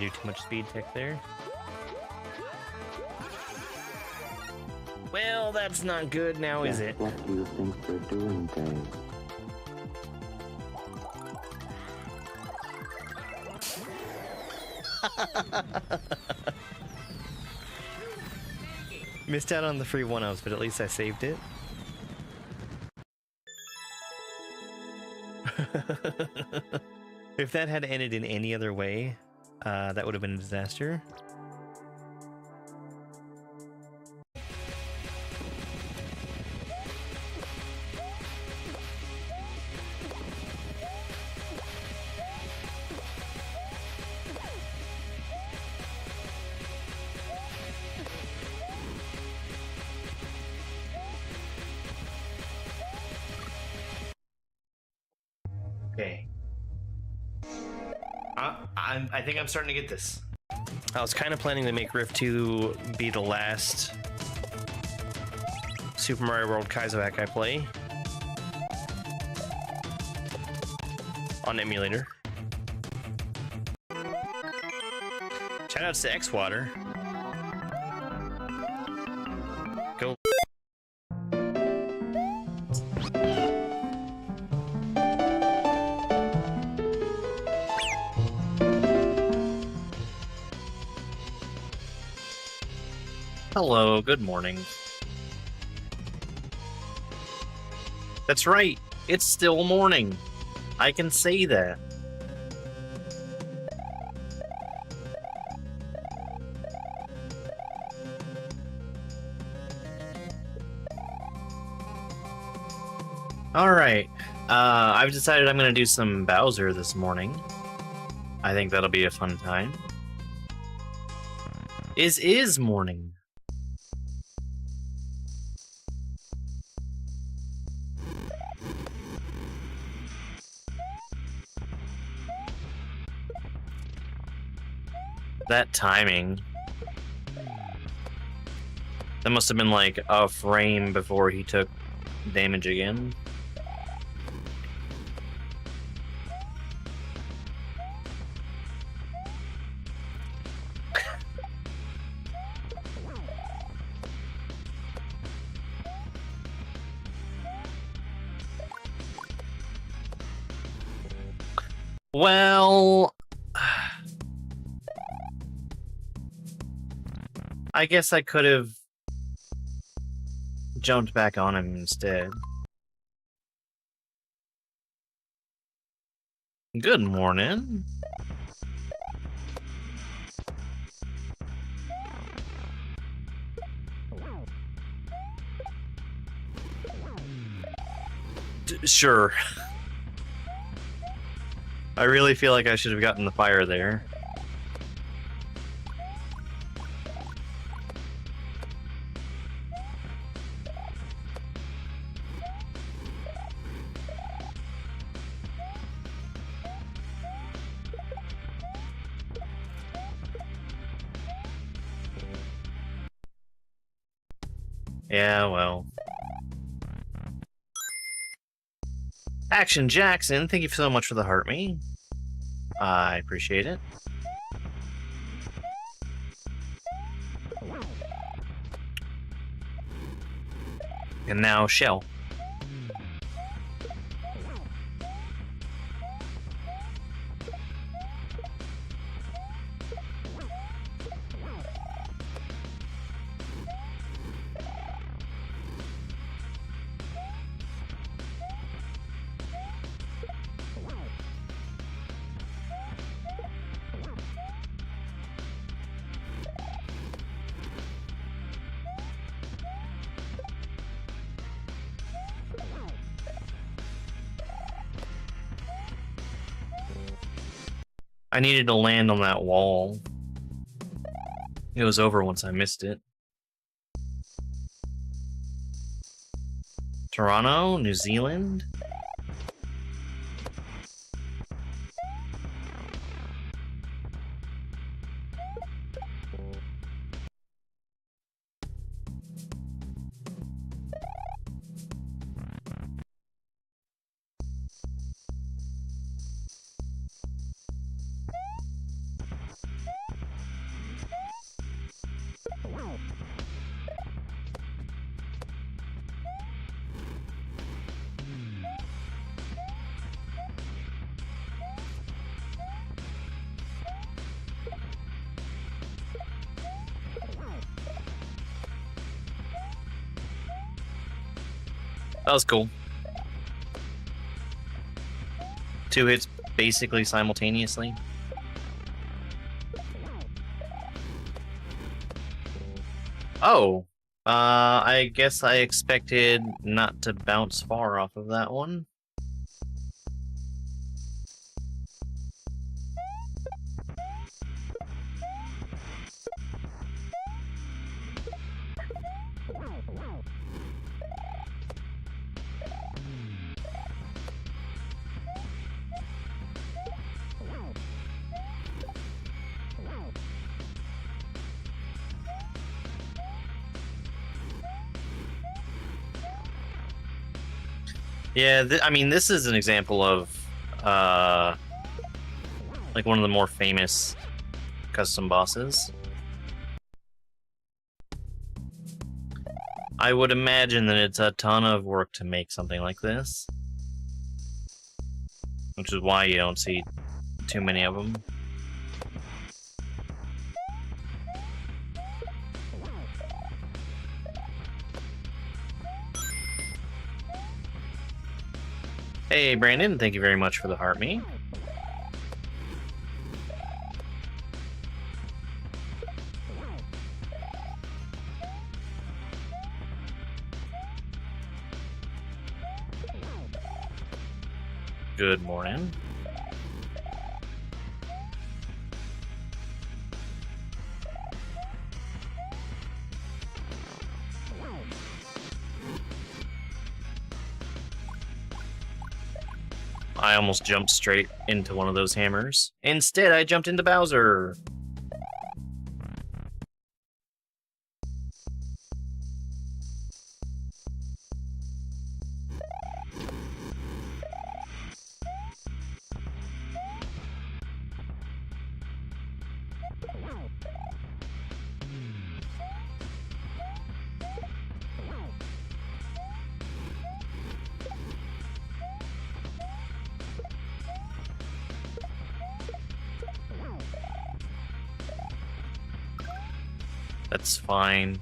do too much speed tech there. Well, that's not good now, is it? What do you think they're doing, Dave? Missed out on the free one-ups, but at least I saved it. If that had ended in any other way, that would have been a disaster. Okay. I think I'm starting to get this. I was kind of planning to make Rift 2 be the last Super Mario World Kaizoac I play on emulator. Shoutouts to X-Water. Go. Hello, good morning. That's right, it's still morning. I can say that. Alright, I've decided I'm gonna do some Bowser this morning. I think that'll be a fun time. Is morning. That timing. That must have been like a frame before he took damage again. Well, I guess I could have jumped back on him instead. Good morning. Sure. I really feel like I should have gotten the fire there. Yeah, well. Action Jackson, thank you so much for the heart me. I appreciate it. And now Shell. I needed to land on that wall. It was over once I missed it. Toronto, New Zealand? That was cool. 2 hits basically simultaneously. Oh, I guess I expected not to bounce far off of that one. Yeah, I mean, this is an example of, like one of the more famous custom bosses. I would imagine that it's a ton of work to make something like this, which is why you don't see too many of them. Hey, Brandon, thank you very much for the heart me. Good morning. I almost jumped straight into one of those hammers. Instead, I jumped into Bowser. That's fine.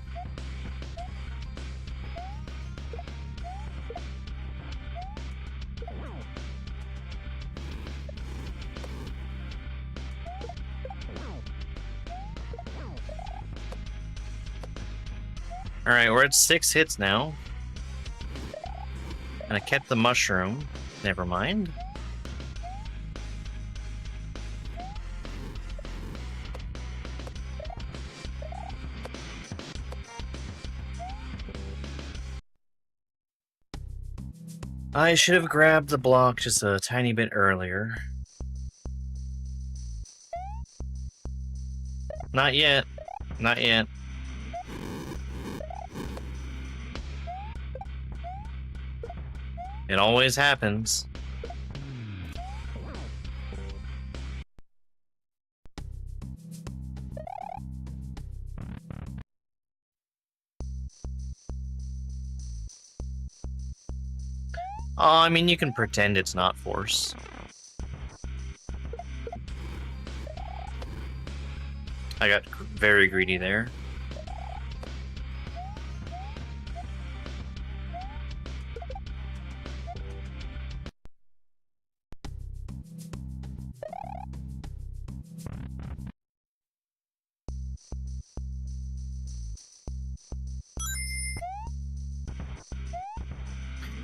Alright, we're at 6 hits now. And I kept the mushroom. Never mind. I should have grabbed the block just a tiny bit earlier. Not yet. Not yet. It always happens. Oh, I mean, you can pretend it's not force. I got very greedy there.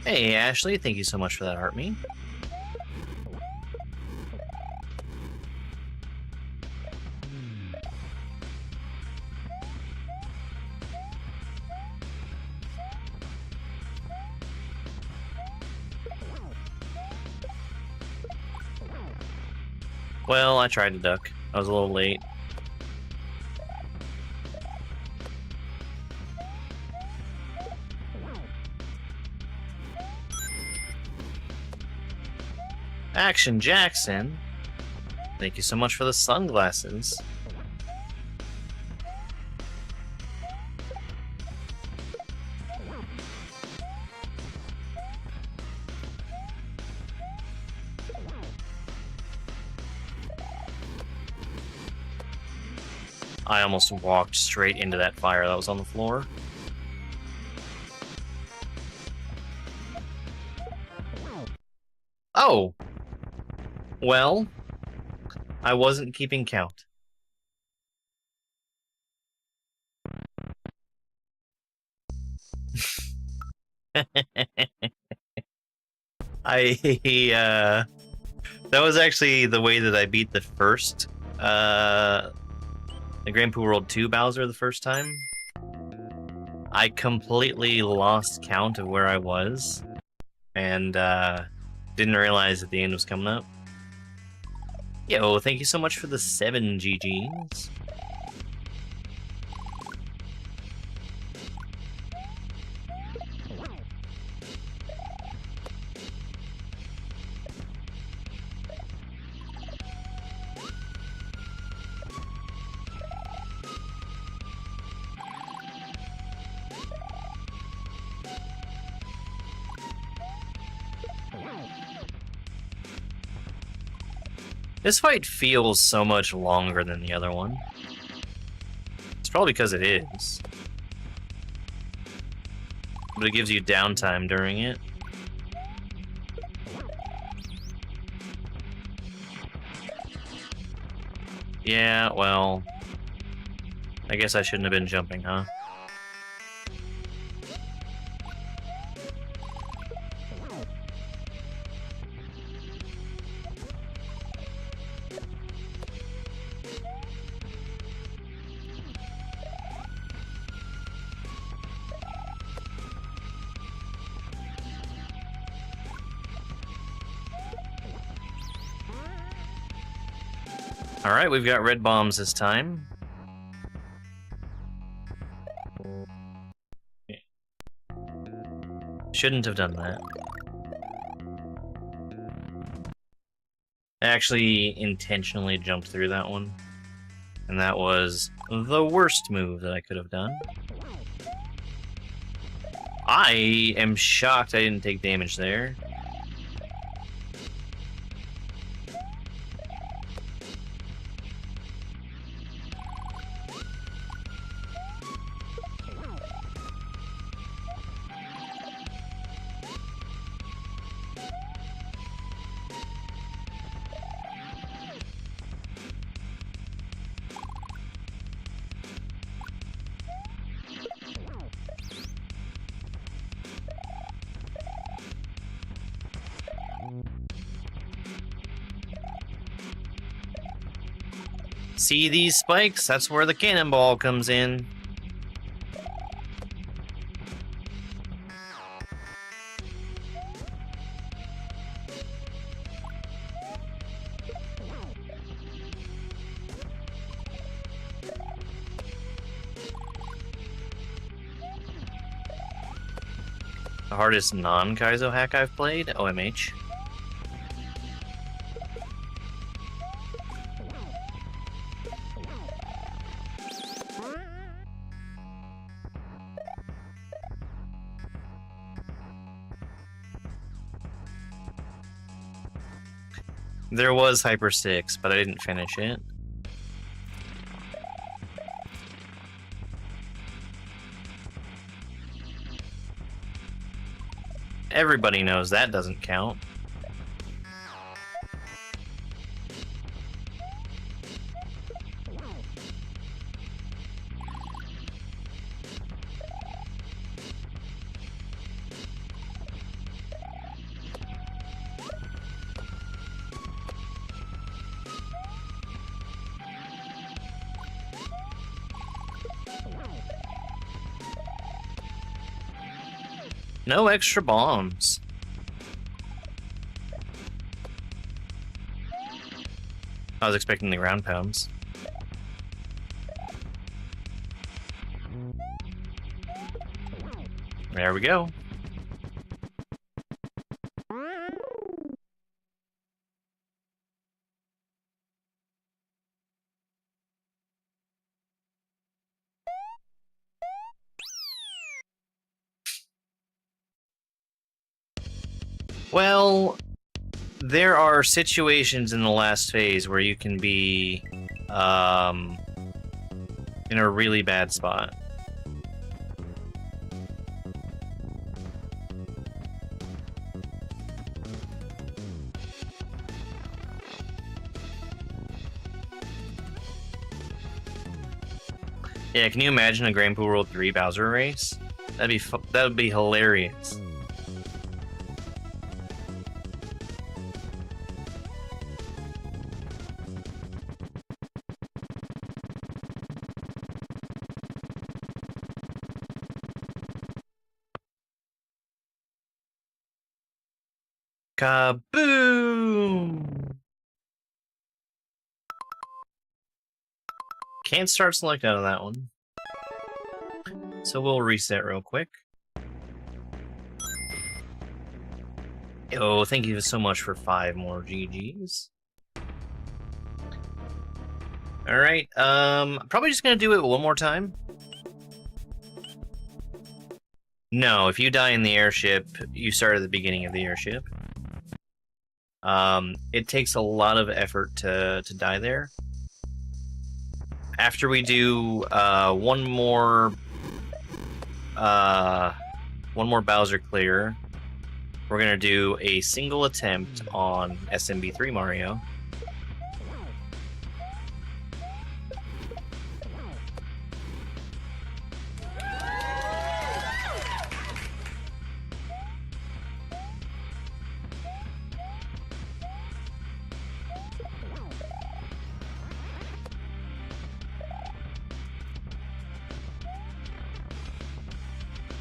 Hey, Ashley, thank you so much for that heart me. Well, I tried to duck. I was a little late. Action Jackson, thank you so much for the sunglasses. I almost walked straight into that fire that was on the floor. Oh! Well, I wasn't keeping count. That was actually the way that I beat the first, the Grand Poo World 2 Bowser the first time. I completely lost count of where I was, and, didn't realize that the end was coming up. Yo, thank you so much for the 7 GGs. This fight feels so much longer than the other one. It's probably because it is. But it gives you downtime during it. Yeah, well... I guess I shouldn't have been jumping, huh? Alright, we've got red bombs this time. Shouldn't have done that. I actually intentionally jumped through that one. And that was the worst move that I could have done. I am shocked I didn't take damage there. See these spikes? That's where the cannonball comes in. The hardest non-Kaizo hack I've played? OMH. There was Hyper 6, but I didn't finish it. Everybody knows that doesn't count. No extra bombs. I was expecting the ground pounds. There we go. Well, there are situations in the last phase where you can be, in a really bad spot. Yeah, can you imagine a Grand Poo World 3 Bowser race? That would be hilarious. Kaboom! Can't start select out of that one. So we'll reset real quick. Oh, thank you so much for 5 more GGs. Alright, probably just gonna do it one more time. No, if you die in the airship, you start at the beginning of the airship. It takes a lot of effort to die there. After we do one more Bowser clear, we're gonna do a single attempt on SMB3 Mario.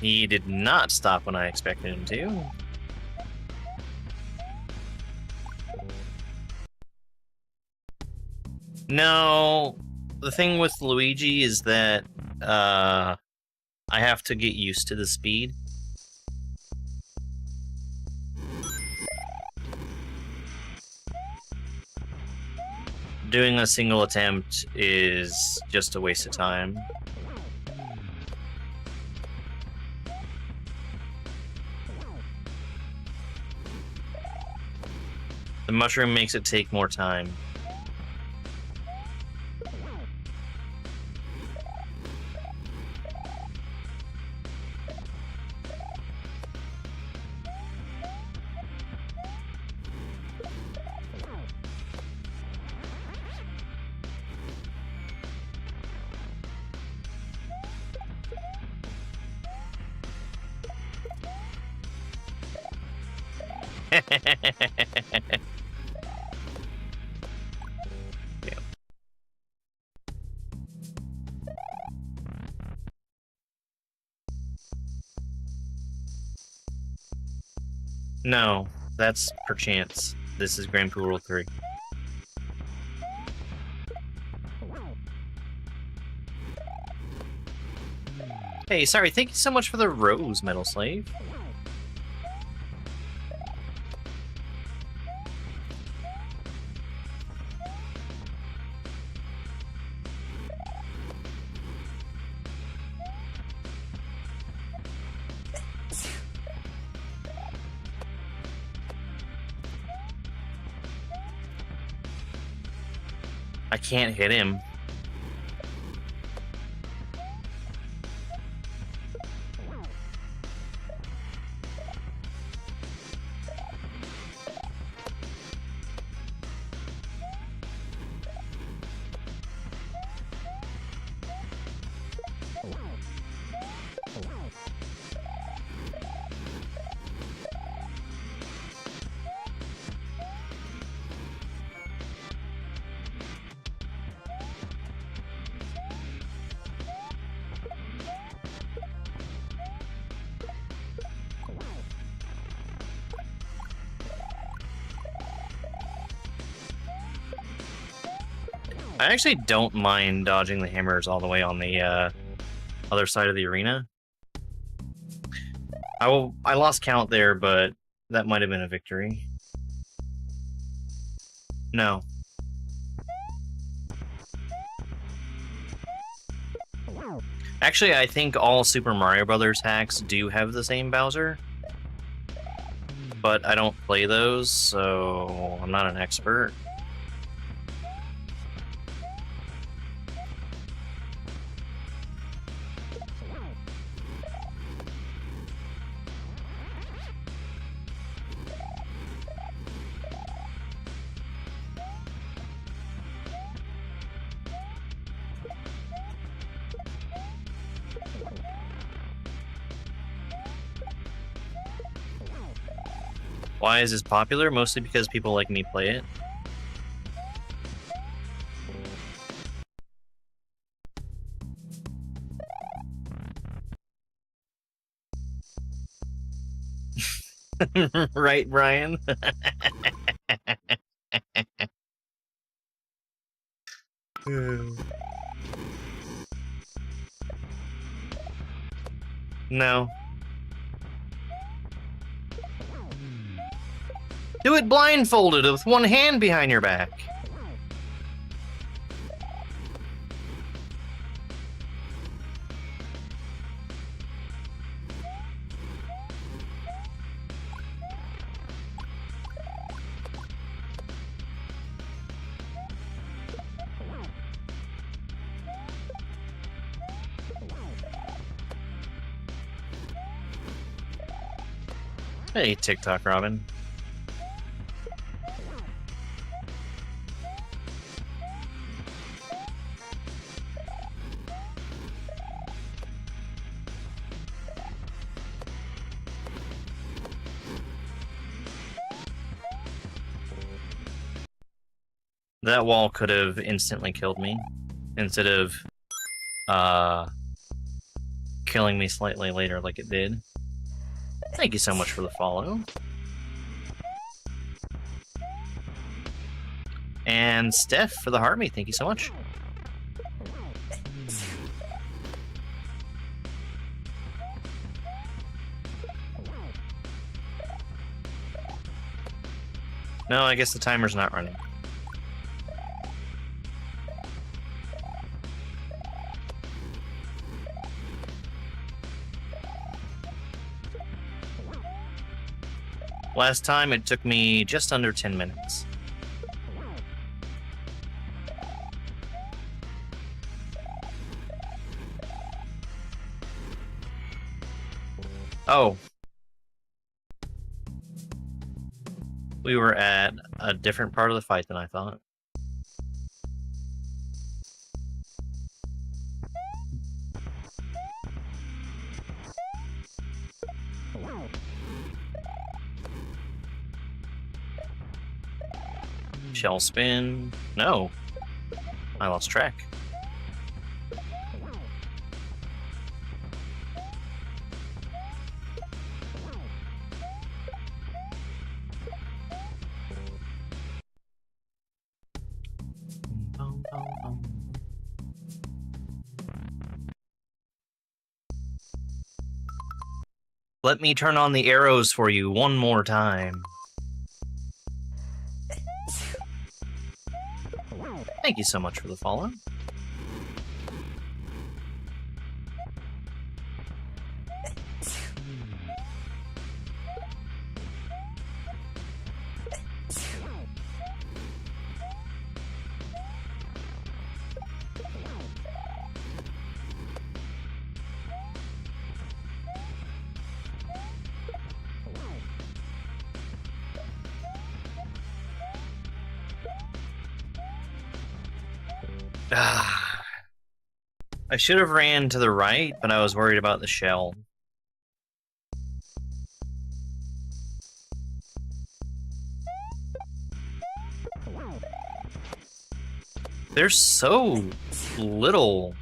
He did not stop when I expected him to. No, the thing with Luigi is that I have to get used to the speed. Doing a single attempt is just a waste of time. The mushroom makes it take more time. No, that's perchance. This is Grand Poo World 3. Hey, sorry, thank you so much for the rose, Metal Slave. I can't hit him. I actually don't mind dodging the hammers all the way on the other side of the arena. I lost count there, but that might have been a victory. No. Actually, I think all Super Mario Brothers hacks do have the same Bowser, but I don't play those, so I'm not an expert. Why is this popular? Mostly because people like me play it. Right, Brian? No. Do it blindfolded with one hand behind your back. Hey, TikTok Robin. That wall could have instantly killed me instead of killing me slightly later like it did. Thank you so much for the follow. And Steph for the Harmony, thank you so much. No, I guess the timer's not running. Last time it took me just under 10 minutes. Oh. We were at a different part of the fight than I thought. Shell spin. No. I lost track. Let me turn on the arrows for you one more time. Thank you so much for the follow. I should have ran to the right, but I was worried about the shell. There's so little.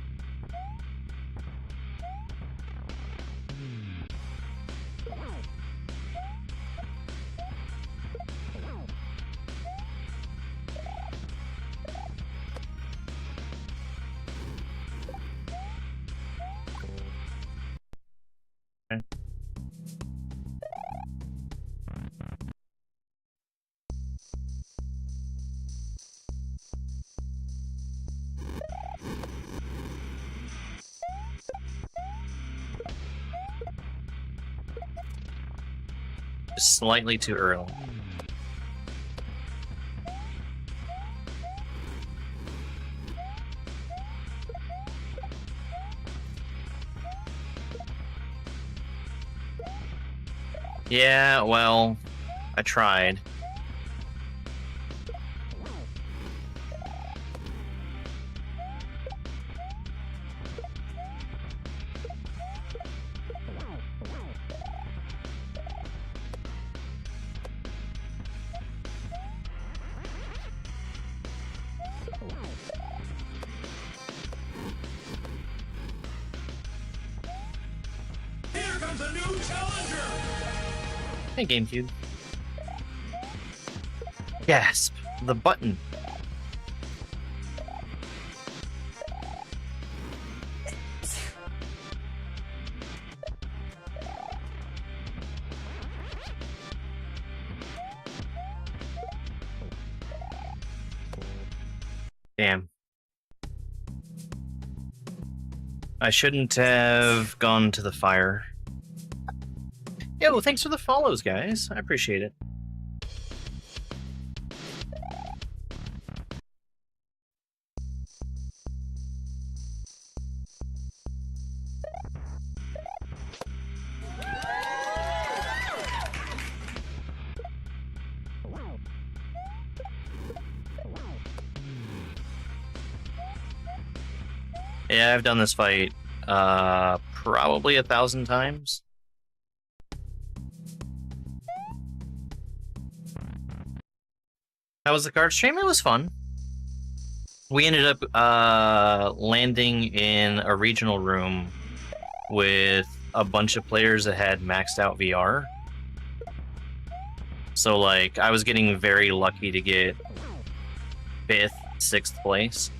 Okay. Just slightly too early. Yeah, well, I tried. the new challenger! Hey, GameCube. Gasp! The button. Damn. I shouldn't have gone to the fire. Yo, thanks for the follows, guys. I appreciate it. Yeah, I've done this fight probably 1,000 times. How was the card stream? It was fun. We ended up landing in a regional room with a bunch of players that had maxed out VR. So, like, I was getting very lucky to get 5th, 6th place.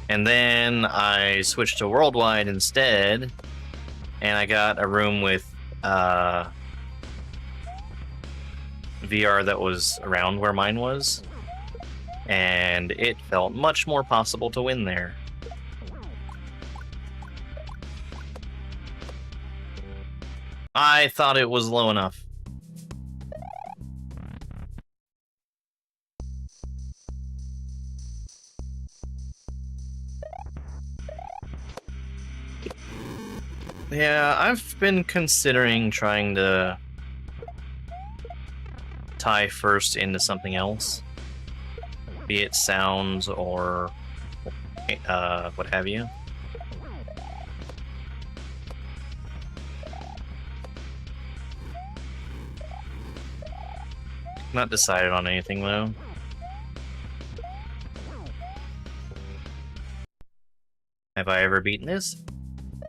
And then I switched to Worldwide instead, and I got a room with VR that was around where mine was, and it felt much more possible to win there. I thought it was low enough. Yeah, I've been considering trying to tie first into something else, be it sounds or what have you. Not decided on anything though. Have I ever beaten this?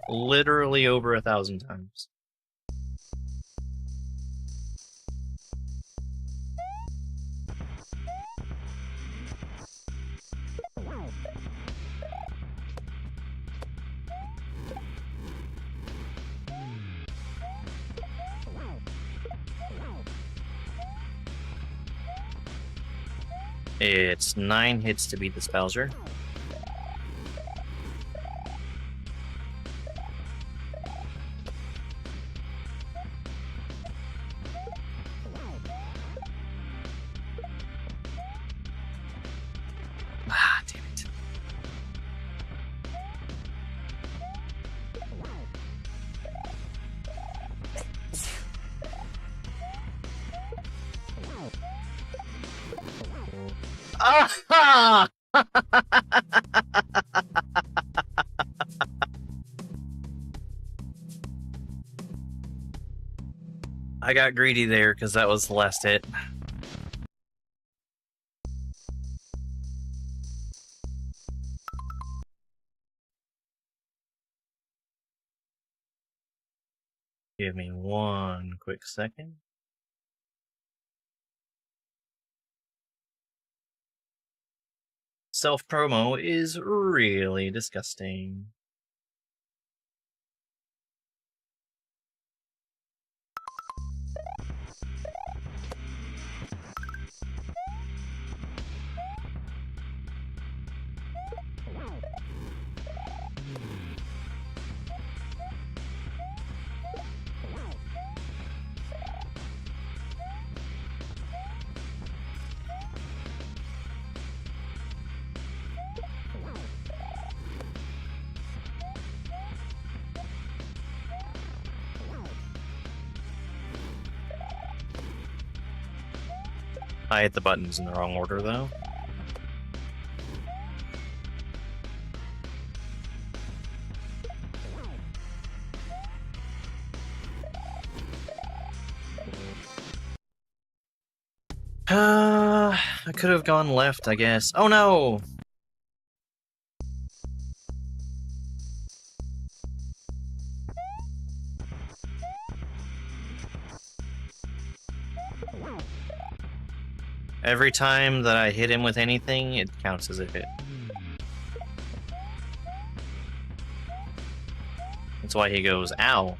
Literally over 1,000 times. It's 9 hits to beat this Bowser. Ah, damn it. Ah! I got greedy there because that was the last hit. Give me one quick second. Self-promo is really disgusting. I hit the buttons in the wrong order, though. I could have gone left, I guess. Oh no! Every time that I hit him with anything, it counts as a hit. That's why he goes, ow.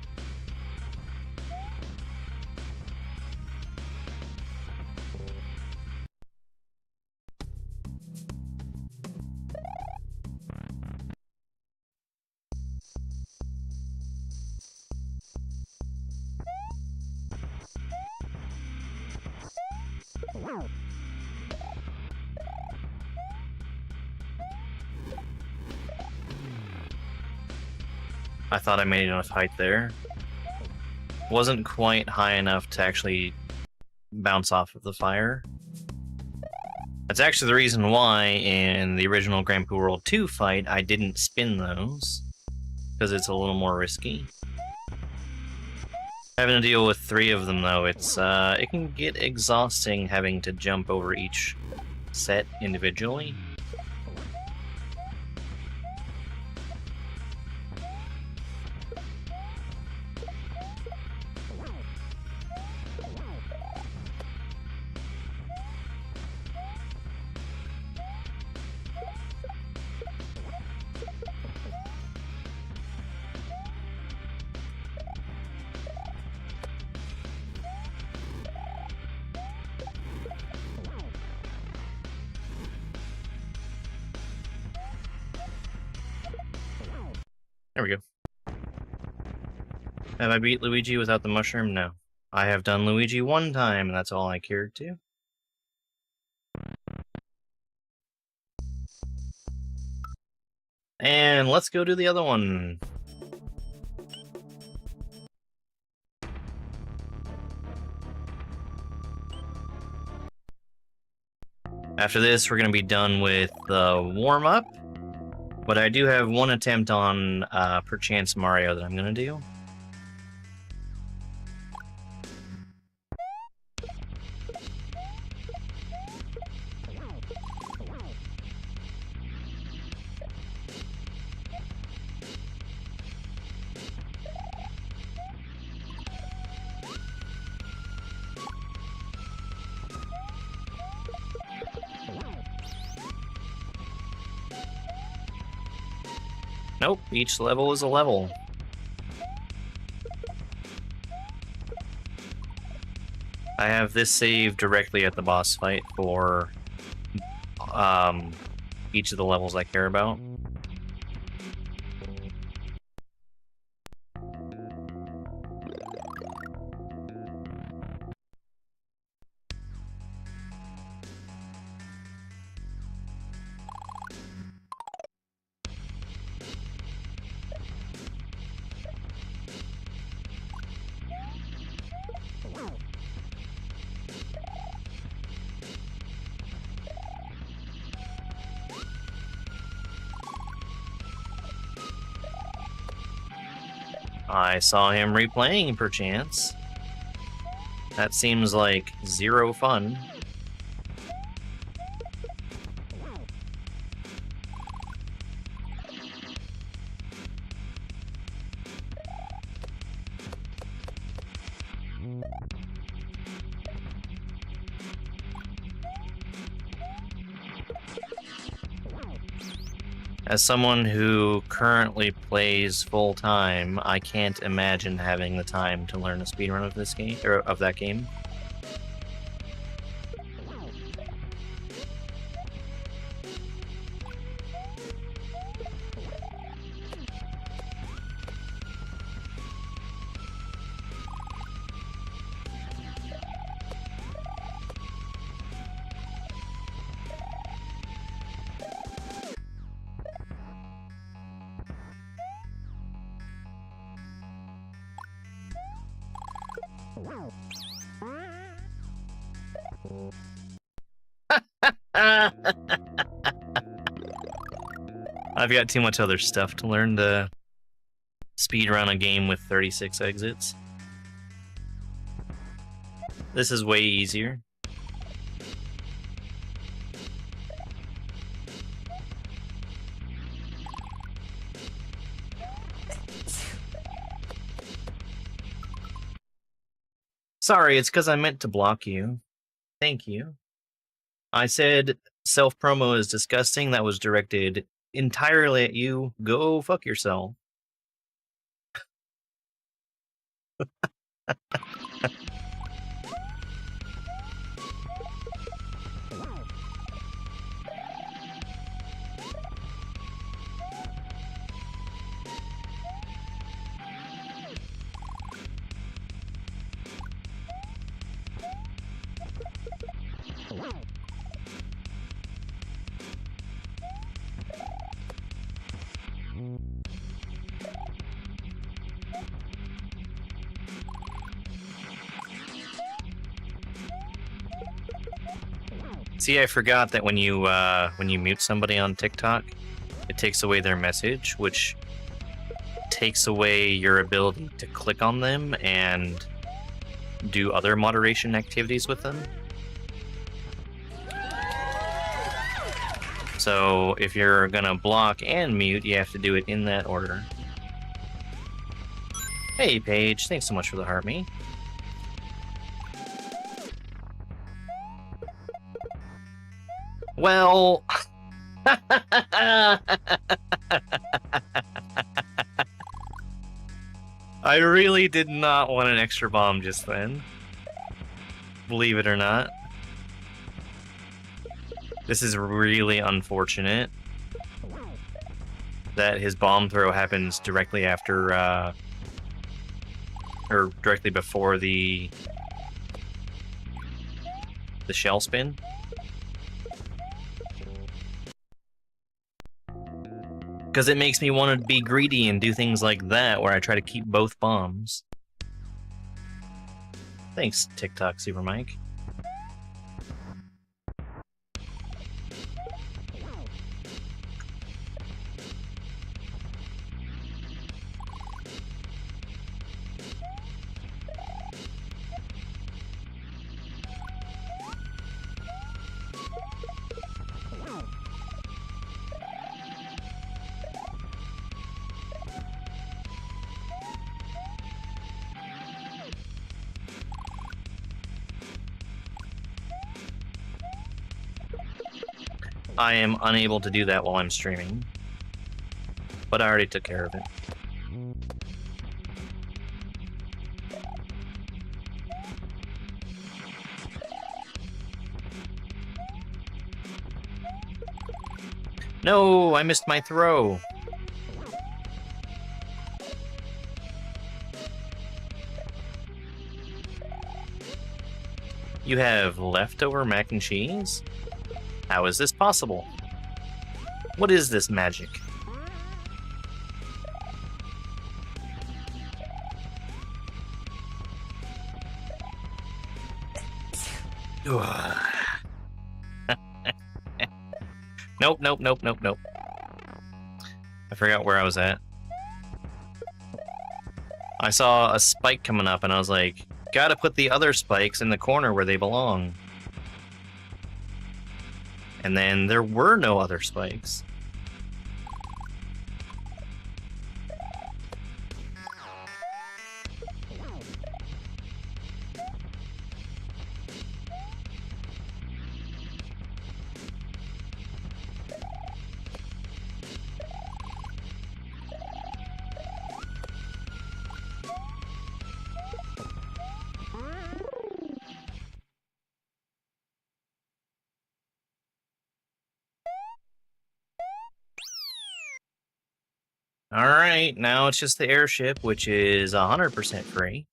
I thought I made enough height there. Wasn't quite high enough to actually bounce off of the fire. That's actually the reason why in the original Grand Poo World 2 fight I didn't spin those, because it's a little more risky. Having to deal with 3 of them though, it can get exhausting having to jump over each set individually. There we go. Have I beat Luigi without the mushroom? No. I have done Luigi 1 time, and that's all I cared to. And let's go do the other one. After this, we're going to be done with the warm-up. But I do have one attempt on Perchance Mario that I'm going to do. Nope, each level is a level. I have this saved directly at the boss fight for each of the levels I care about. I saw him replaying Perchance. That seems like 0 fun. As someone who currently plays full-time, I can't imagine having the time to learn a speedrun of this game, or of that game. I've got too much other stuff to learn to speedrun a game with 36 exits. This is way easier. Sorry, it's because I meant to block you. Thank you. I said self-promo is disgusting. That was directed entirely at you. Go fuck yourself. See, I forgot that when you mute somebody on TikTok, it takes away their message, which takes away your ability to click on them and do other moderation activities with them. So if you're gonna block and mute, you have to do it in that order. Hey, Paige, thanks so much for the heart me. Well... I really did not want an extra bomb just then. Believe it or not. This is really unfortunate that his bomb throw happens directly after, or directly before the shell spin. Because it makes me want to be greedy and do things like that, where I try to keep both bombs. Thanks, TikTok Super Mike. I am unable to do that while I'm streaming. But I already took care of it. No, I missed my throw. You have leftover mac and cheese? How is this possible? What is this magic? Nope, nope, nope, nope, nope. I forgot where I was at. I saw a spike coming up and I was like, gotta put the other spikes in the corner where they belong. And then there were no other spikes. Alright, now it's just the airship, which is 100% free.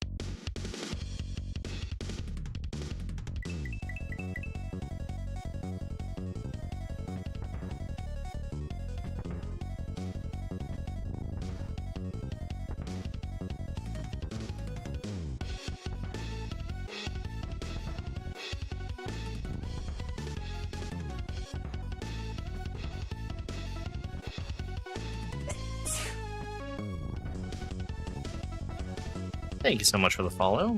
Thank you so much for the follow.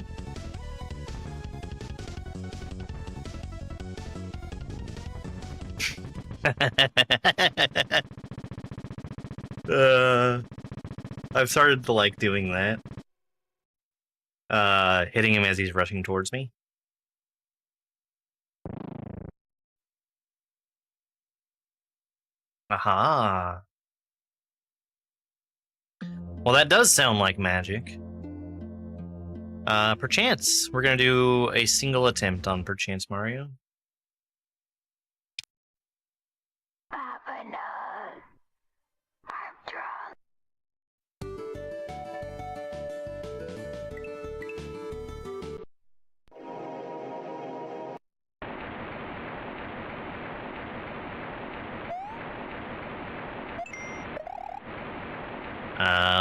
I've started to like doing that. Hitting him as he's rushing towards me. Aha. Well, that does sound like magic. Perchance. We're gonna do a single attempt on Perchance Mario.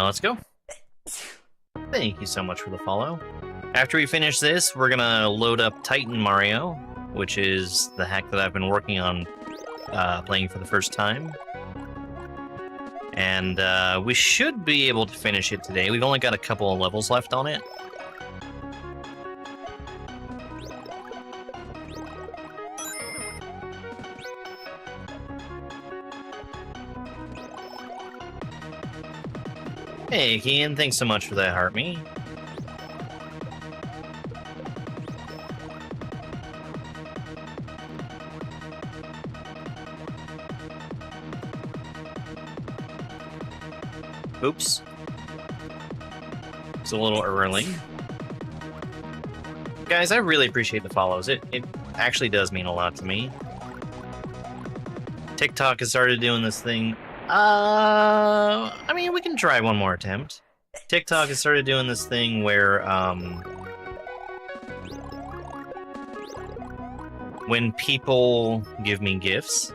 Let's go. Thank you so much for the follow. After we finish this, we're gonna load up Titan Mario, which is the hack that I've been working on playing for the first time. And we should be able to finish it today. We've only got a couple of levels left on it. Hey, Kian, thanks so much for that, Heartme. Oops. It's a little early. Guys, I really appreciate the follows. It actually does mean a lot to me. TikTok has started doing this thing. I mean, we can try one more attempt. TikTok has started doing this thing where, when people give me gifts,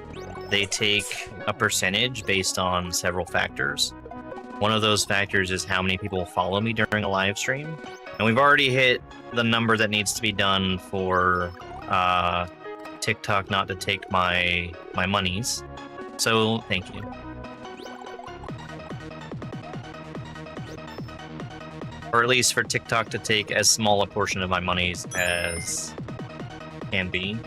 they take a percentage based on several factors. One of those factors is how many people follow me during a live stream. And we've already hit the number that needs to be done for TikTok not to take my monies. So, thank you. Or at least for TikTok to take as small a portion of my monies as can be.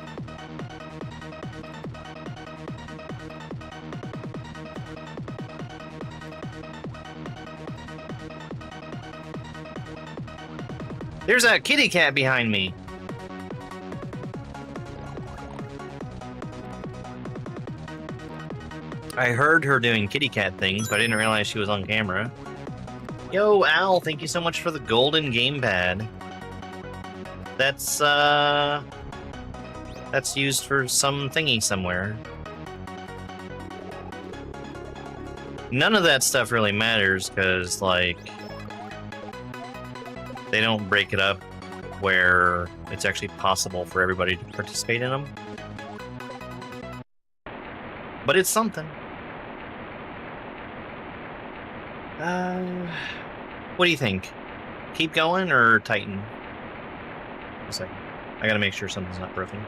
There's a kitty cat behind me. I heard her doing kitty cat things, but I didn't realize she was on camera. Yo, Al, thank you so much for the golden gamepad. That's used for some thingy somewhere. None of that stuff really matters, because, like, they don't break it up where it's actually possible for everybody to participate in them. But it's something. What do you think? Keep going or tighten? A second. I gotta make sure something's not broken.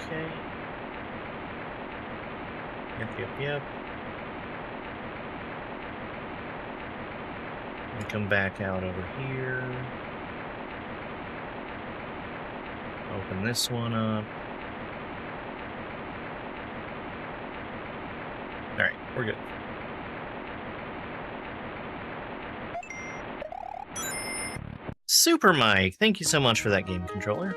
Okay. Yep. And come back out over here. Open this one up. Alright, we're good. Super Mike, thank you so much for that game controller.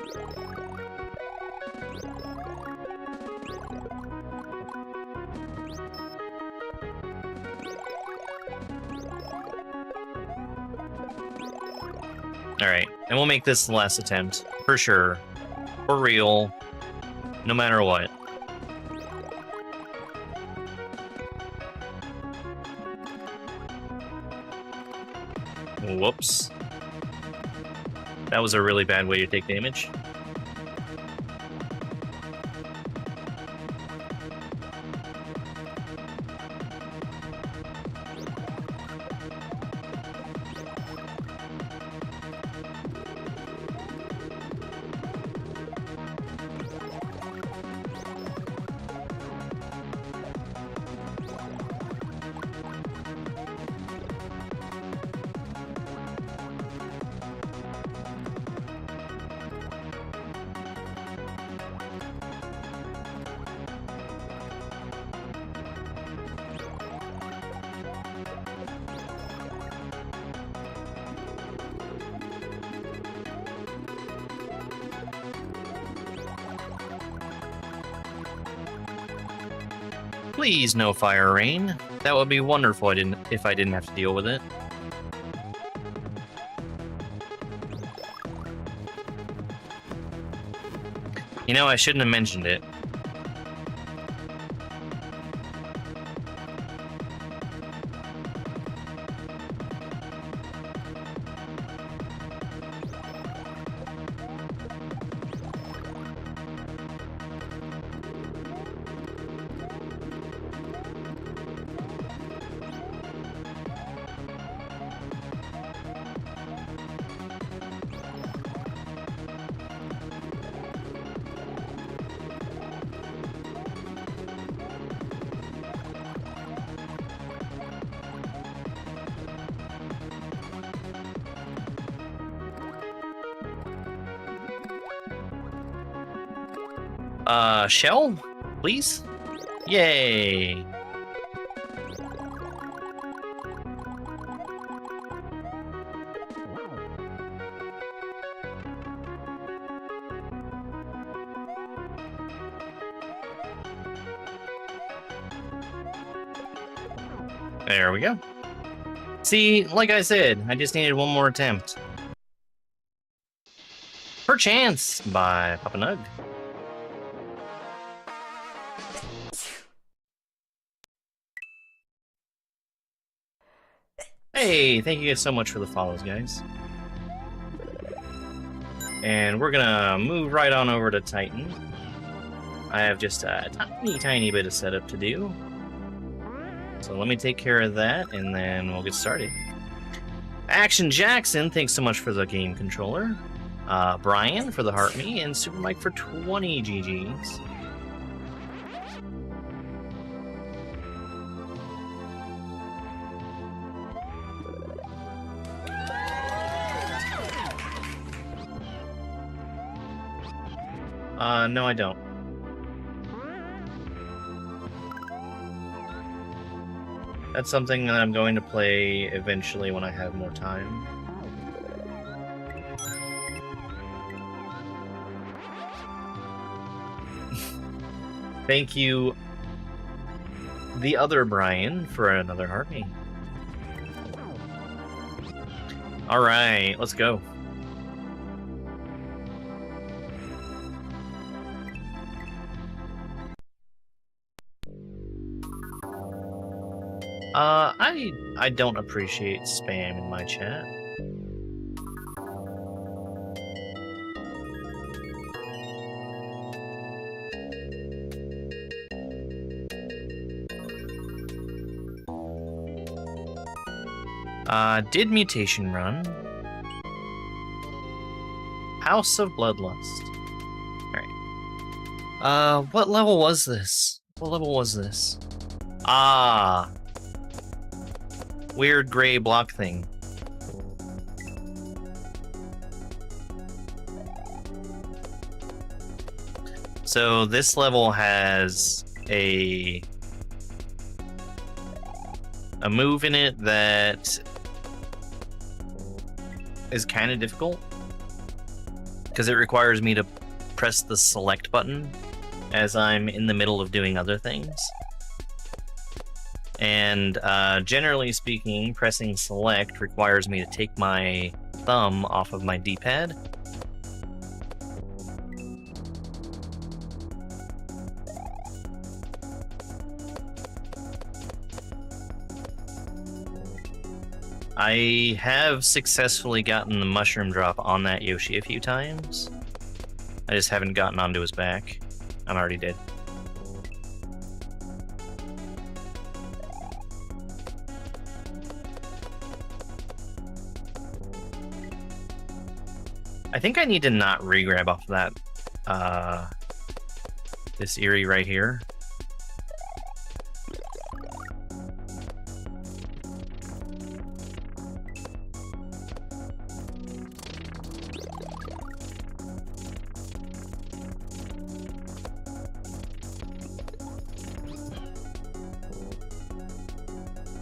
Alright, and we'll make this the last attempt, for sure. For real. No matter what. Whoops. That was a really bad way to take damage. Please, no fire rain. That would be wonderful if I didn't have to deal with it. You know, I shouldn't have mentioned it. Shell, please? Yay! There we go. See, like I said, I just needed one more attempt. Perchance by Papa Nug. Hey, thank you guys so much for the follows, guys. And we're gonna move right on over to Titan. I have just a tiny bit of setup to do. So let me take care of that, and then we'll get started. Action Jackson, thanks so much for the game controller. Brian for the Heart Me, and Super Mike for 20 GGs. No, I don't. That's something that I'm going to play eventually when I have more time. Thank you, the other Brian, for another Heart Me. Alright, let's go. I don't appreciate spam in my chat. Did mutation run? House of Bloodlust. Alright. What level was this? What level was this? Ah. Weird gray block thing. So this level has a move in it that is kind of difficult because it requires me to press the select button as I'm in the middle of doing other things. And generally speaking, pressing select requires me to take my thumb off of my D-pad. I have successfully gotten the mushroom drop on that Yoshi a few times. I just haven't gotten onto his back. I'm already dead. I think I need to not re-grab off that, this Eerie right here.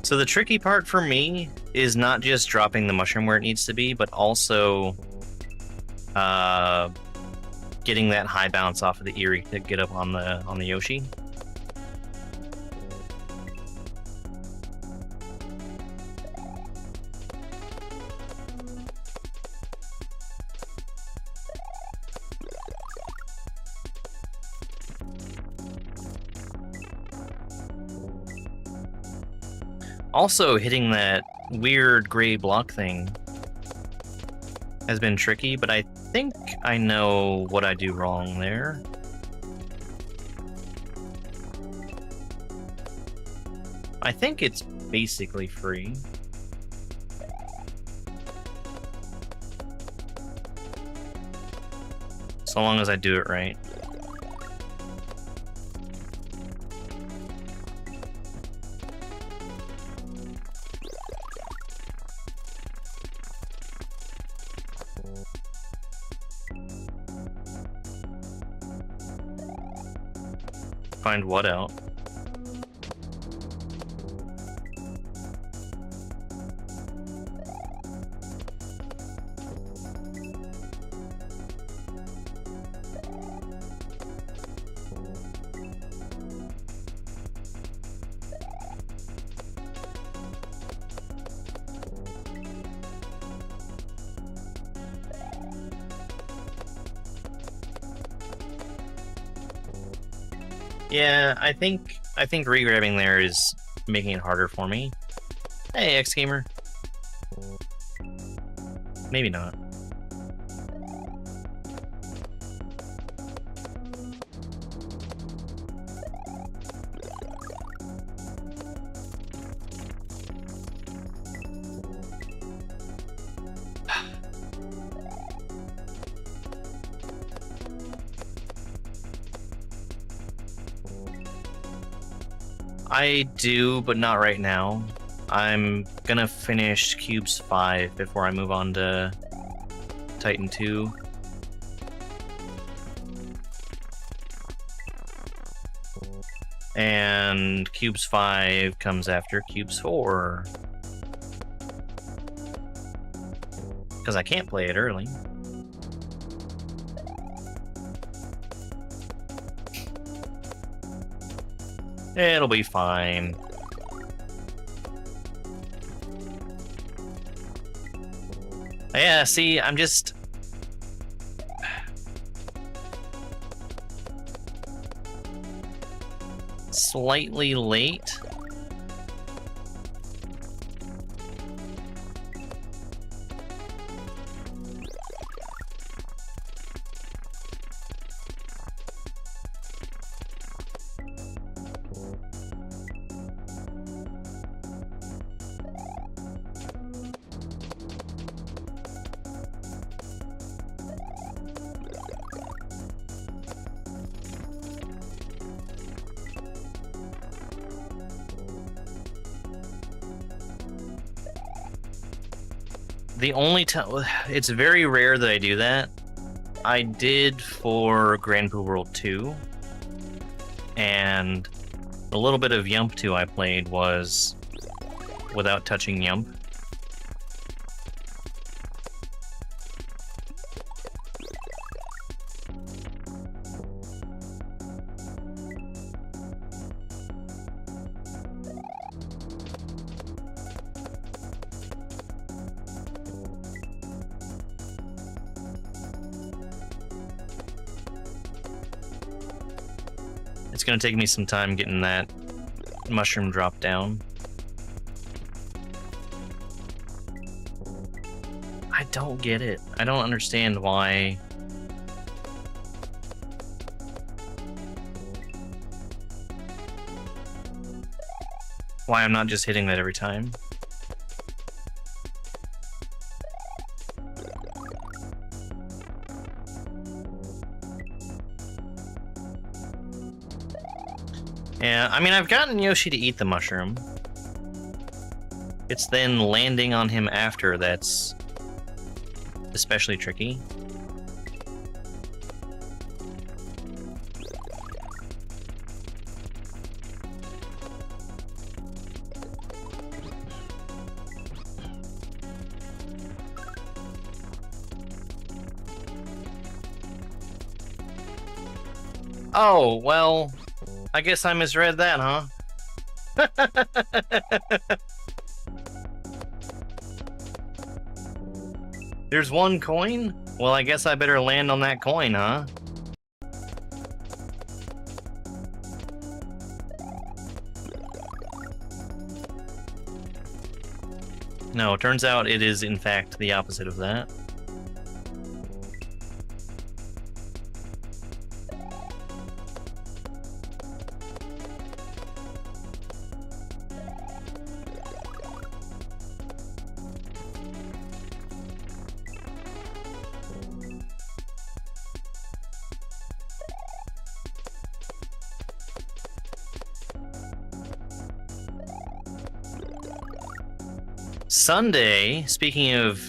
So the tricky part for me is not just dropping the mushroom where it needs to be, but also getting that high bounce off of the Eerie to get up on the Yoshi. Also, hitting that weird gray block thing has been tricky, but I think I know what I do wrong there. I think it's basically free. So long as I do it right. Find what out? Yeah, I think re-grabbing there is making it harder for me. Hey, X-Gamer. Maybe not. I do, but not right now. I'm gonna finish Cubes 5 before I move on to Titan 2. And Cubes 5 comes after Cubes 4. Because I can't play it early. It'll be fine. Yeah, see, I'm just... slightly late. The only time... it's very rare that I do that. I did for Grand Poo World 2. And the little bit of Yump 2 I played was without touching Yump. It's gonna take me some time getting that mushroom drop down. I don't get it. I don't understand why... why I'm not just hitting that every time. Yeah, I mean, I've gotten Yoshi to eat the mushroom. It's then landing on him after that's especially tricky. Oh, well... I guess I misread that, huh? There's one coin? Well, I guess I better land on that coin, huh? No, it turns out it is in fact the opposite of that. Sunday, speaking of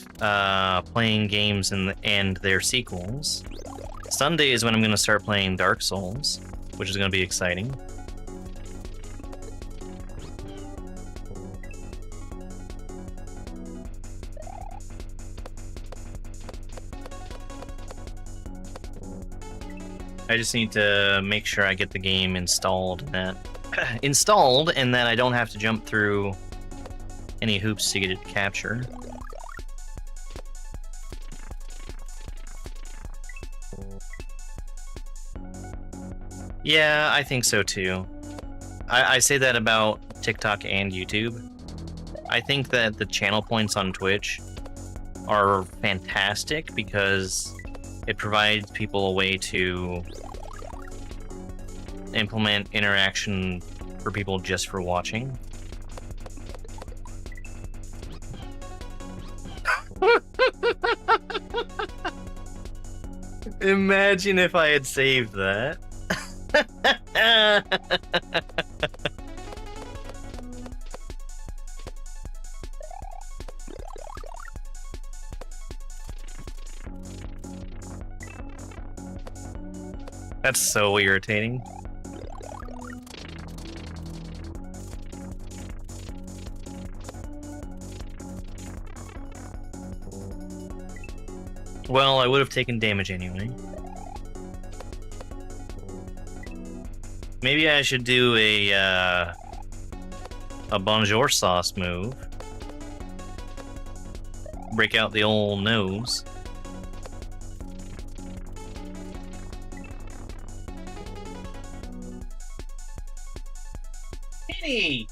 playing games and their sequels, Sunday is when I'm going to start playing Dark Souls, which is going to be exciting. I just need to make sure I get the game installed and that I don't have to jump through any hoops to get it captured. Yeah, I think so too. I say that about TikTok and YouTube. I think that the channel points on Twitch are fantastic because it provides people a way to implement interaction for people just for watching. Imagine if I had saved that. That's so irritating. Well, I would have taken damage anyway. Maybe I should do a bonjour sauce move. Break out the old nose. Kitty!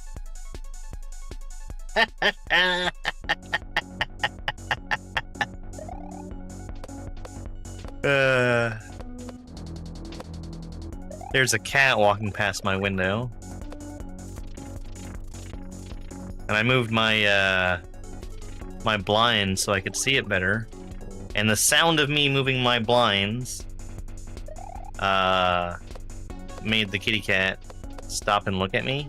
There's a cat walking past my window. And I moved my my blinds so I could see it better. And the sound of me moving my blinds made the kitty cat stop and look at me.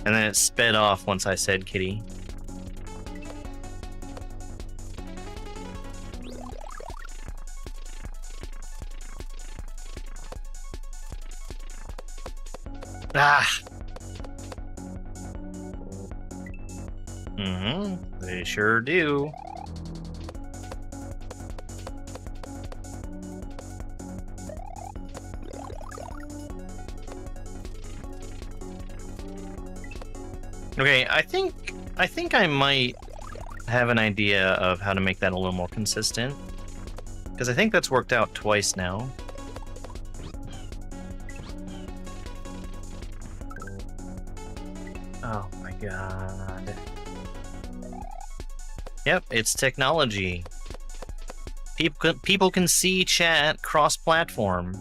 And then it sped off once I said kitty. Ah! They sure do. Okay, I think I might have an idea of how to make that a little more consistent. Because I think that's worked out twice now. Oh my god. Yep, it's technology. People can see chat cross-platform.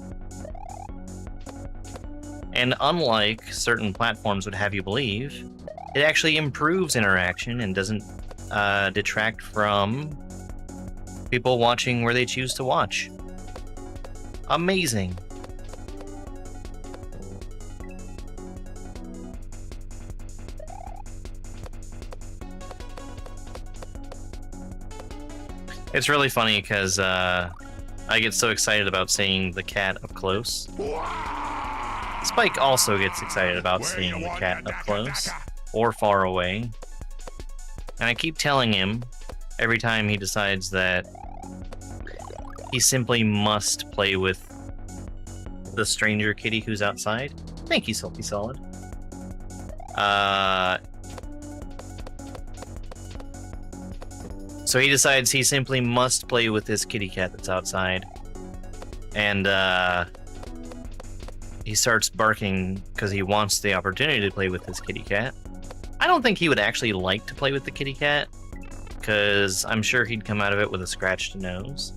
And unlike certain platforms would have you believe, it actually improves interaction and doesn't detract from people watching where they choose to watch. Amazing. It's really funny because I get so excited about seeing the cat up close. Spike also gets excited about seeing the cat up close or far away. And I keep telling him every time he decides that he simply must play with the stranger kitty who's outside. Thank you, Soapy Solid. So he decides he simply must play with this kitty cat that's outside. And he starts barking because he wants the opportunity to play with this kitty cat. I don't think he would actually like to play with the kitty cat, because I'm sure he'd come out of it with a scratched nose.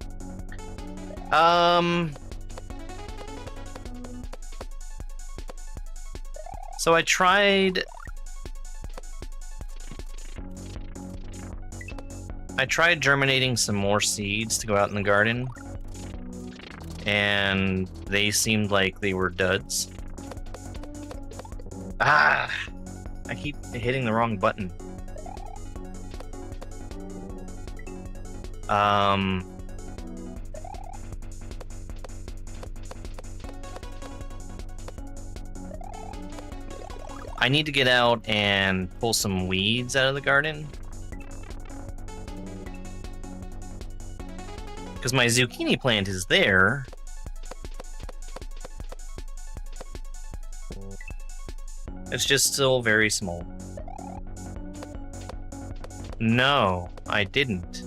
So I tried germinating some more seeds to go out in the garden, and they seemed like they were duds. Ah! I keep hitting the wrong button. I need to get out and pull some weeds out of the garden. Because my zucchini plant is there. It's just still very small. No, I didn't.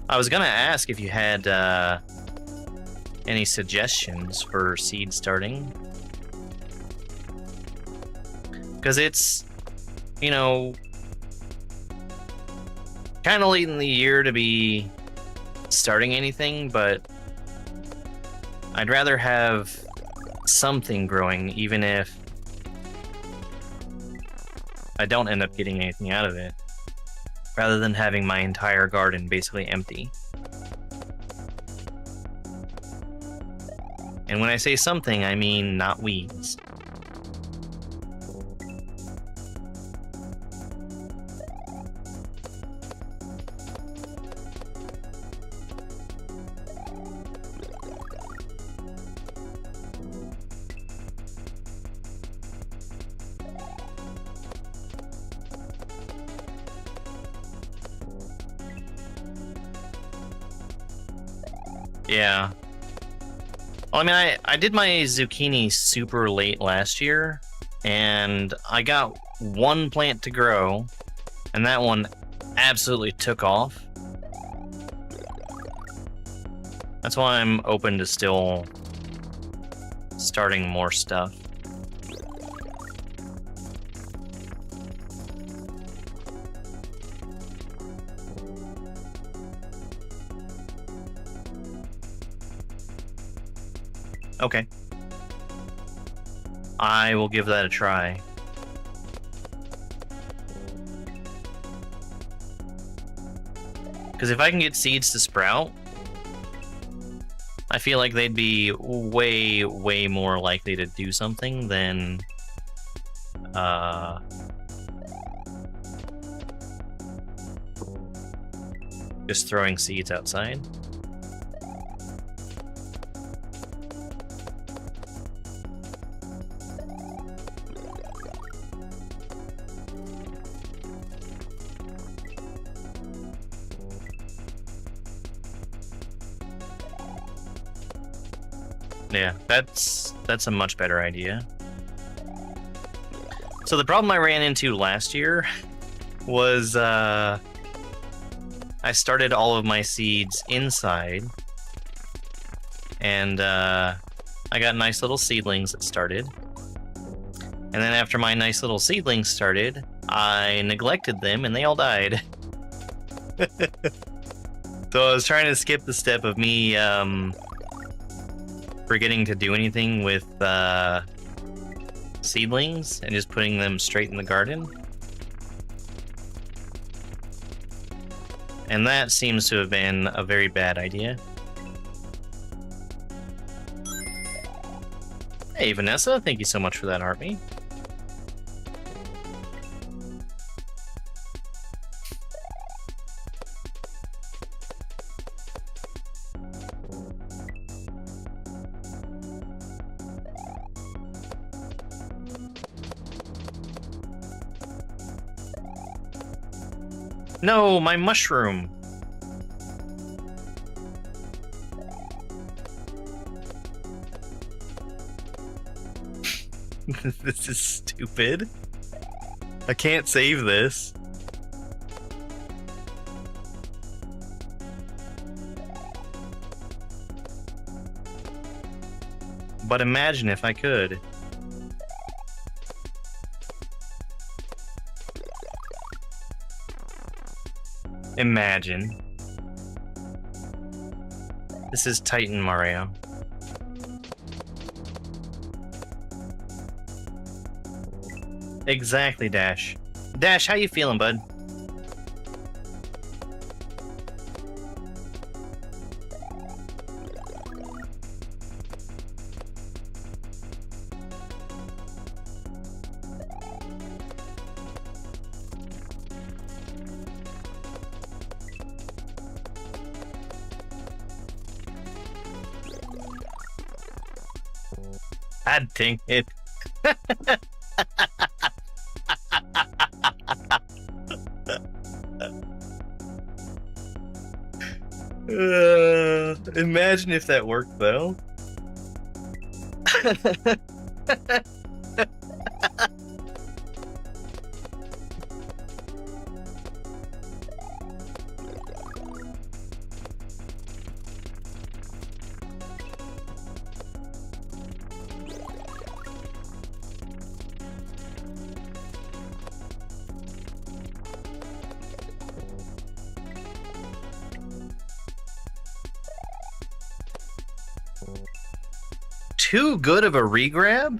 I was gonna ask if you had any suggestions for seed starting. Because it's, you know, kind of late in the year to be starting anything, but I'd rather have something growing, even if I don't end up getting anything out of it, rather than having my entire garden basically empty. And when I say something, I mean not weeds. Yeah. Well, I mean, I did my zucchini super late last year, and I got one plant to grow, and that one absolutely took off. That's why I'm open to still starting more stuff. Okay. I will give that a try. Because if I can get seeds to sprout, I feel like they'd be way, way more likely to do something than just throwing seeds outside. Yeah, that's a much better idea. So the problem I ran into last year was I started all of my seeds inside, and I got nice little seedlings that started. And then after my nice little seedlings started, I neglected them and they all died. So I was trying to skip the step of me forgetting to do anything with seedlings and just putting them straight in the garden. And that seems to have been a very bad idea. Hey Vanessa, thank you so much for that, Army. No, my mushroom. This is stupid. I can't save this. But imagine if I could. Imagine. This is Titan Mario. Exactly, Dash. Dash, how you feeling, bud? God dang it. Imagine if that worked, though. Too good of a regrab?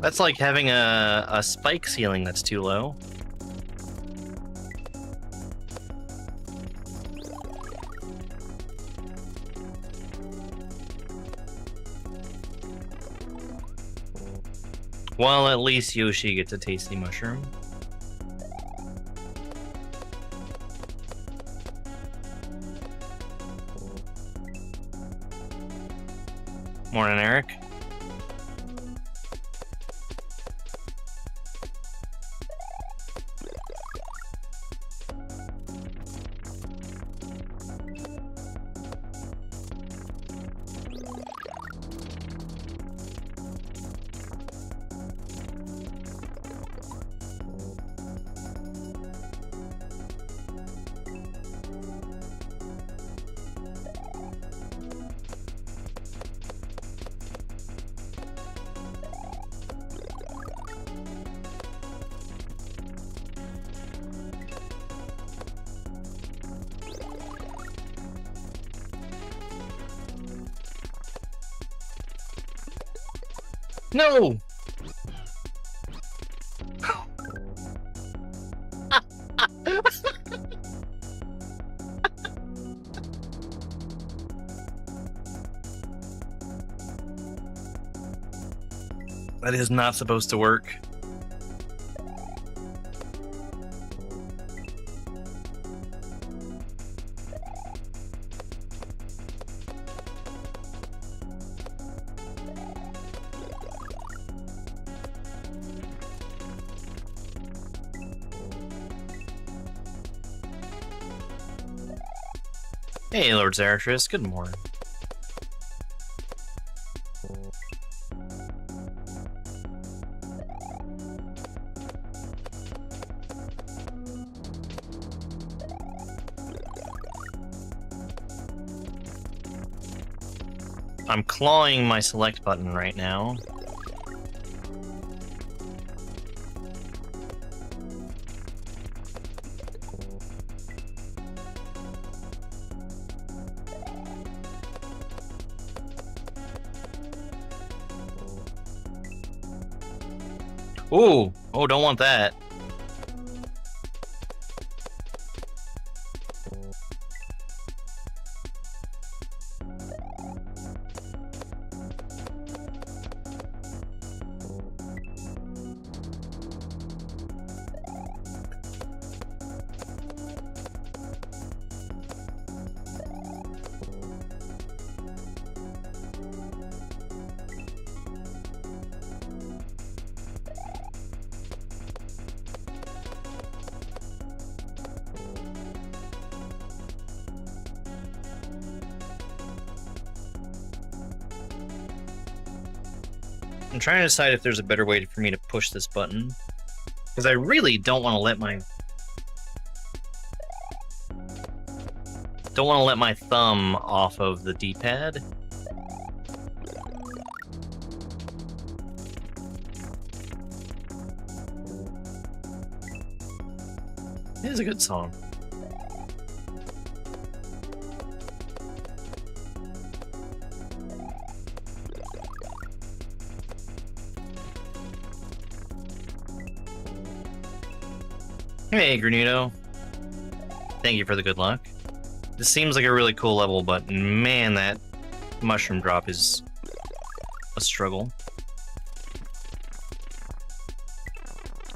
That's like having a spike ceiling that's too low. Well, at least Yoshi gets a tasty mushroom. Morning, Eric. No! That is not supposed to work. Hey, Lord Zarathus, good morning. I'm clawing my select button right now. Ooh, oh, don't want that. I'm trying to decide if there's a better way for me to push this button. Because I really don't want to let my... Don't want to let my thumb off of the D-pad. It is a good song. Hey, Granudo. Thank you for the good luck. This seems like a really cool level, but man, that mushroom drop is a struggle.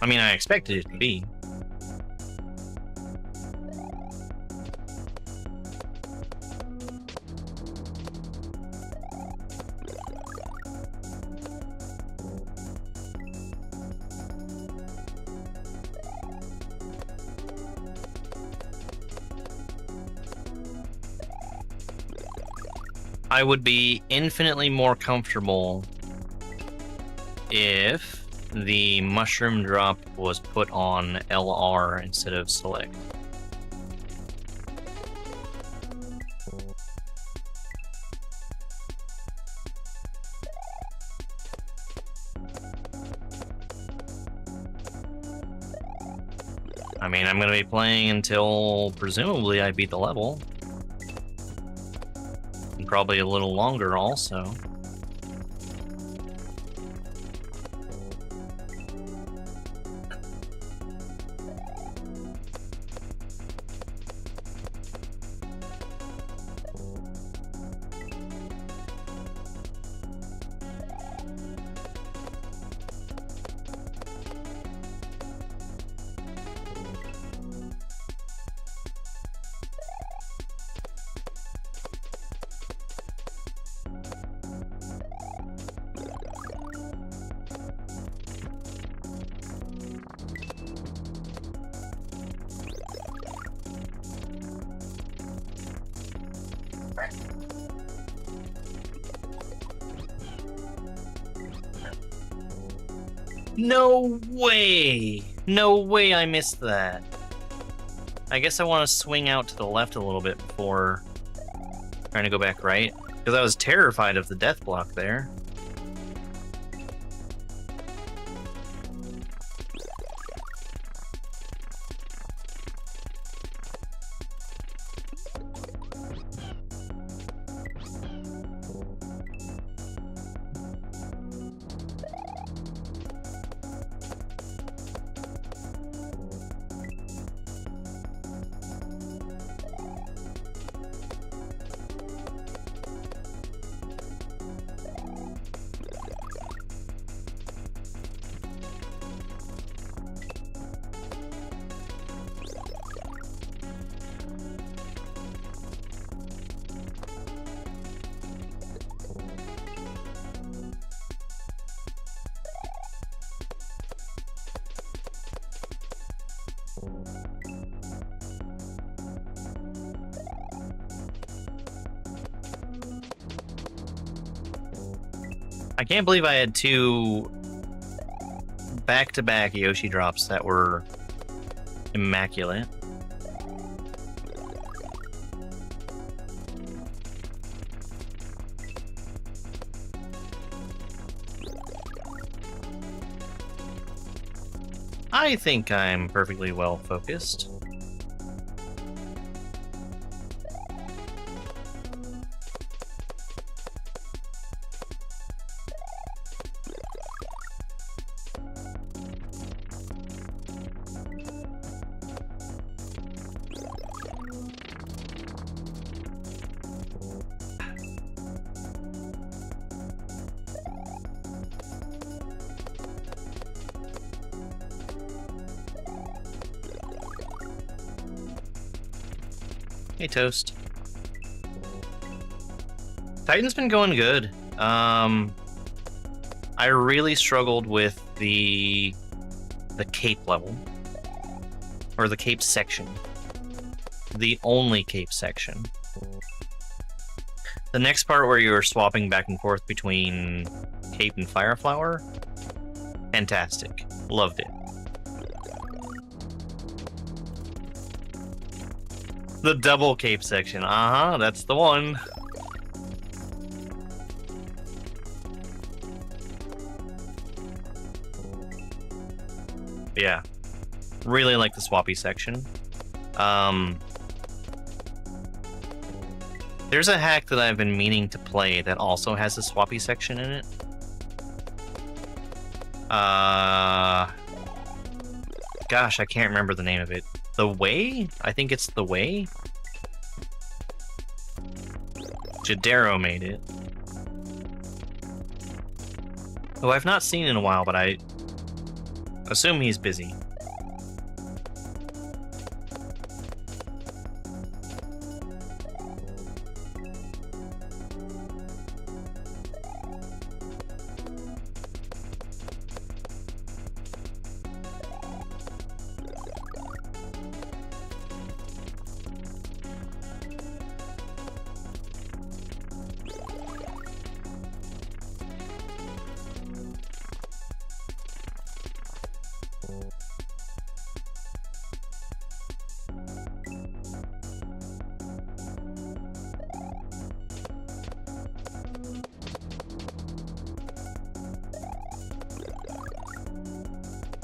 I mean, I expected it to be. I would be infinitely more comfortable if the mushroom drop was put on LR instead of select. I mean, I'm going to be playing until presumably I beat the level. And probably a little longer also. No way! No way I missed that. I guess I want to swing out to the left a little bit before trying to go back right. Because I was terrified of the death block there. I can't believe I had two back-to-back Yoshi drops that were immaculate. I think I'm perfectly well focused. Hey, Toast. Titan's been going good. I really struggled with the cape level. Or the cape section. The only cape section. The next part where you're swapping back and forth between cape and fire flower, fantastic. Loved it. The double cape section. Uh-huh, that's the one. Yeah. Really like the swappy section. There's a hack that I've been meaning to play that also has a swappy section in it. Gosh, I can't remember the name of it. The Way? I think it's The Way? Jadero made it. Who I've not seen in a while, but I assume he's busy.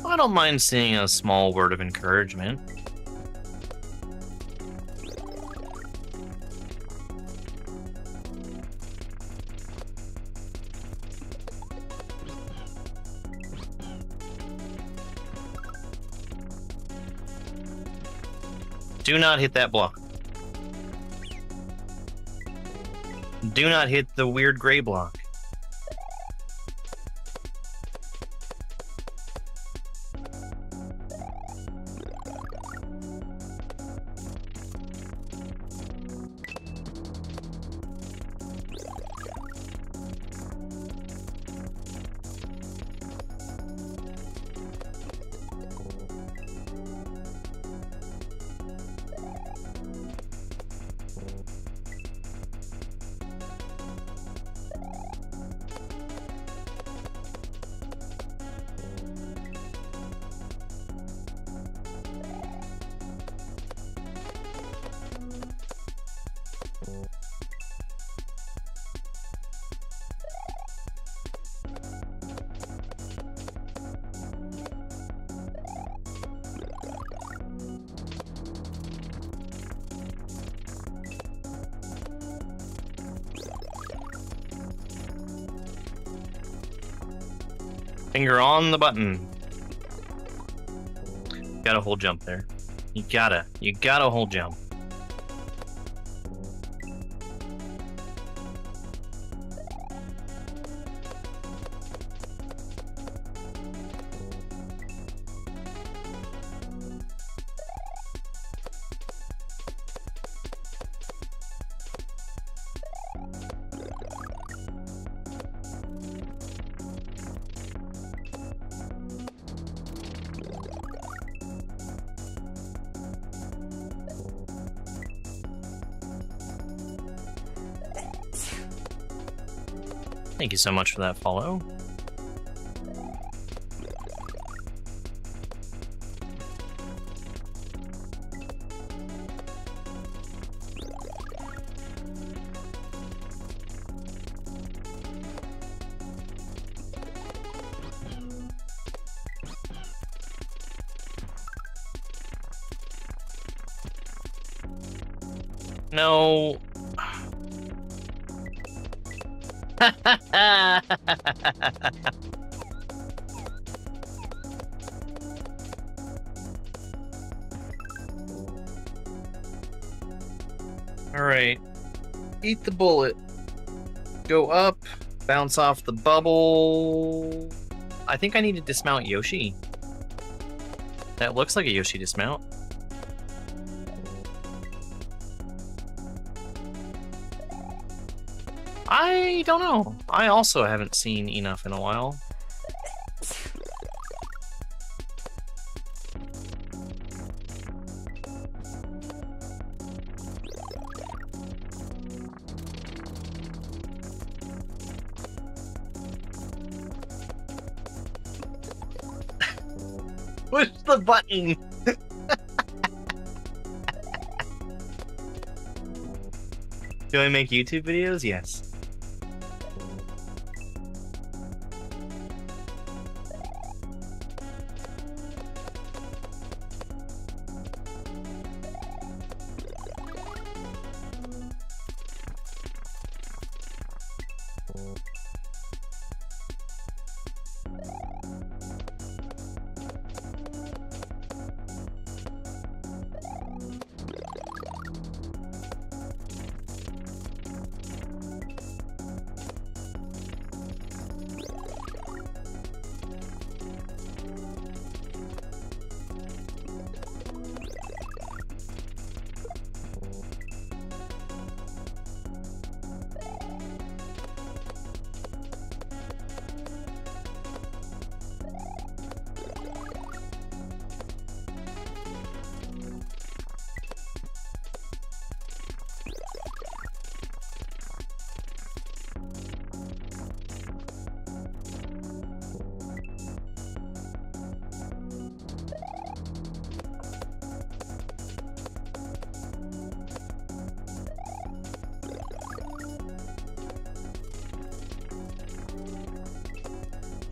I don't mind seeing a small word of encouragement. Do not hit that block. Do not hit the weird gray block. Finger on the button. Gotta hold jump there. You gotta hold jump. Thank you so much for that follow. No. Alright. Eat the bullet. Go up. Bounce off the bubble. I think I need to dismount Yoshi. That looks like a Yoshi dismount. I don't know. I also haven't seen enough in a while. Push the button! Do I make YouTube videos? Yes.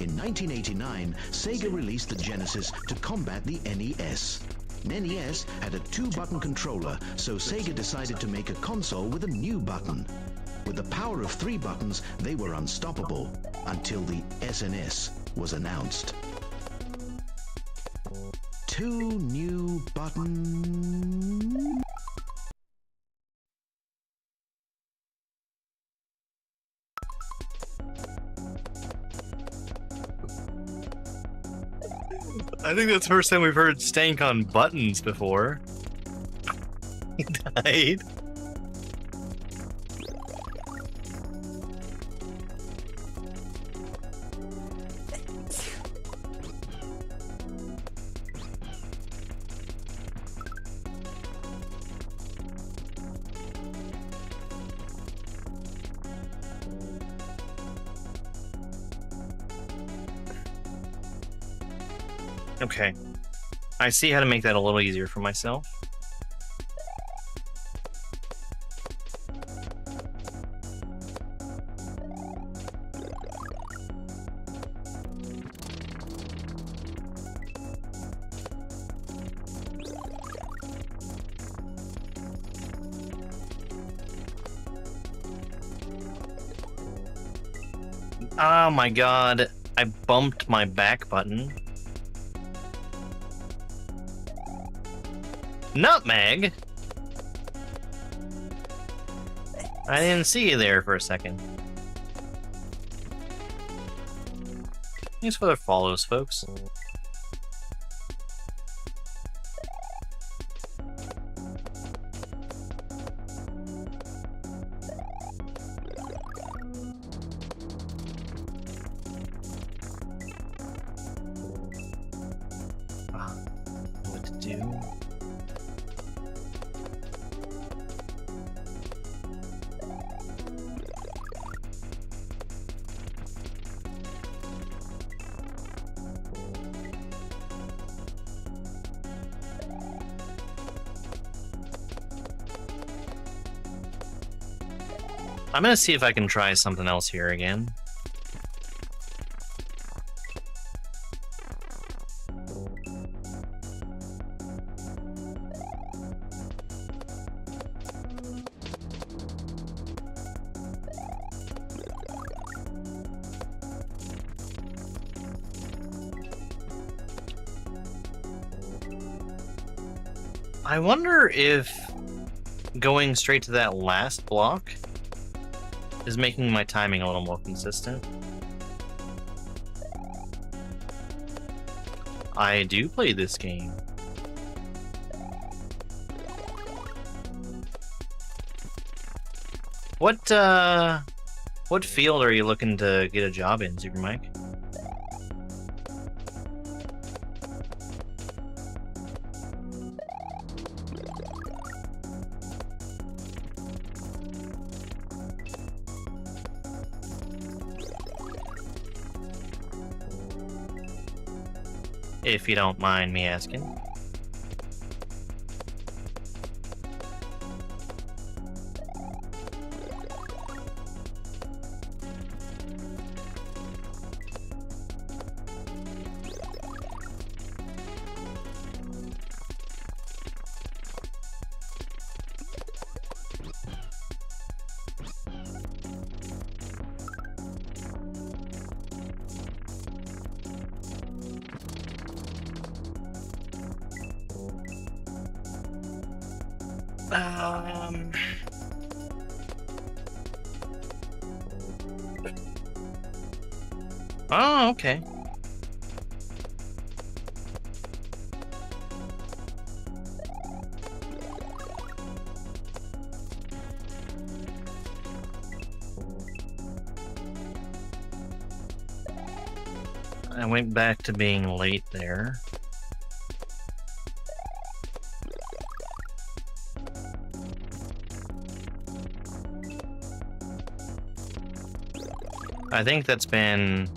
In 1989, Sega released the Genesis to combat the NES. NES had a 2-button controller, so Sega decided to make a console with a new button. With the power of 3 buttons, they were unstoppable until the SNS was announced. 2 new buttons. I think that's the first time we've heard stank on buttons before. He died. Okay. I see how to make that a little easier for myself. Oh my god, I bumped my back button. Nutmeg? I didn't see you there for a second. Thanks for the follows, folks. What to do? I'm gonna see if I can try something else here again. I wonder if going straight to that last block is making my timing a little more consistent. I do play this game. What field are you looking to get a job in, Super Mike? If you don't mind me asking. Oh, okay. I went back to being late there. I think that's been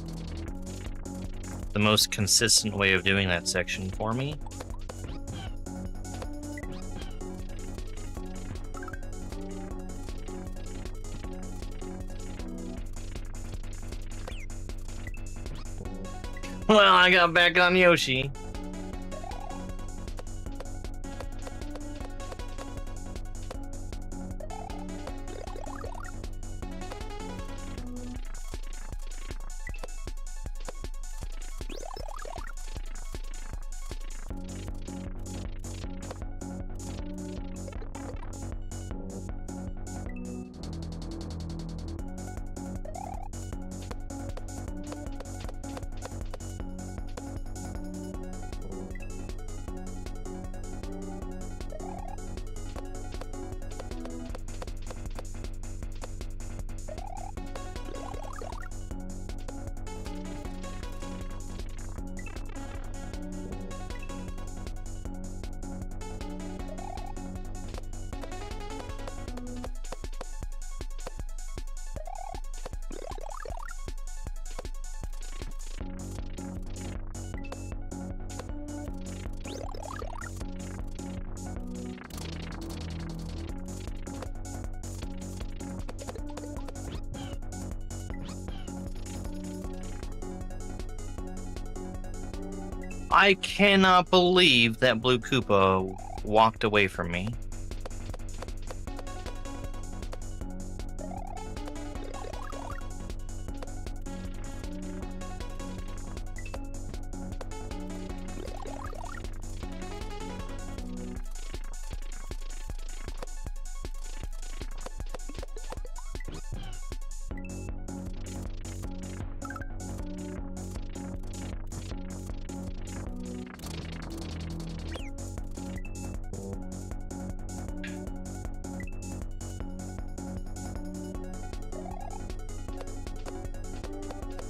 the most consistent way of doing that section for me. Well, I got back on Yoshi. I cannot believe that Blue Koopa walked away from me.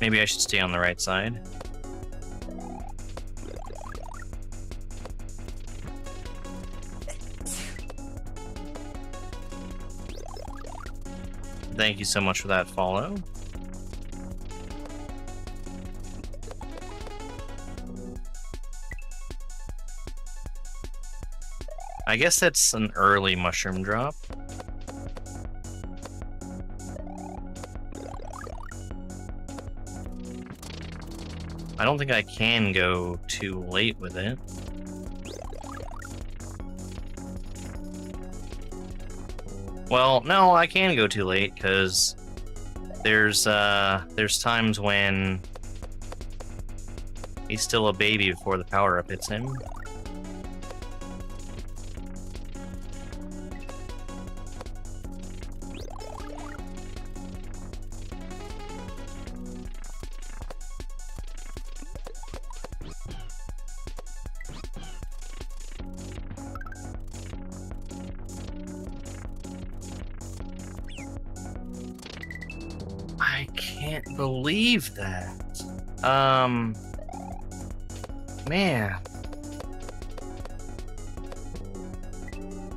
Maybe I should stay on the right side. Thank you so much for that follow. I guess that's an early mushroom drop. I don't think I can go too late with it. Well, no, I can go too late because there's times when he's still a baby before the power-up hits him. I can't believe that. Man.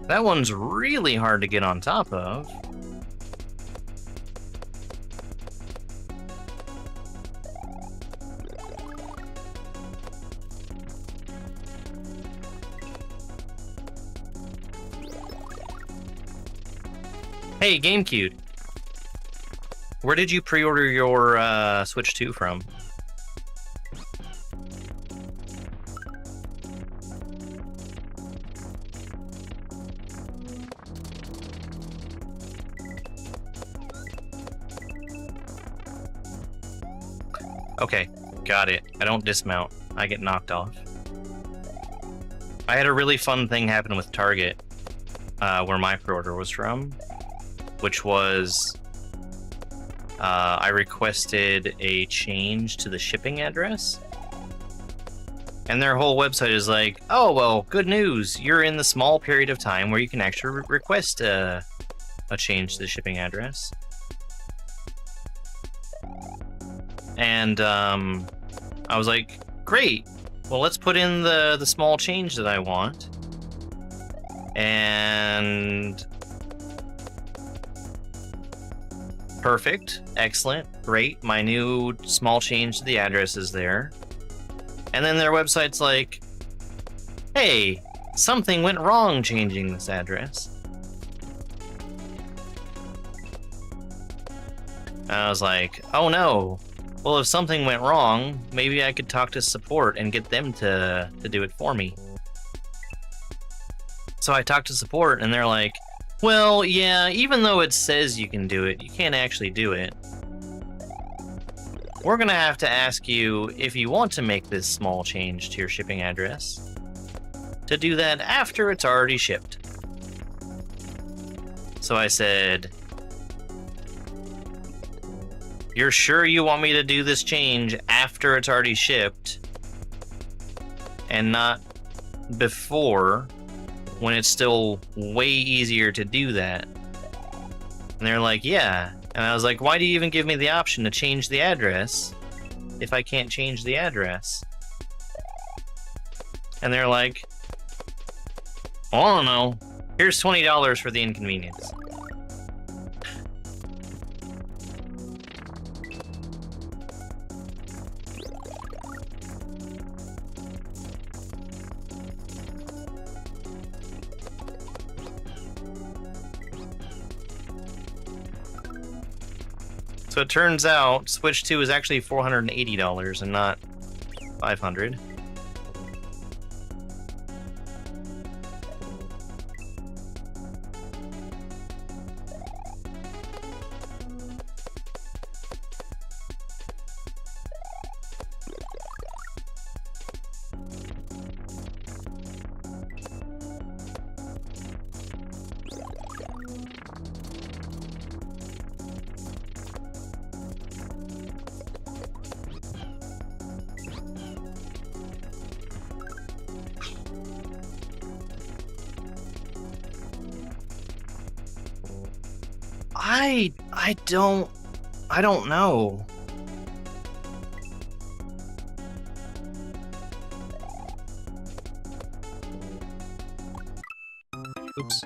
That one's really hard to get on top of. Hey, GameCube. Where did you pre-order your Switch 2 from? Okay, got it. I don't dismount. I get knocked off. I had a really fun thing happen with Target. where my pre-order was from, which was I requested a change to the shipping address. And their whole website is like, oh, well, good news. You're in the small period of time where you can actually request a change to the shipping address. And I was like, great. Well, let's put in the small change that I want. And perfect, excellent, great. My new small change to the address is there. And then their website's like, hey, something went wrong changing this address. And I was like, oh no. Well, if something went wrong, maybe I could talk to support and get them to do it for me. So I talked to support and they're like, well, yeah, even though it says you can do it, you can't actually do it. We're gonna have to ask you if you want to make this small change to your shipping address, to do that after it's already shipped. So I said, you're sure you want me to do this change after it's already shipped and not before, when it's still way easier to do that? And they're like, yeah. And I was like, why do you even give me the option to change the address if I can't change the address? And they're like, well, I don't know. Here's $20 for the inconvenience. So it turns out Switch 2 is actually $480 and not $500. I don't know. Oops.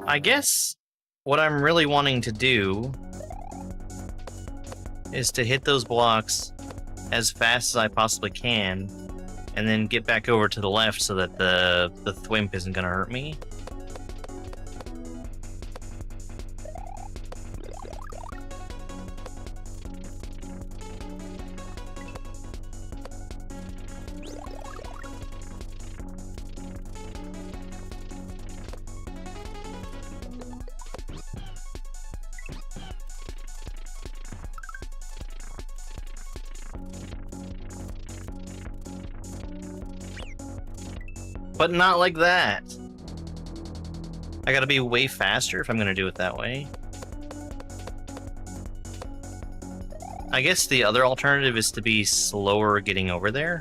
I guess what I'm really wanting to do is to hit those blocks as fast as I possibly can, and then get back over to the left so that the thwimp isn't gonna hurt me. But not like that. I gotta be way faster if I'm gonna do it that way. I guess the other alternative is to be slower getting over there,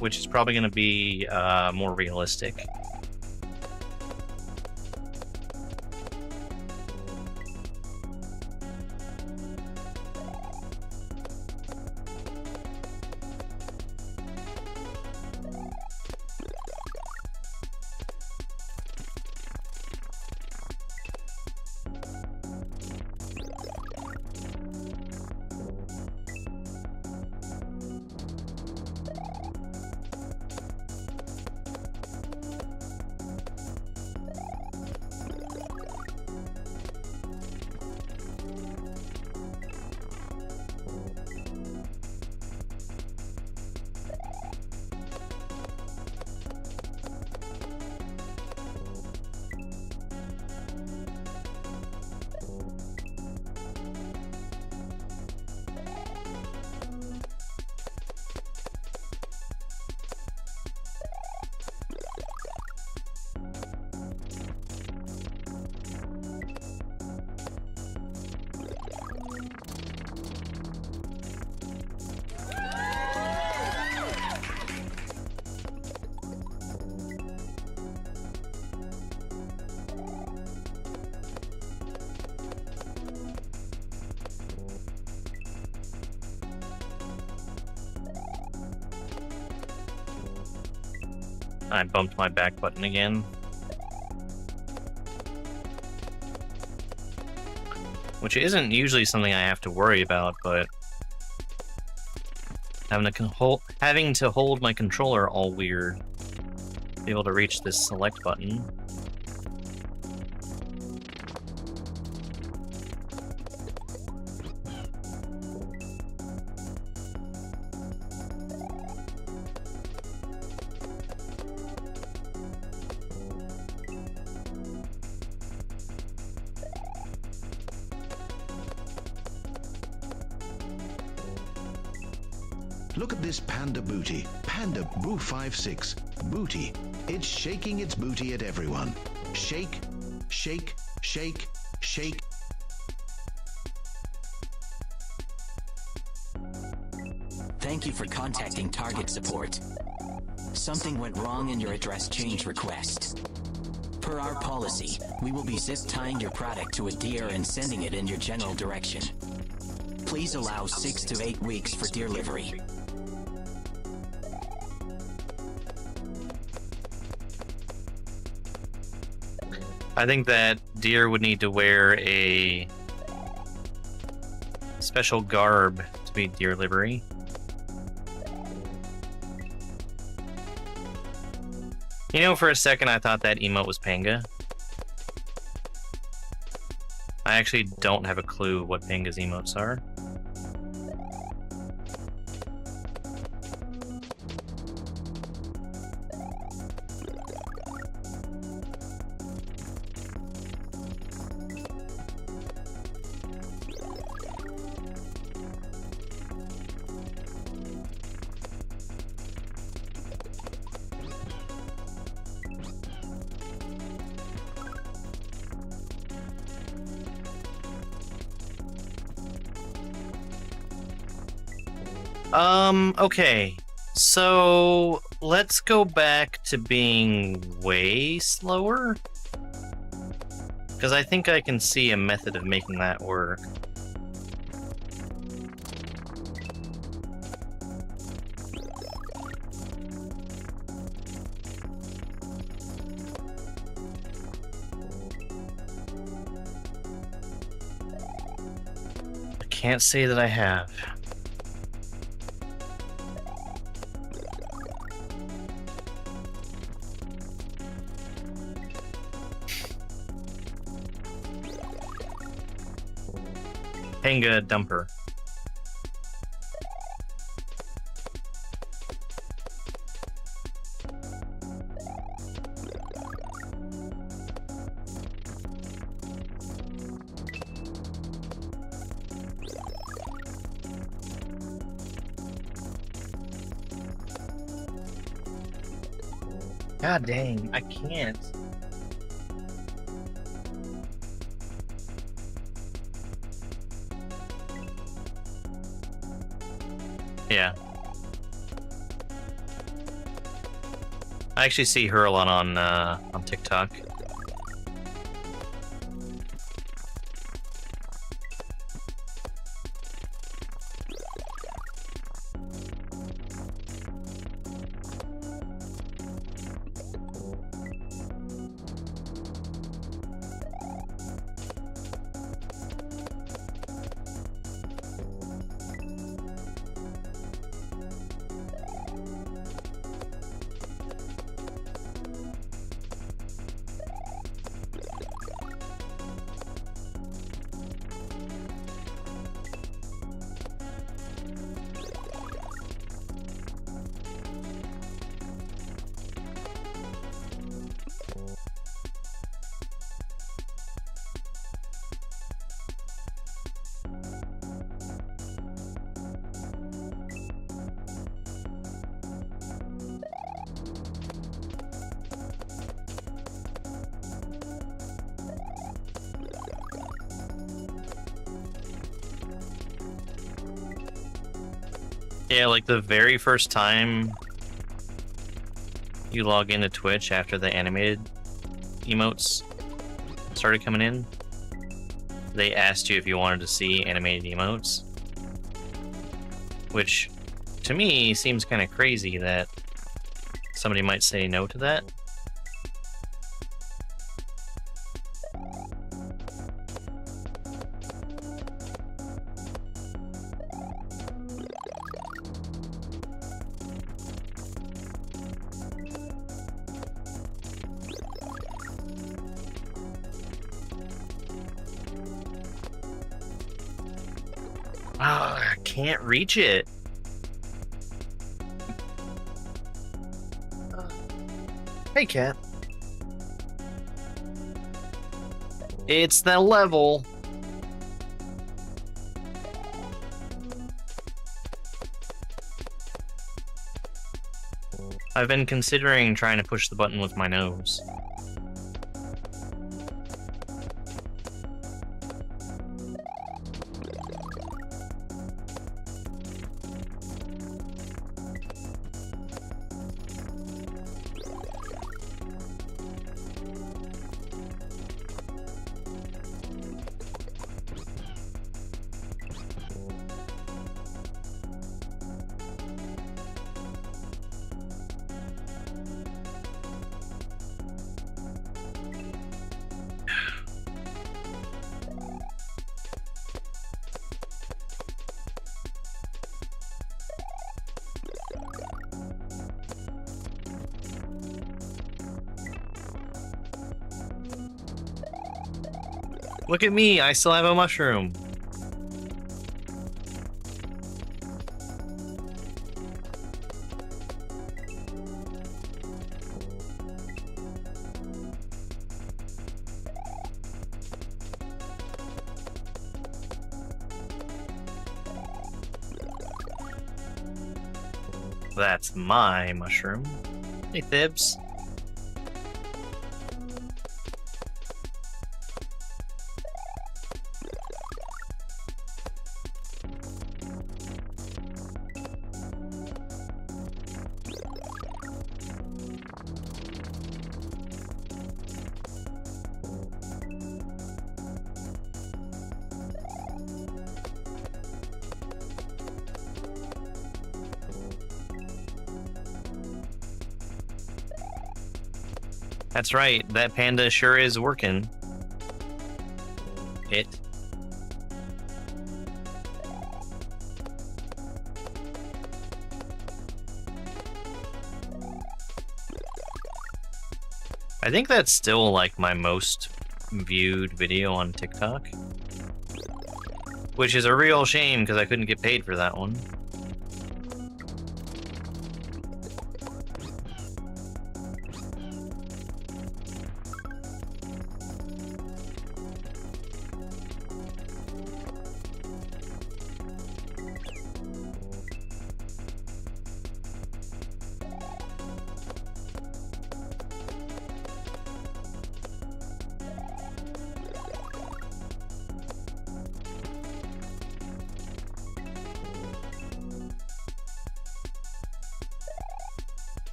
which is probably gonna be more realistic. I bumped my back button again. Which isn't usually something I have to worry about, but having to hold my controller all weird, be able to reach this select button. Look at this panda booty. Panda Boo 56. Booty. It's shaking its booty at everyone. Shake, shake, shake, shake. Thank you for contacting Target Support. Something went wrong in your address change request. Per our policy, we will be zip tying your product to a deer and sending it in your general direction. Please allow 6 to 8 weeks for deer delivery. I think that deer would need to wear a special garb to be deer livery. You know, for a second I thought that emote was Panga. I actually don't have a clue what Panga's emotes are. Okay. So, let's go back to being way slower. Because I think I can see a method of making that work. I can't say that I have. Panga dumper. God dang, I can't. Yeah. I actually see her a lot on TikTok. Yeah, like the very first time you log into Twitch after the animated emotes started coming in, they asked you if you wanted to see animated emotes. Which, to me, seems kind of crazy that somebody might say no to that. Ah, I can't reach it. Hey, cat. It's the level. I've been considering trying to push the button with my nose. Look at me, I still have a mushroom. That's my mushroom. Hey, Thibs. That's right, that panda sure is working. It. I think that's still like my most viewed video on TikTok. Which is a real shame because I couldn't get paid for that one.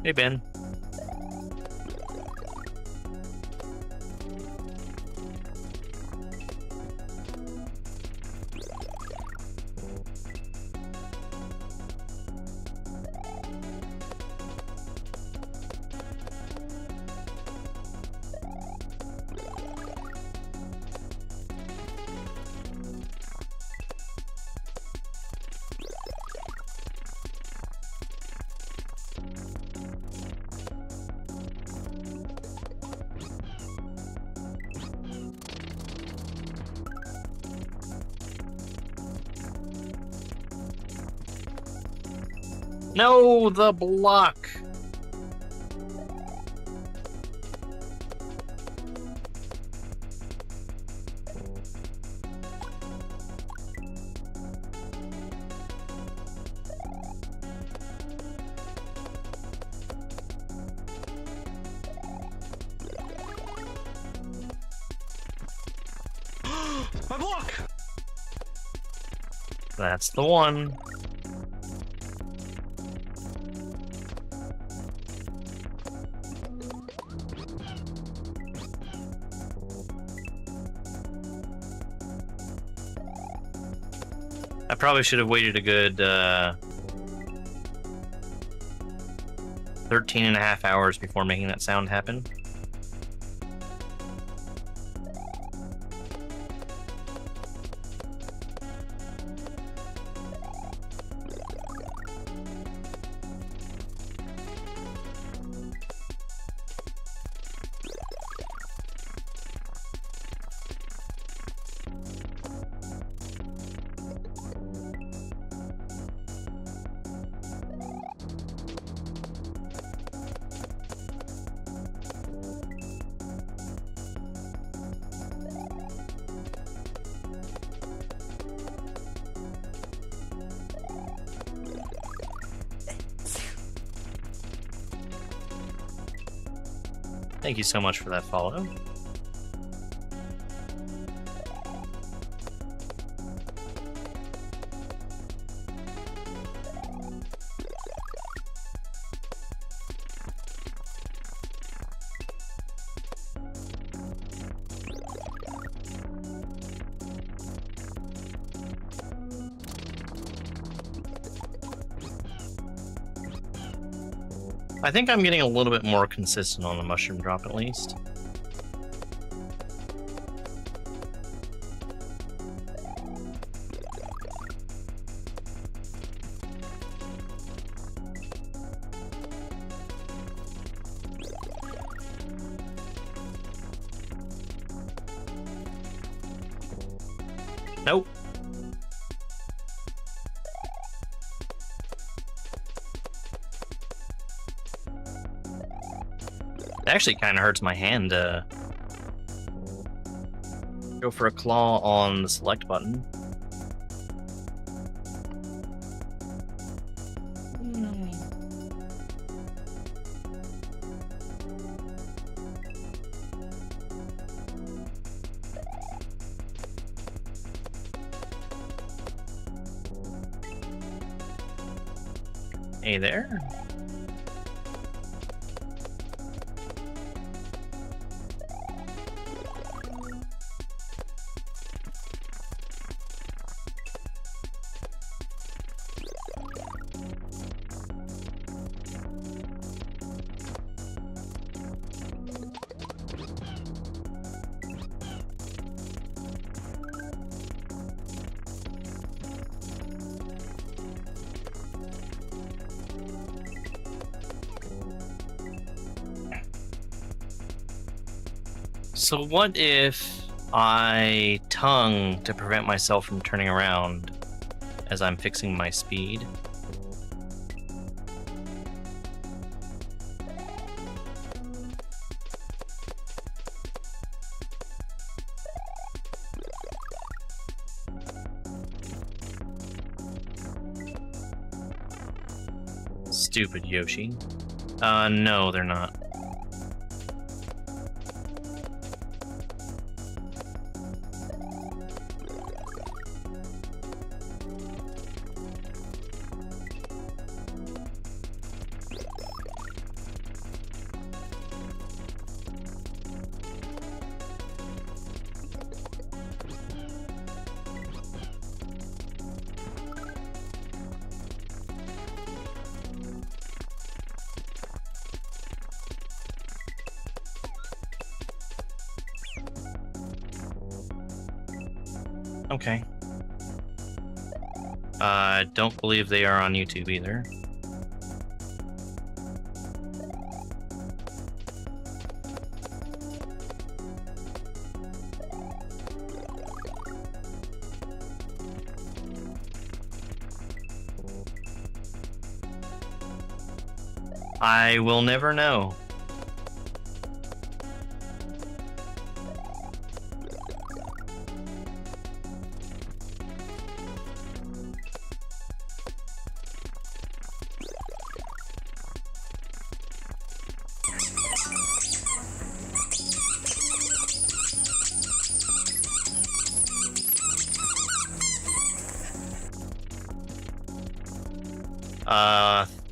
Hey, Ben. No, the block. My block! That's the one. I probably should have waited a good 13 and a half hours before making that sound happen. Thank you so much for that follow. I think I'm getting a little bit more consistent on the mushroom drop at least. Nope. It actually kind of hurts my hand to go for a claw on the select button. Hey there. So what if I tongue to prevent myself from turning around as I'm fixing my speed? Stupid Yoshi. No, they're not. Okay. I don't believe they are on YouTube either. I will never know.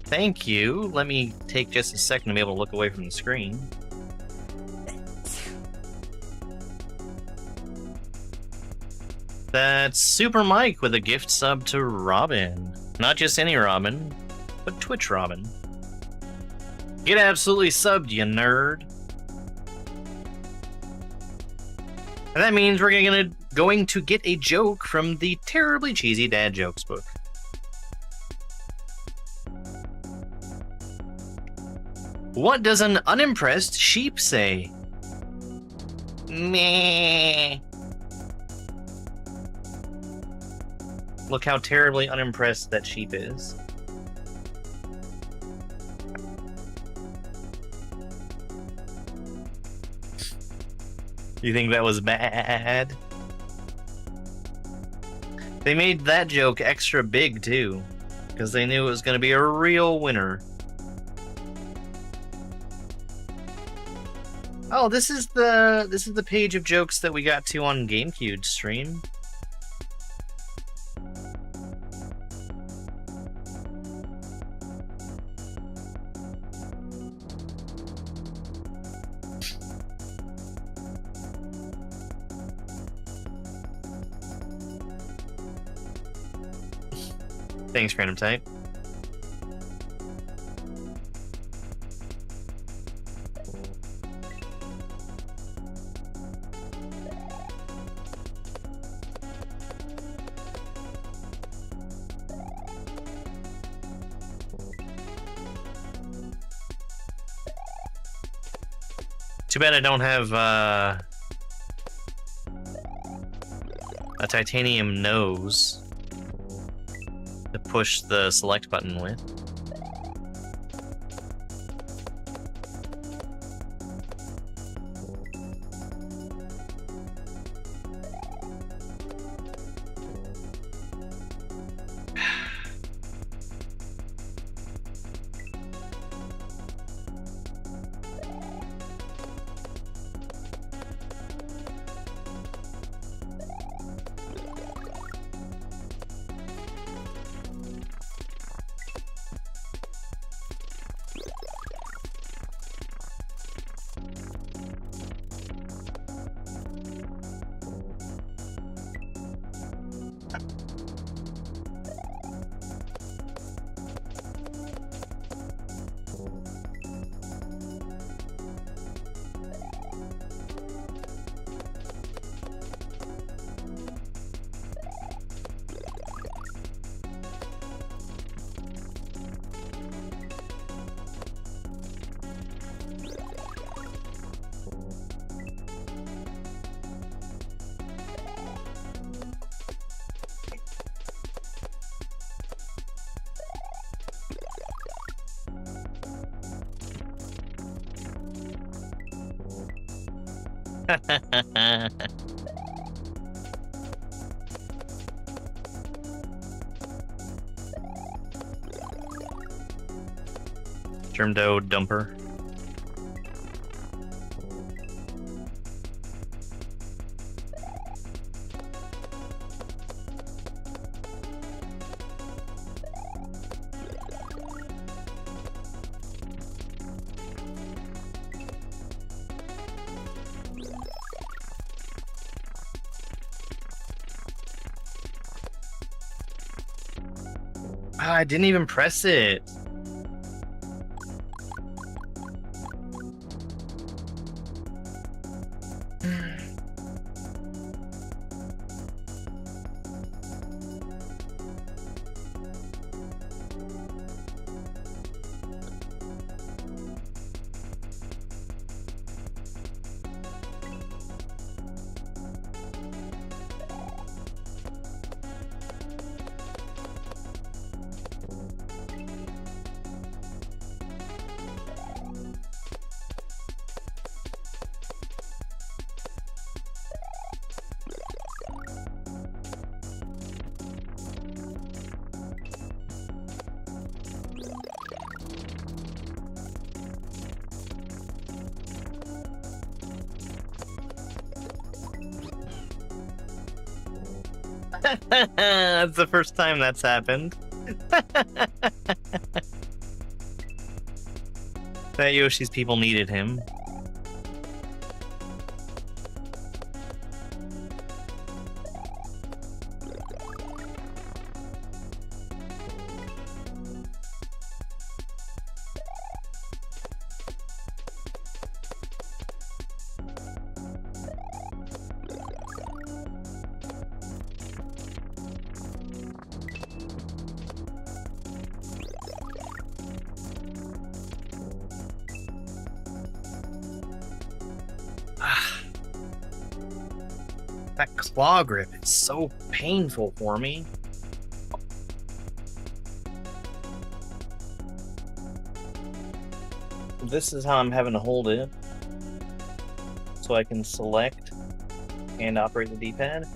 Thank you. Let me take just a second to be able to look away from the screen. That's Super Mike with a gift sub to Robin. Not just any Robin, but Twitch Robin. Get absolutely subbed, you nerd. And that means we're going to get a joke from the terribly cheesy dad jokes book. What does an unimpressed sheep say? Meh. Look how terribly unimpressed that sheep is. You think that was bad? They made that joke extra big too, because they knew it was going to be a real winner. Oh, this is the page of jokes that we got to on GameCube stream. Thanks, Random Type. Too bad I don't have a titanium nose to push the select button with. Germdo dumper. I didn't even press it. That's the first time that's happened. That Yoshi's people needed him. That claw grip is so painful for me. This is how I'm having to hold it. So I can select and operate the D-pad.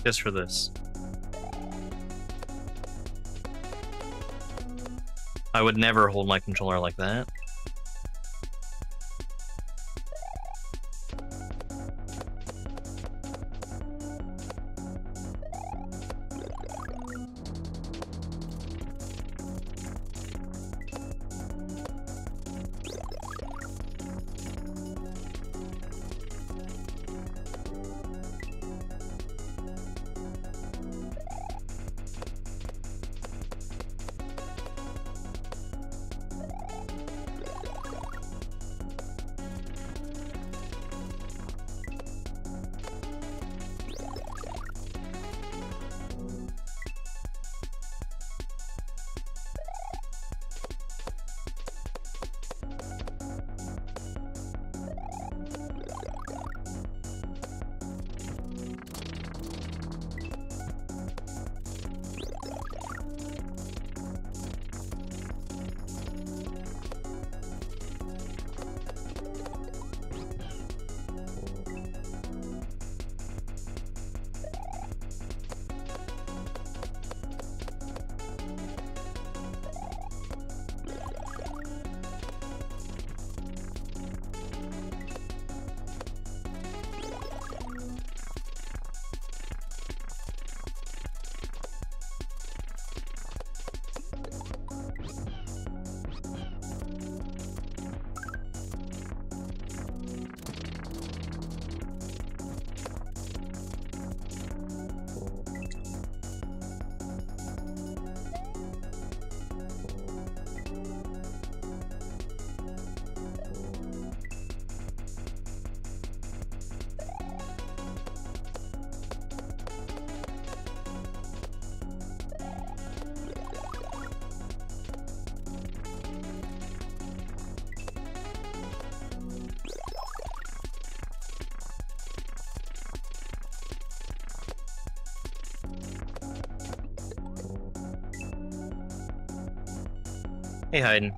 Just for this. I would never hold my controller like that. Hey, Hayden.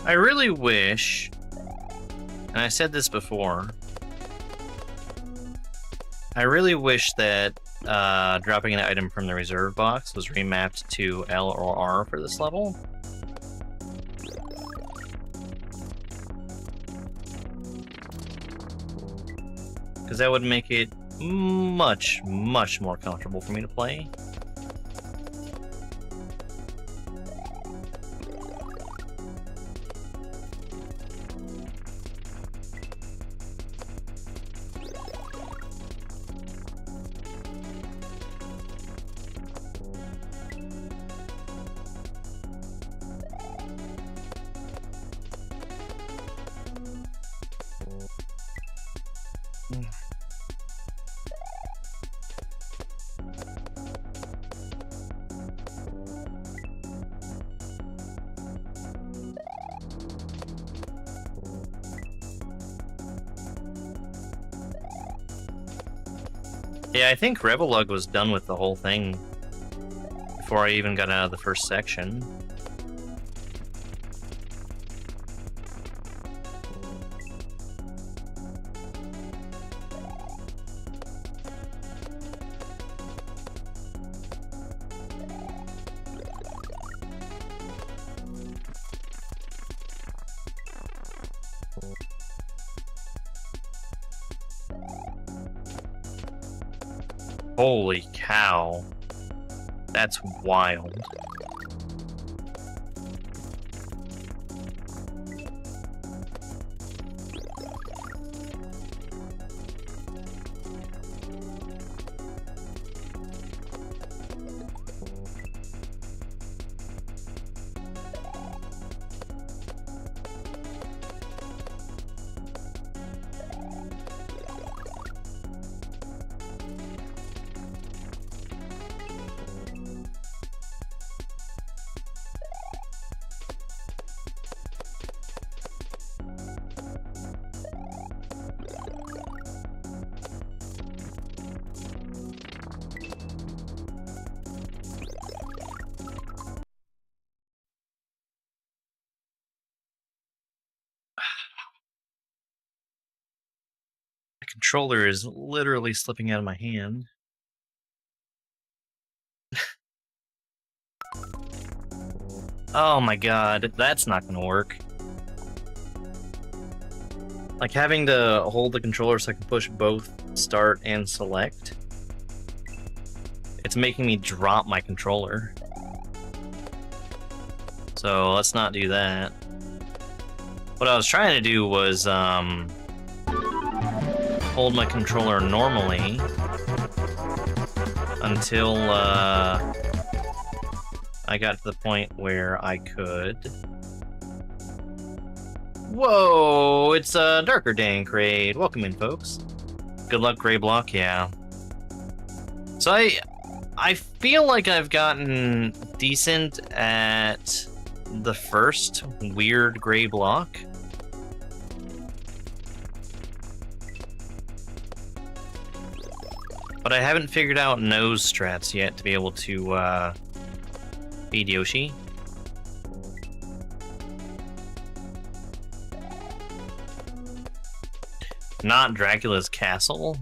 I really wish, and I said this before, I really wish that dropping an item from the reserve box was remapped to L or R for this level. Because that would make it much, much more comfortable for me to play. Yeah, I think Rebelug was done with the whole thing before I even got out of the first section. Holy cow. That's wild. The controller is literally slipping out of my hand. Oh my god, that's not gonna work. Like having to hold the controller so I can push both start and select. It's making me drop my controller. So let's not do that. What I was trying to do was hold my controller normally until I got to the point where I could. Whoa, it's a Darker Dank raid. Welcome in, folks. Good luck, Gray Block. Yeah. So I feel like I've gotten decent at the first weird Gray Block. But I haven't figured out nose strats yet to be able to beat Yoshi. Not Dracula's Castle?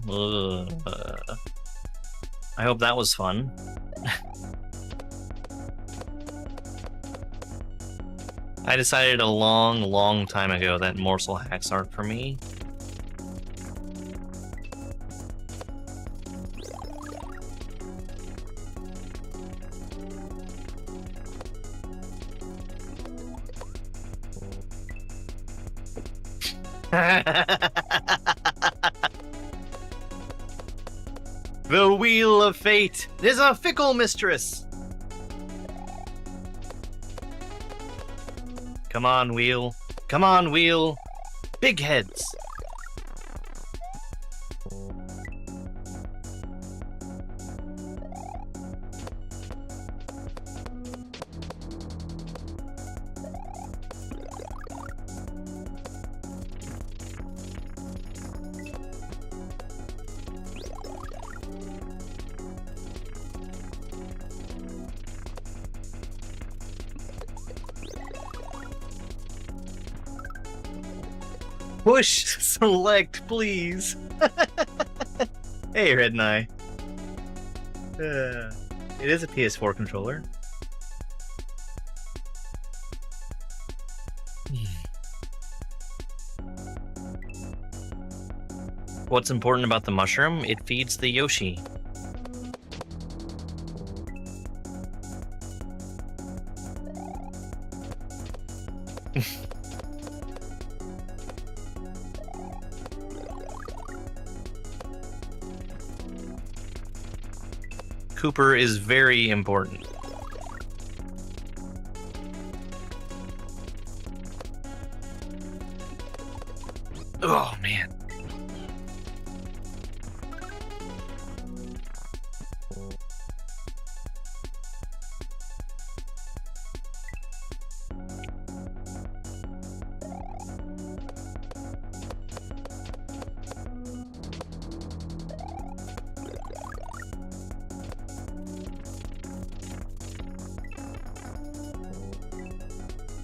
I hope that was fun. I decided a long time ago that morsel hacks aren't for me. The Wheel of Fate is a fickle mistress. Come on, Wheel. Come on, Wheel. Big heads. Push select, please. Hey, Red and I. It is a PS4 controller. What's important about the mushroom? It feeds the Yoshi. Cooper is very important. Oh, man.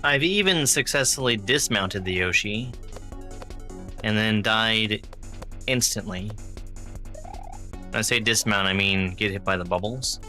I've even successfully dismounted the Yoshi and then died instantly. When I say dismount, I mean get hit by the bubbles.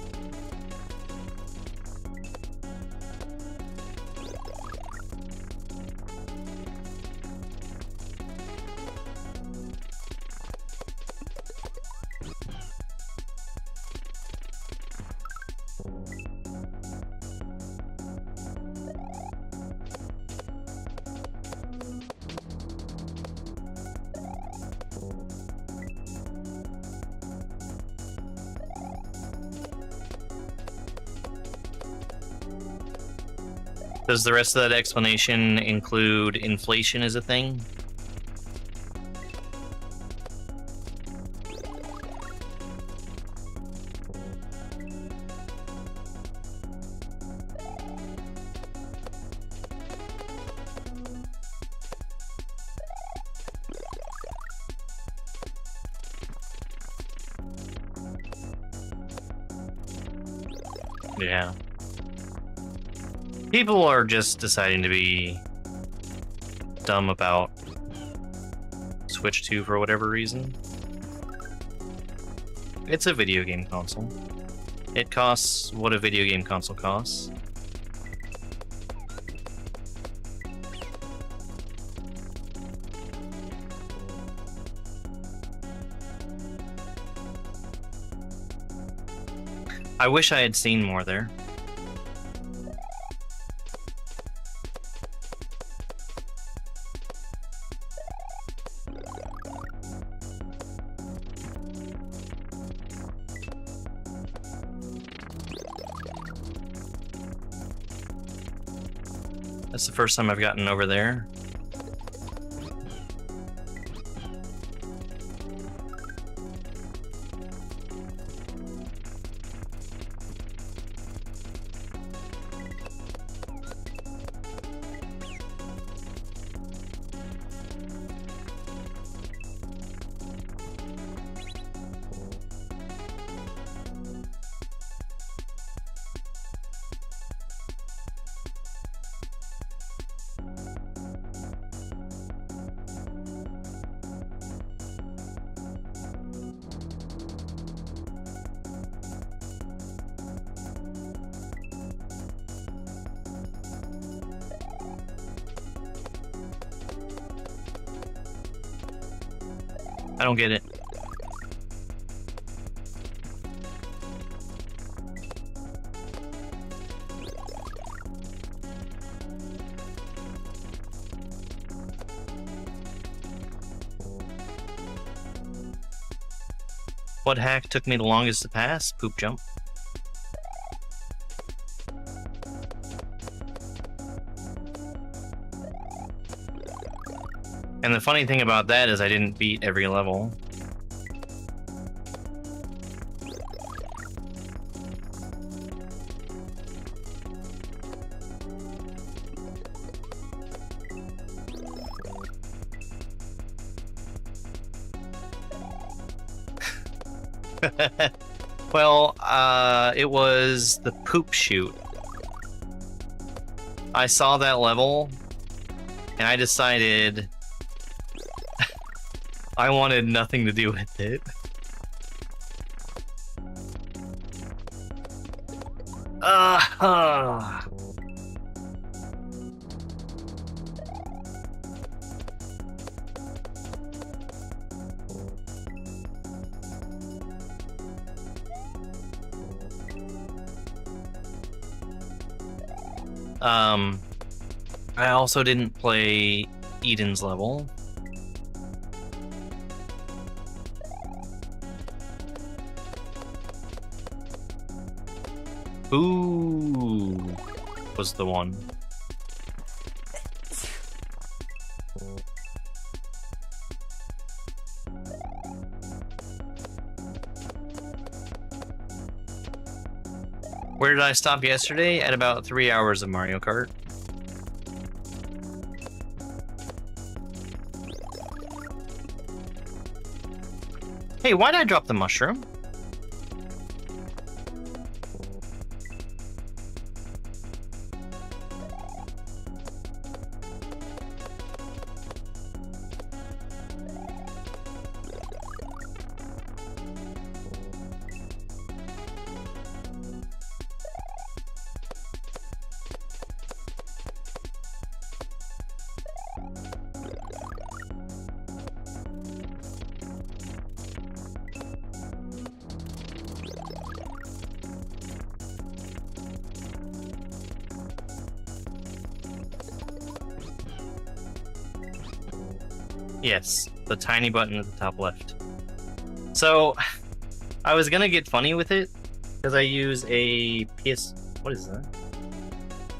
Does the rest of that explanation include inflation as a thing? Yeah. People are just deciding to be dumb about Switch 2 for whatever reason. It's a video game console. It costs what a video game console costs. I wish I had seen more there. That's the first time I've gotten over there. I don't get it. What hack took me the longest to pass? Poop jump. And the funny thing about that is I didn't beat every level. Well, it was the poop chute. I saw that level, and I decided I wanted nothing to do with it. I also didn't play Eden's level. Ooh, was the one. Where did I stop yesterday? At about 3 hours of Mario Kart. Hey, why did I drop the mushroom? Yes, the tiny button at the top left. So, I was gonna get funny with it, because I use a PS... What is that?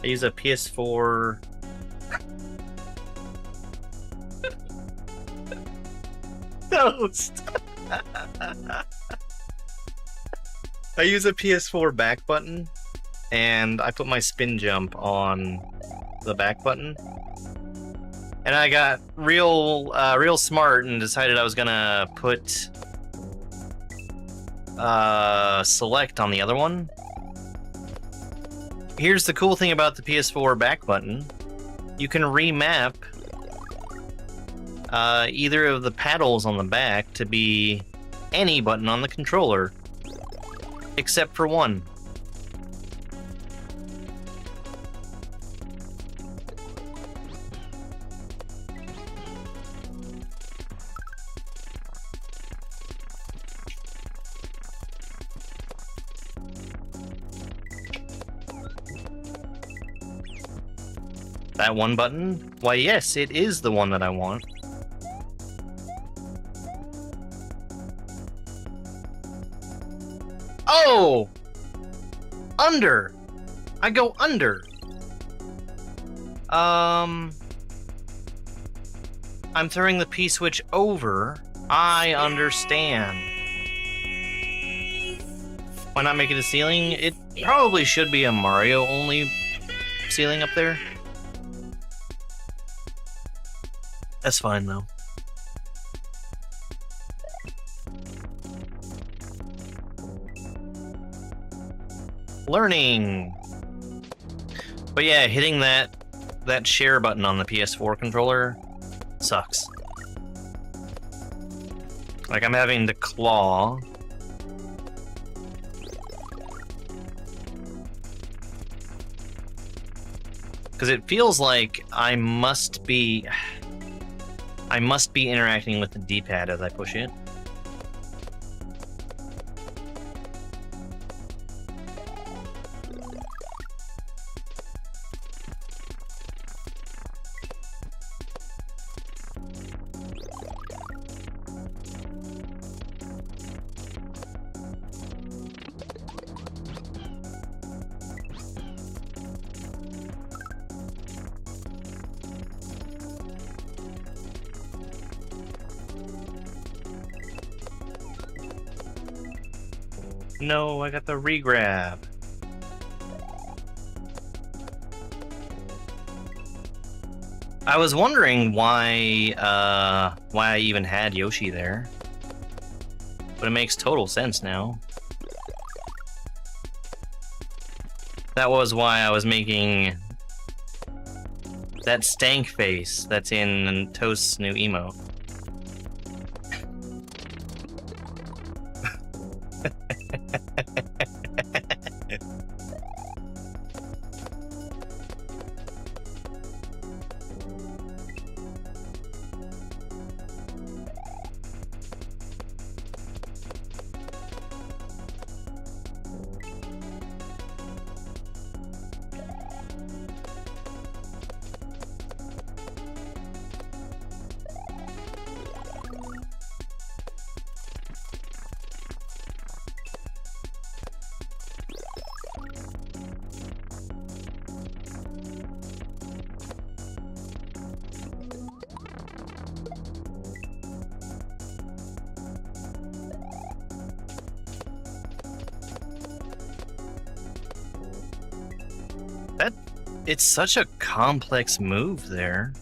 I use a PS4. Toast. I use a PS4 back button, and I put my spin jump on the back button. And I got real smart and decided I was gonna put select on the other one. Here's the cool thing about the PS4 back button. You can remap either of the paddles on the back to be any button on the controller, except for one. That one button? Why, yes, it is the one that I want. Oh! Under! I go under. I'm throwing the P-switch over. I understand. Why not make it a ceiling? It probably should be a Mario-only ceiling up there. That's fine, though. Learning! But yeah, hitting that share button on the PS4 controller sucks. Like, I'm having to claw. Because it feels like I must be interacting with the D-pad as I push it. No, I got the regrab. I was wondering why I even had Yoshi there. But it makes total sense now. That was why I was making that stank face that's in Toast's new emote. It's such a complex move there.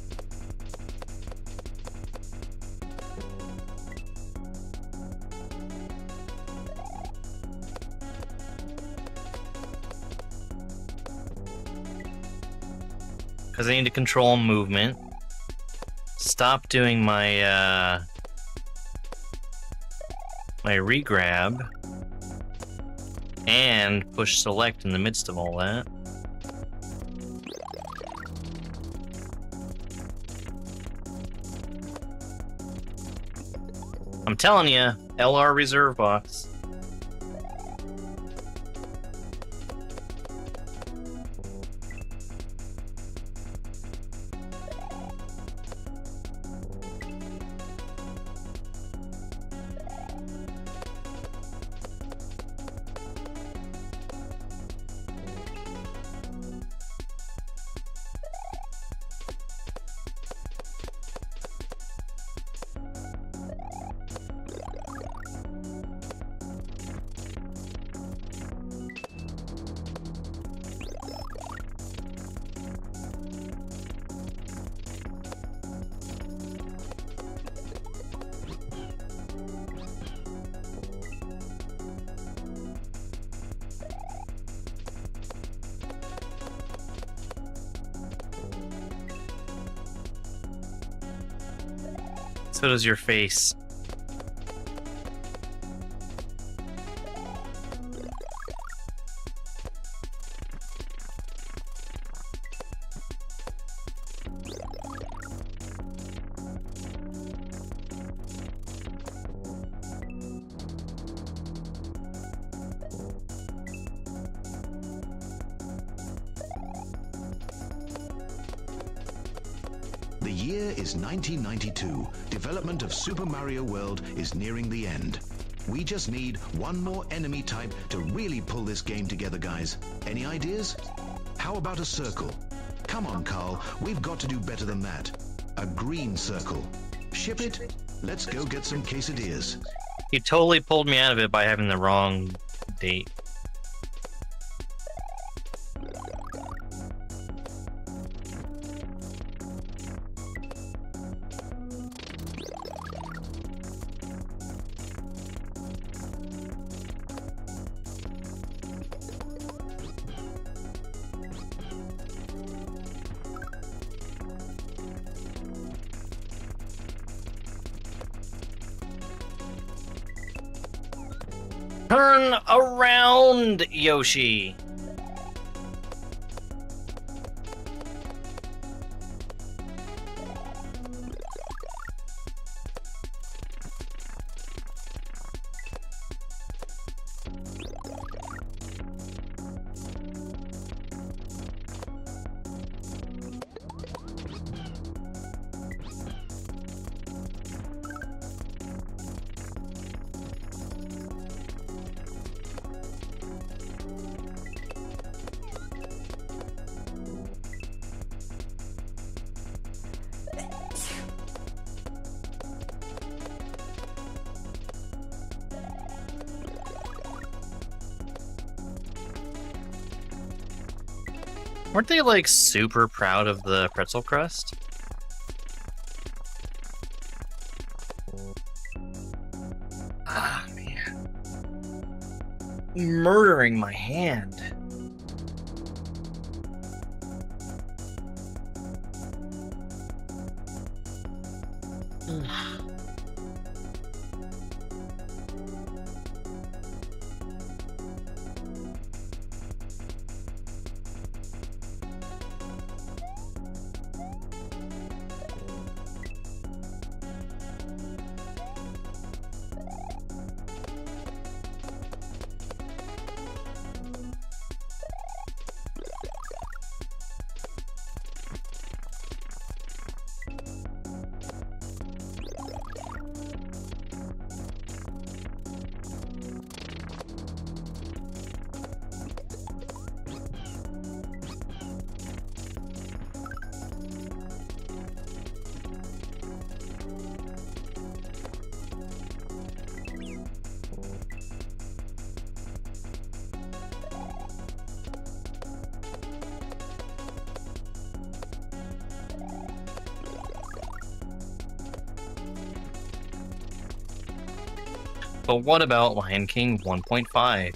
Because I need to control movement. Stop doing my my regrab. And push select in the midst of all that. I'm telling you, LR reserve box. So does your face. The year is 1992. Development of Super Mario World is nearing the end. We just need one more enemy type to really pull this game together, guys. Any ideas? How about a circle? Come on, Carl. We've got to do better than that. A green circle. Ship it? Let's go get some quesadillas. You totally pulled me out of it by having the wrong date. Turn around, Yoshi! Weren't they, like, super proud of the pretzel crust? Ah, man. Murdering my hand. But what about Lion King 1.5?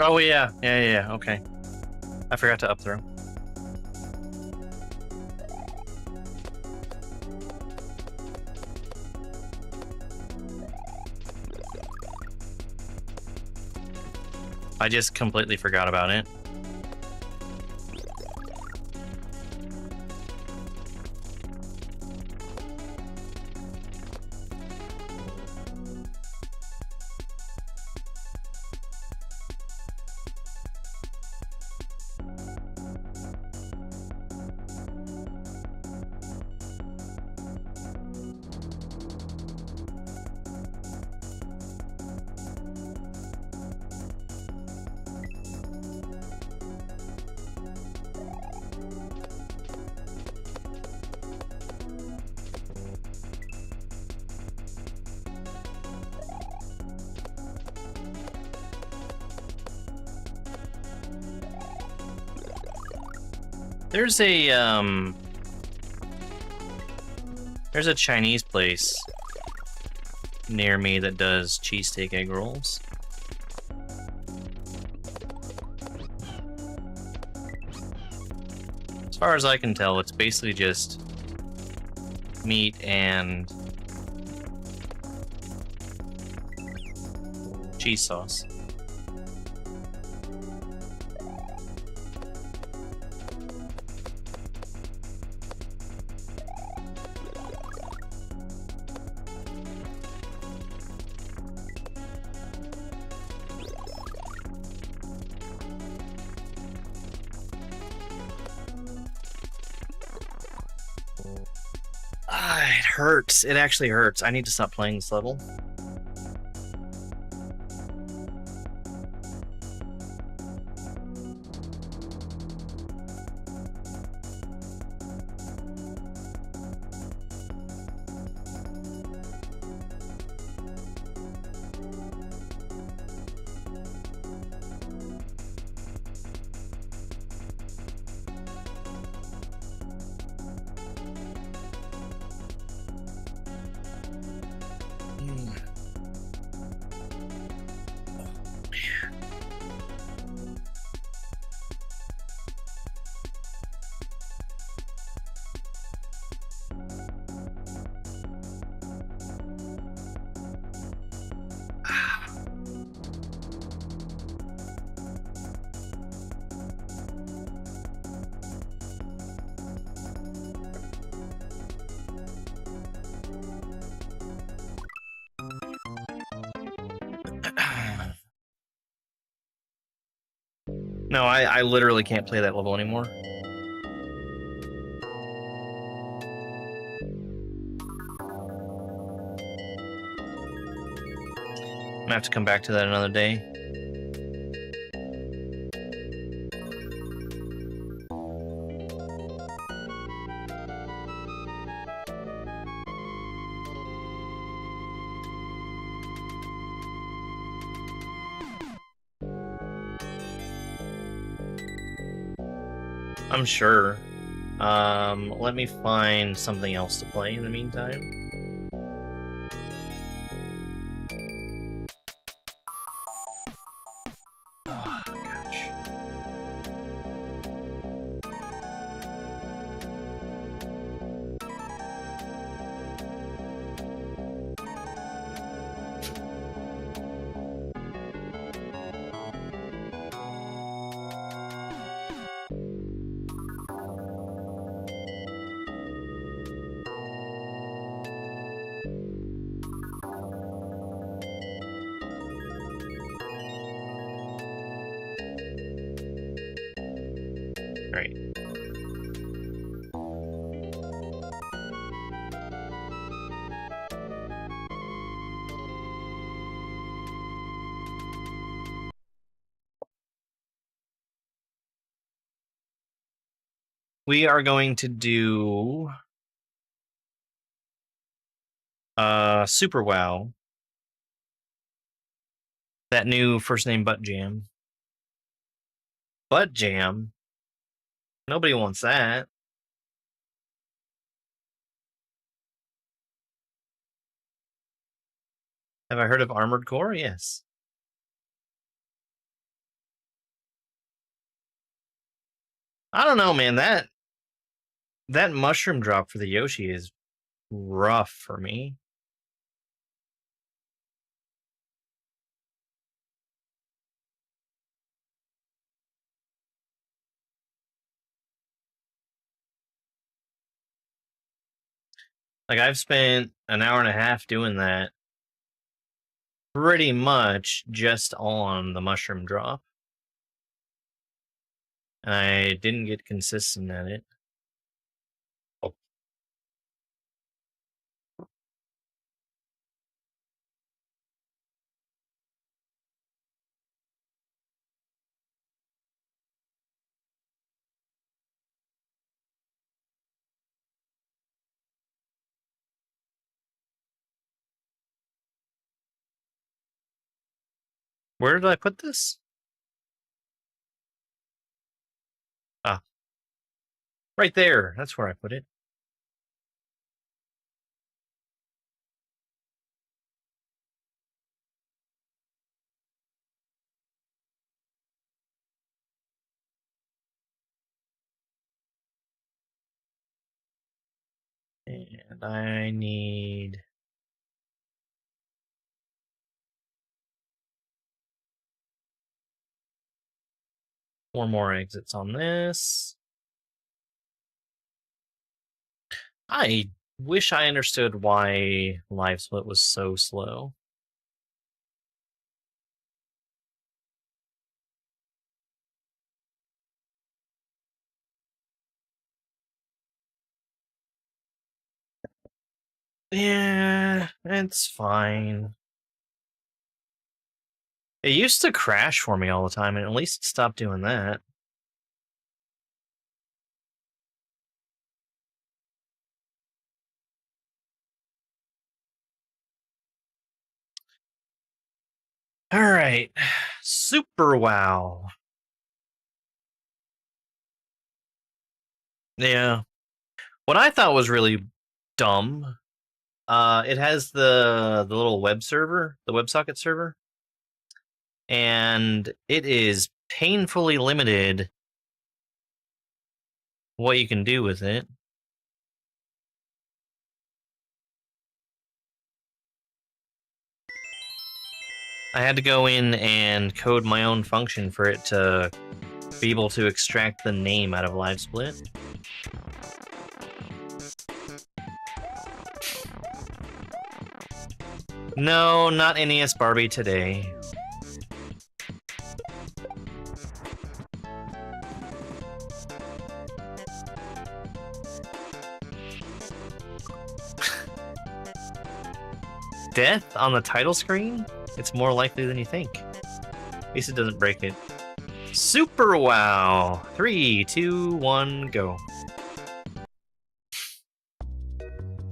Oh yeah, yeah, okay. I forgot to up throw. I just completely forgot about it. There's a Chinese place near me that does cheesesteak egg rolls. As far as I can tell, it's basically just meat and cheese sauce. It hurts. It actually hurts. I need to stop playing this level. No, I literally can't play that level anymore. I'm gonna have to come back to that another day. I'm sure. Let me find something else to play in the meantime. Oh, gosh. Right. We are going to do Super WoW. That new first name Butt Jam. Butt Jam? Nobody wants that. Have I heard of Armored Core? Yes. I don't know, man. That mushroom drop for the Yoshi is rough for me. Like, I've spent an hour and a half doing that pretty much just on the mushroom drop. And I didn't get consistent at it. Where did I put this? Ah. Right there. That's where I put it. And I need 4 more exits on this. I wish I understood why Live Split was so slow. Yeah, it's fine. It used to crash for me all the time, and at least it stopped doing that. Alright. Super WoW. Yeah. What I thought was really dumb, it has the little web server, the WebSocket server, and it is painfully limited what you can do with it. I had to go in and code my own function for it to be able to extract the name out of LiveSplit. No, not NES Barbie today. Death on the title screen? It's more likely than you think. At least it doesn't break it. Super WoW! 3, 2, 1, go.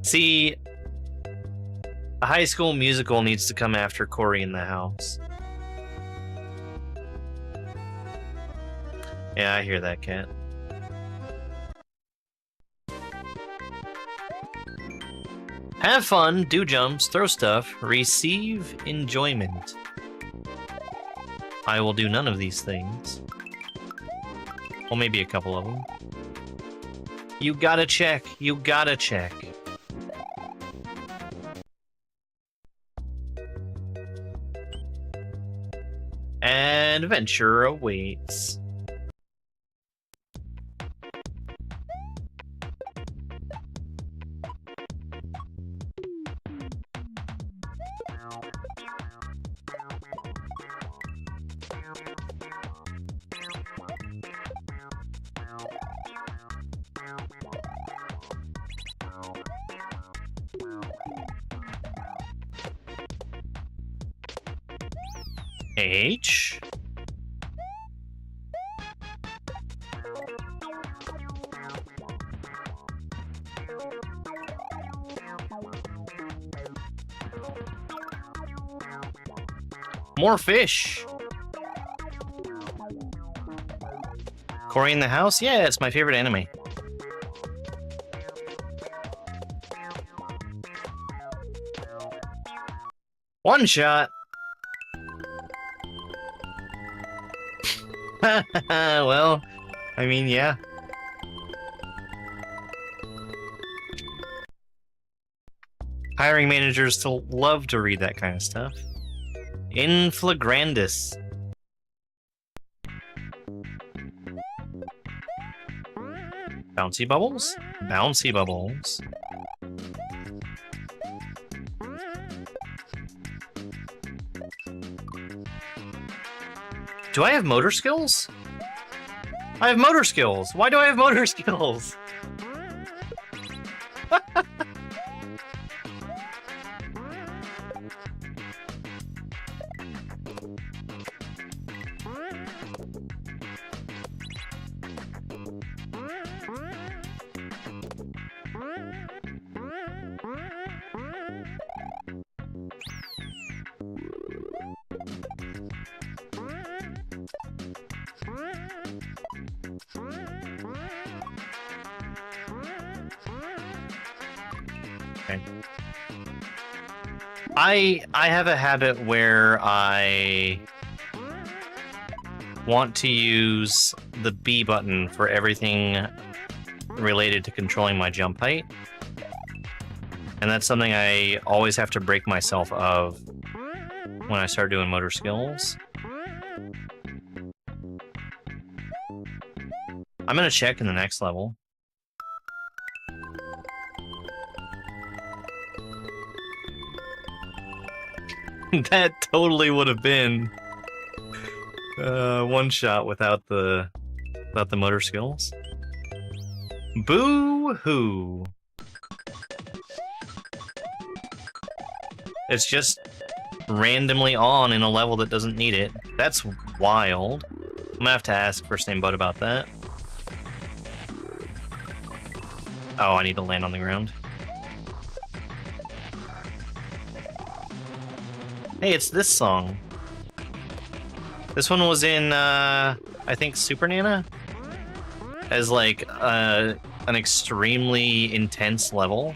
See, a High School Musical needs to come after Cory in the House. Yeah, I hear that, Cat. Have fun, do jumps, throw stuff, receive enjoyment. I will do none of these things. Well, maybe a couple of them. You gotta check, you gotta check. Adventure awaits. H? More fish. Cory in the House? Yeah, it's my favorite anime. One shot. Well, I mean, yeah. Hiring managers still love to read that kind of stuff. In flagrandis. Bouncy bubbles? Bouncy bubbles. Do I have motor skills? I have motor skills. Why do I have motor skills? Okay. I have a habit where I want to use the B button for everything related to controlling my jump height. And that's something I always have to break myself of when I start doing motor skills. I'm gonna check in the next level. That totally would have been one shot without the motor skills. Boo hoo! It's just randomly on in a level that doesn't need it. That's wild. I'm gonna have to ask First Name Bud about that. Oh, I need to land on the ground. Hey, it's this song. This one was in, I think, Super Nana? As, like, an extremely intense level.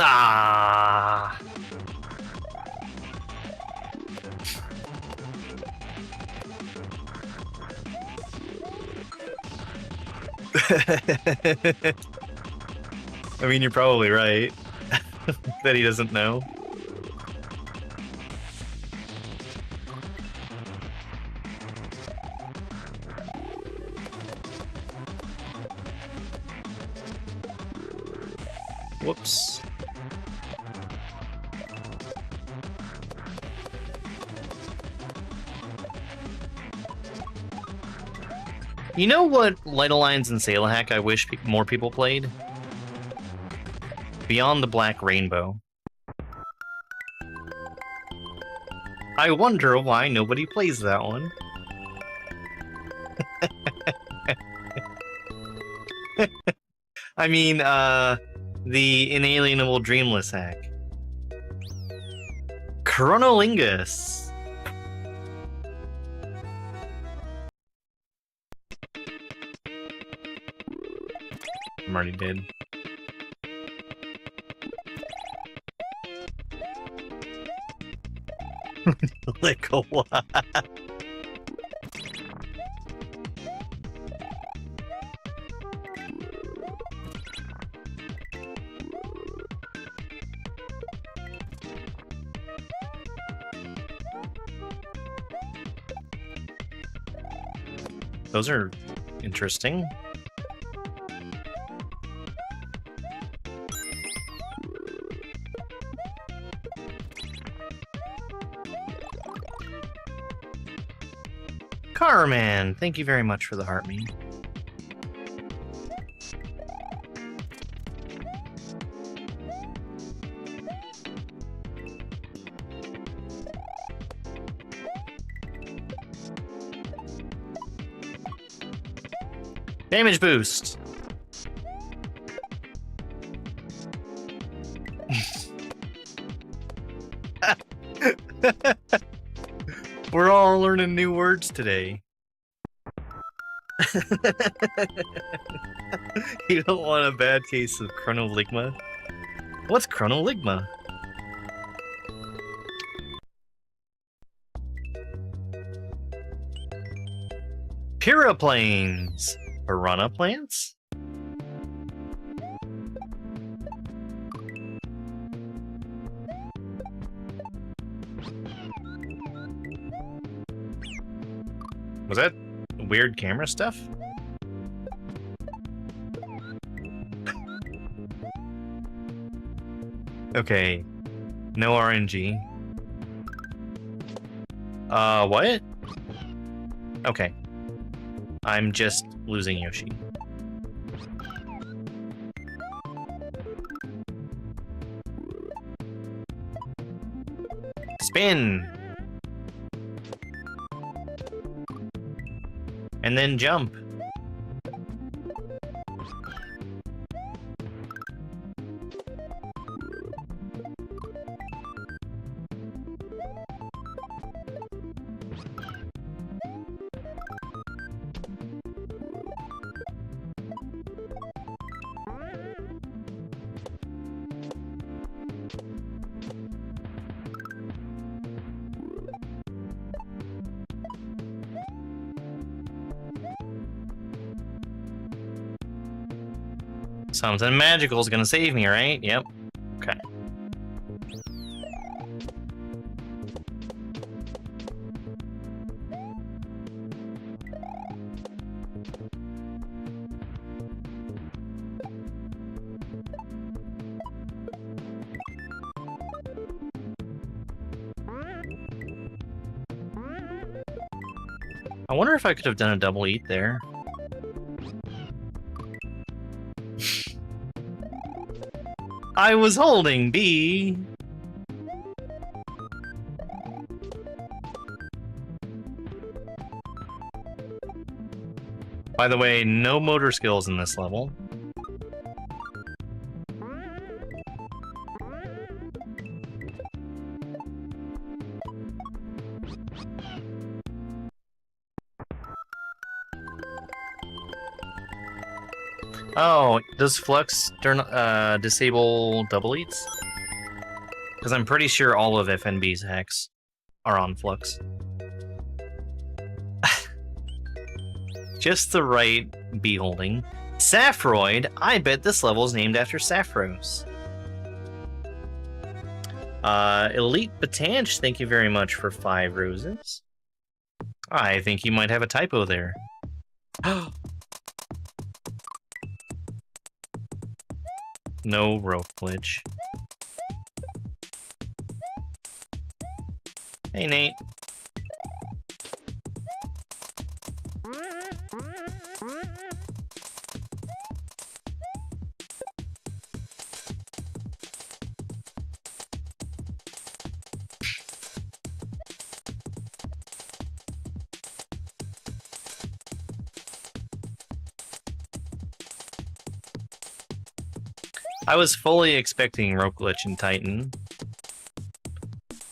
Ah. I mean, you're probably right that he doesn't know. Whoops. You know what Light Alliance and Sail Hack I wish more people played? Beyond the Black Rainbow. I wonder why nobody plays that one. I mean, the Inalienable Dreamless hack. Chronolingus. I'm already dead. Like a what? Those are interesting. Carman, thank you very much for the heart meme. Damage boost. We're all learning new words today. You don't want a bad case of chronoligma? What's chronoligma? Piraplanes. Piranha plants? Was that weird camera stuff? Okay. No RNG. What? Okay. I'm just losing Yoshi. Spin! And then jump. Something magical is gonna save me, right? Yep. Okay. I wonder if I could have done a double eat there. I was holding B. By the way, no motor skills in this level. Oh, does Flux disable double eats? Because I'm pretty sure all of FNB's hacks are on Flux. Just the right bee holding. Saffroid? I bet this level is named after Saffros. Elite Batanch, thank you very much for 5 roses. I think you might have a typo there. No rope glitch. Hey, Nate. I was fully expecting rope glitch in Titan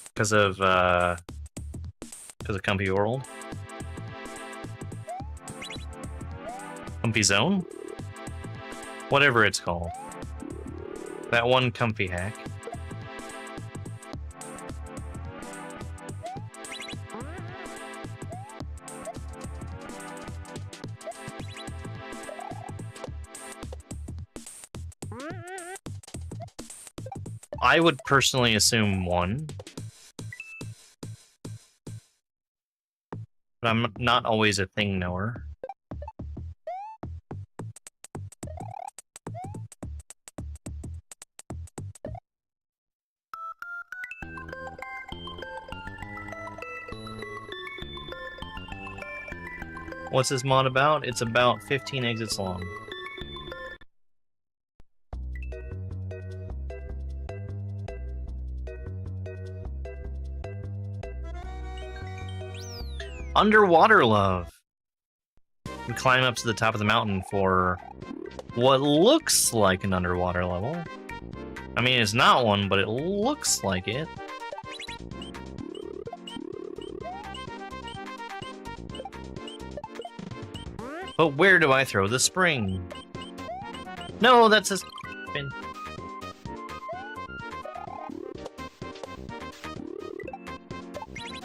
because of Comfy World. Comfy Zone? Whatever it's called. That one comfy hack. I would personally assume 1. But I'm not always a thing knower. What's this mod about? It's about 15 exits long. Underwater Love. We climb up to the top of the mountain for what looks like an underwater level. I mean, it's not one, but it looks like it. But where do I throw the spring? No, that's a spin.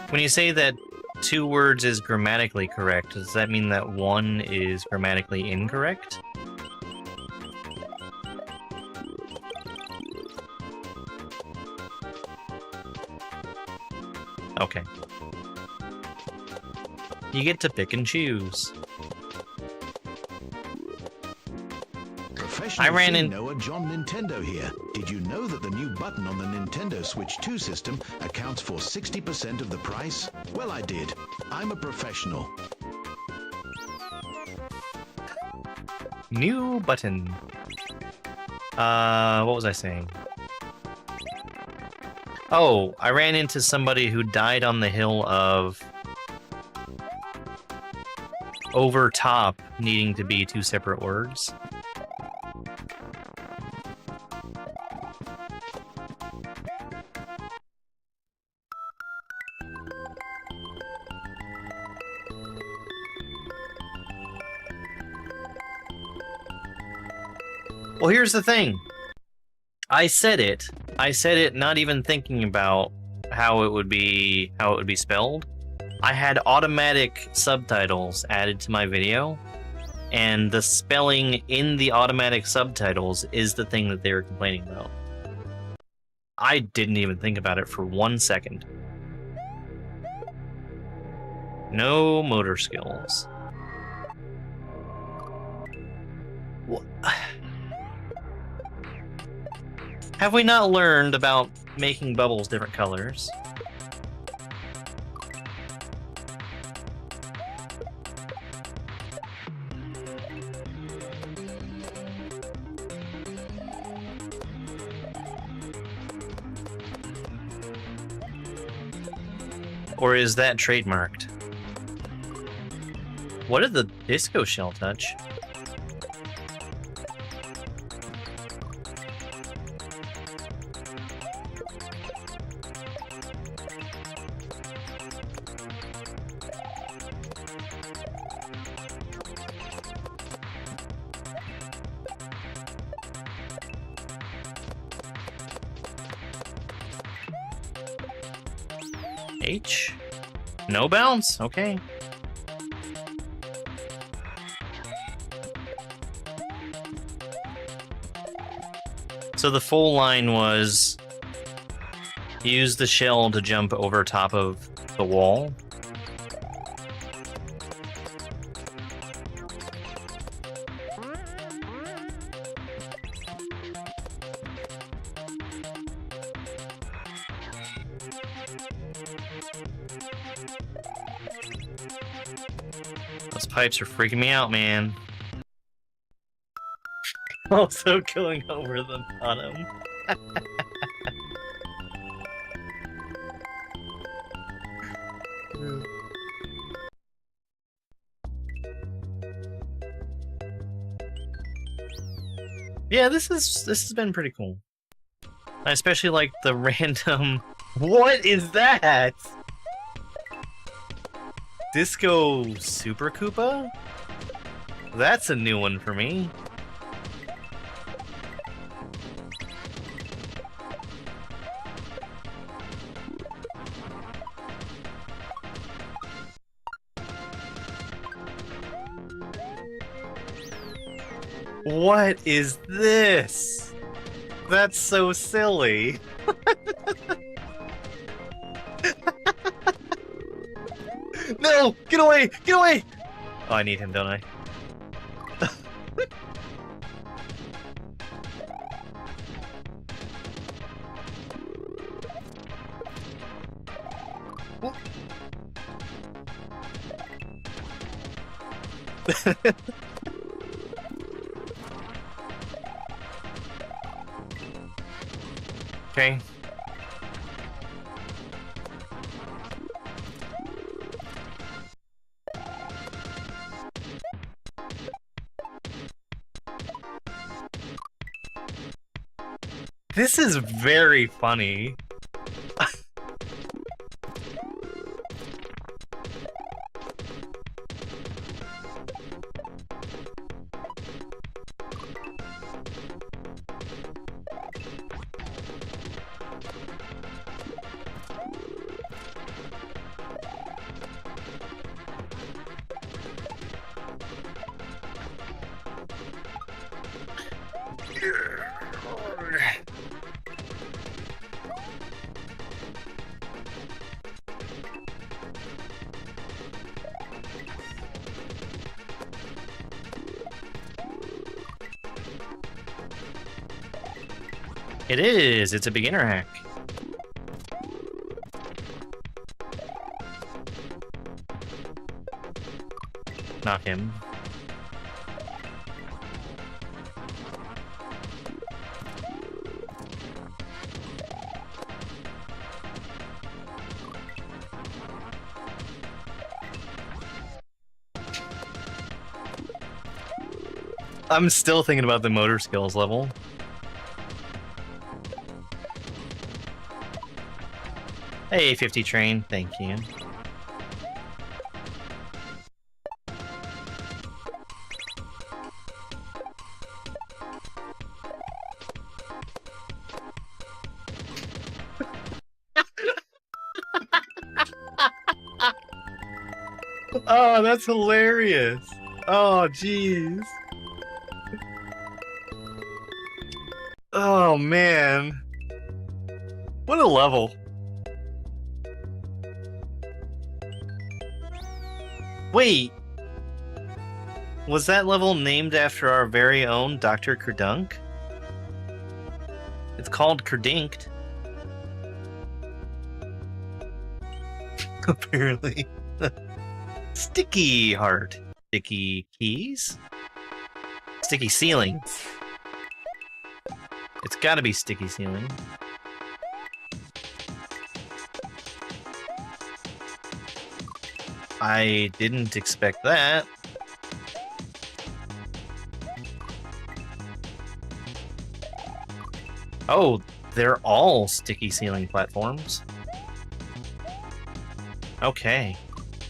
When you say that 2 words is grammatically correct, does that mean that 1 is grammatically incorrect? Okay. You get to pick and choose. Professional I ran in- Noah John Nintendo here. Did you know that the new button on the Nintendo Switch 2 system accounts for 60% of the price? Well, I did. I'm a professional. New button. What was I saying? Oh, I ran into somebody who died on the hill of over top needing to be two separate words. Well, here's the thing. I said it not even thinking about how it would be spelled. I had automatic subtitles added to my video, and the spelling in the automatic subtitles is the thing that they were complaining about. I didn't even think about it for 1 second. No motor skills. What? Have we not learned about making bubbles different colors? Or is that trademarked? What did the disco shell touch? H? No bounce? Okay. So the full line was use the shell to jump over top of the wall. Those pipes are freaking me out, man. Also going over the bottom. Yeah, this has been pretty cool. I especially like the random. What is that? Disco Super Koopa? That's a new one for me. What is this? That's so silly. No! Get away! Get away! Oh, I need him, don't I? Okay. This is very funny. It is. It's a beginner hack. Not him. I'm still thinking about the motor skills level. Hey, 50 train, thank you. Oh, that's hilarious. Oh, jeez. Oh, man. What a level. Wait. Was that level named after our very own Dr. Kerdunk? It's called Kerdinked. Apparently. Sticky heart. Sticky keys? Sticky ceiling. It's gotta be sticky ceiling. I didn't expect that. Oh, they're all sticky ceiling platforms. Okay.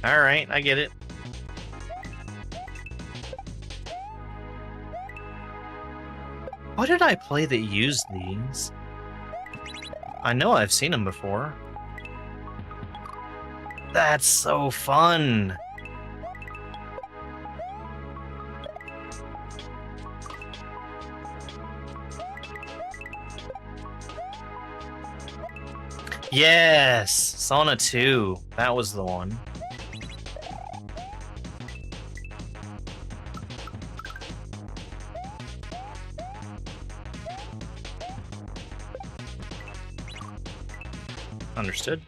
Alright, I get it. What did I play that used these? I know I've seen them before. That's so fun! Yes! Sauna 2. That was the one. Understood.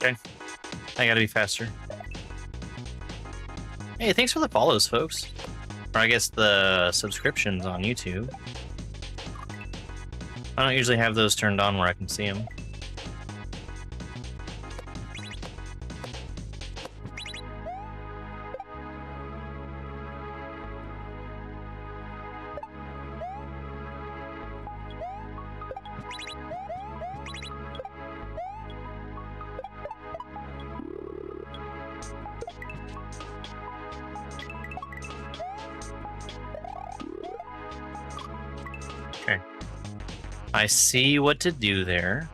Okay. I gotta be faster. Hey, thanks for the follows, folks. Or I guess the subscriptions on YouTube. I don't usually have those turned on where I can see them. Okay. I see what to do there.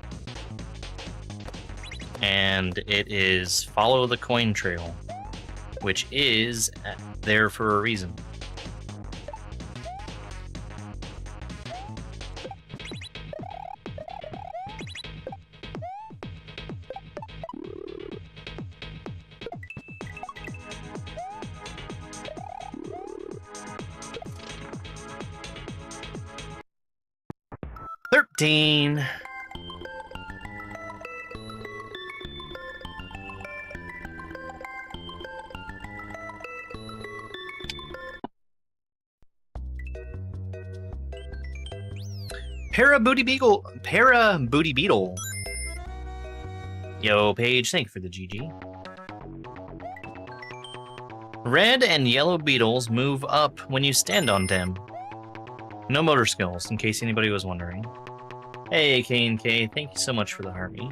And it is follow the coin trail, which is there for a reason. $13. Para Booty Beetle. Yo, Paige, thank you for the GG. Red and yellow beetles move up when you stand on them. No motor skills, in case anybody was wondering. Hey, K&K, thank you so much for the heartbeat.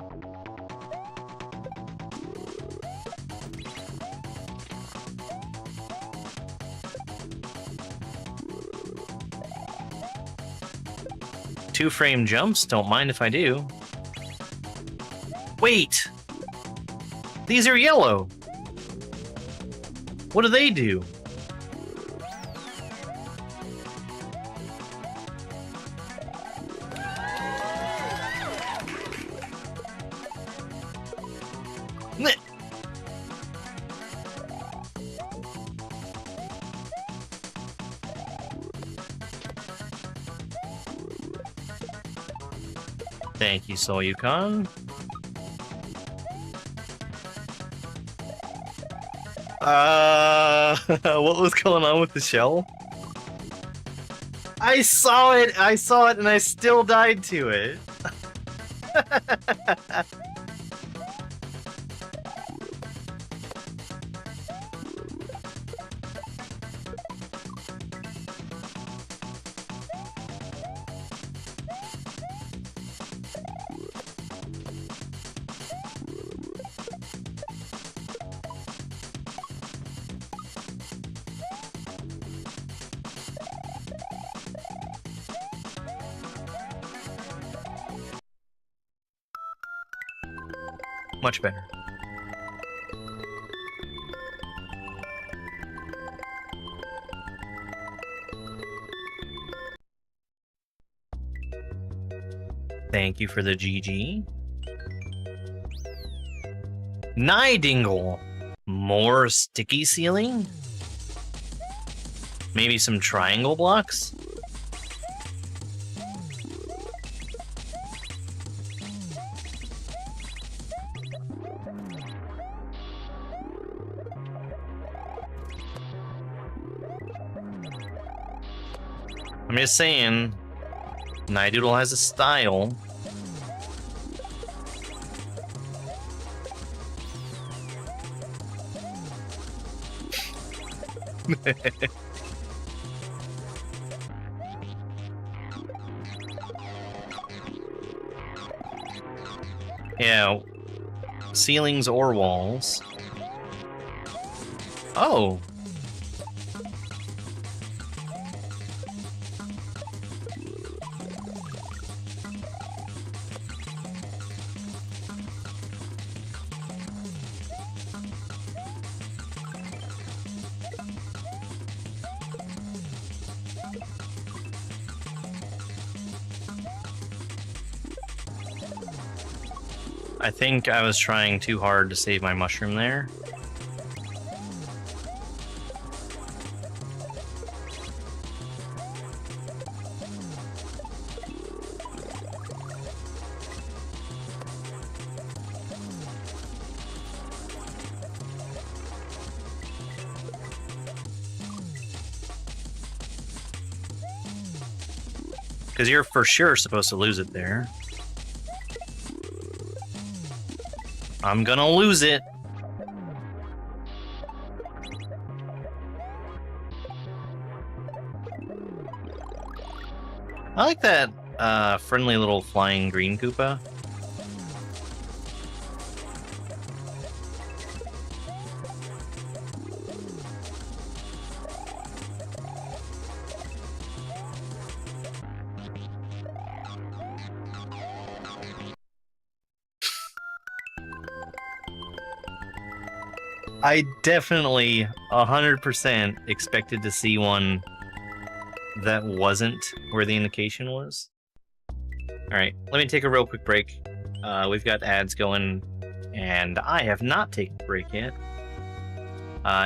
2-frame jumps, don't mind if I do. Wait! These are yellow! What do they do? Meh. Thank you, Soyukan. What was going on with the shell? I saw it, and I still died to it. Much better. Thank you for the GG. Nidingle. More sticky ceiling? Maybe some triangle blocks? I'm just saying, Nidoodle has a style. Yeah, ceilings or walls. Oh. I think I was trying too hard to save my mushroom there. Because you're for sure supposed to lose it there. I'm gonna lose it. I like that friendly little flying green Koopa. I definitely 100% expected to see one that wasn't where the indication was. Alright, let me take a real quick break. We've got ads going, and I have not taken a break yet.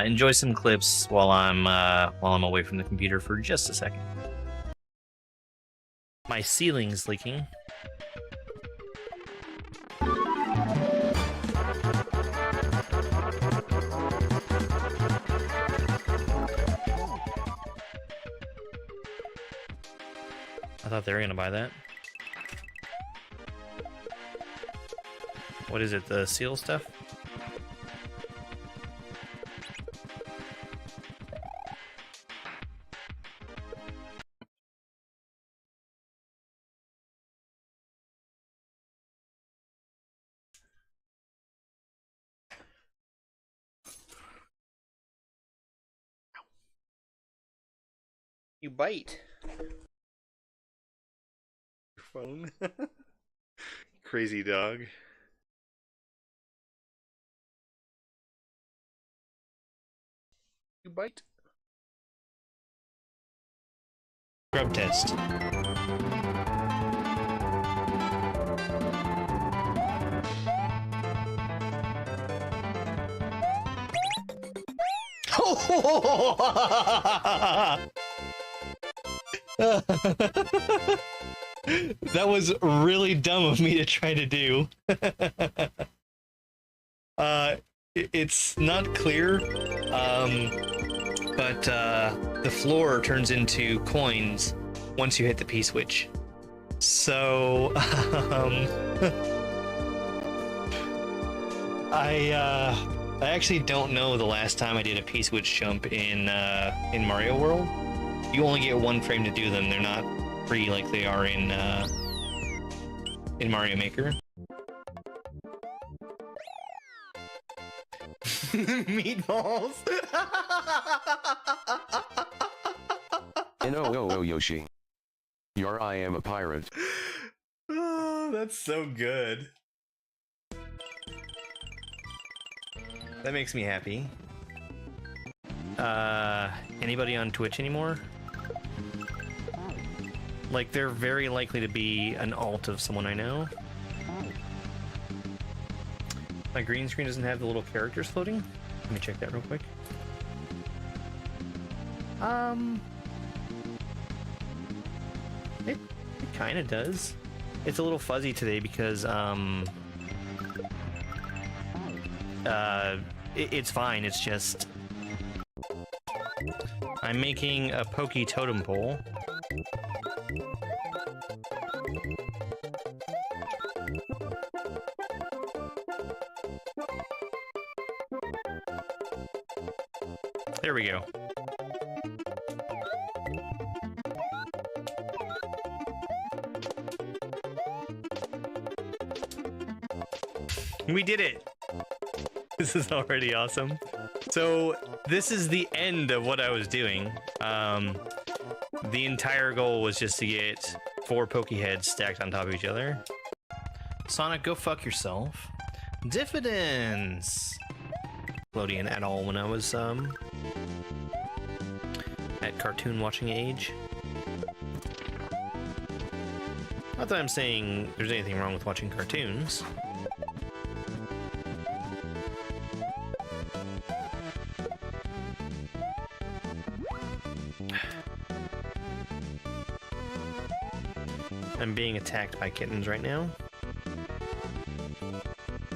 Enjoy some clips while I'm away from the computer for just a second. My ceiling's leaking. I thought they were gonna buy that. What is it, the seal stuff? You bite. microphone. Crazy dog. You bite? Grub test. That was really dumb of me to try to do. It's not clear, but the floor turns into coins once you hit the P-switch. So, I actually don't know the last time I did a P-switch jump in Mario World. You only get one frame to do them. They're not free like they are in Mario Maker. Meatballs. No, Yoshi. I am a pirate. Oh, that's so good. That makes me happy. Anybody on Twitch anymore? Like, they're very likely to be an alt of someone I know. My green screen doesn't have the little characters floating. Let me check that real quick. It kind of does. It's a little fuzzy today because it's fine. It's just I'm making a Pokey totem pole. There we go. We did it! This is already awesome. So, this is the end of what I was doing. The entire goal was just to get 4 Pokeheads stacked on top of each other. Sonic, go fuck yourself. Diffidence! Nickelodeon at all when I was, at cartoon watching age. Not that I'm saying there's anything wrong with watching cartoons. I'm being attacked by kittens right now.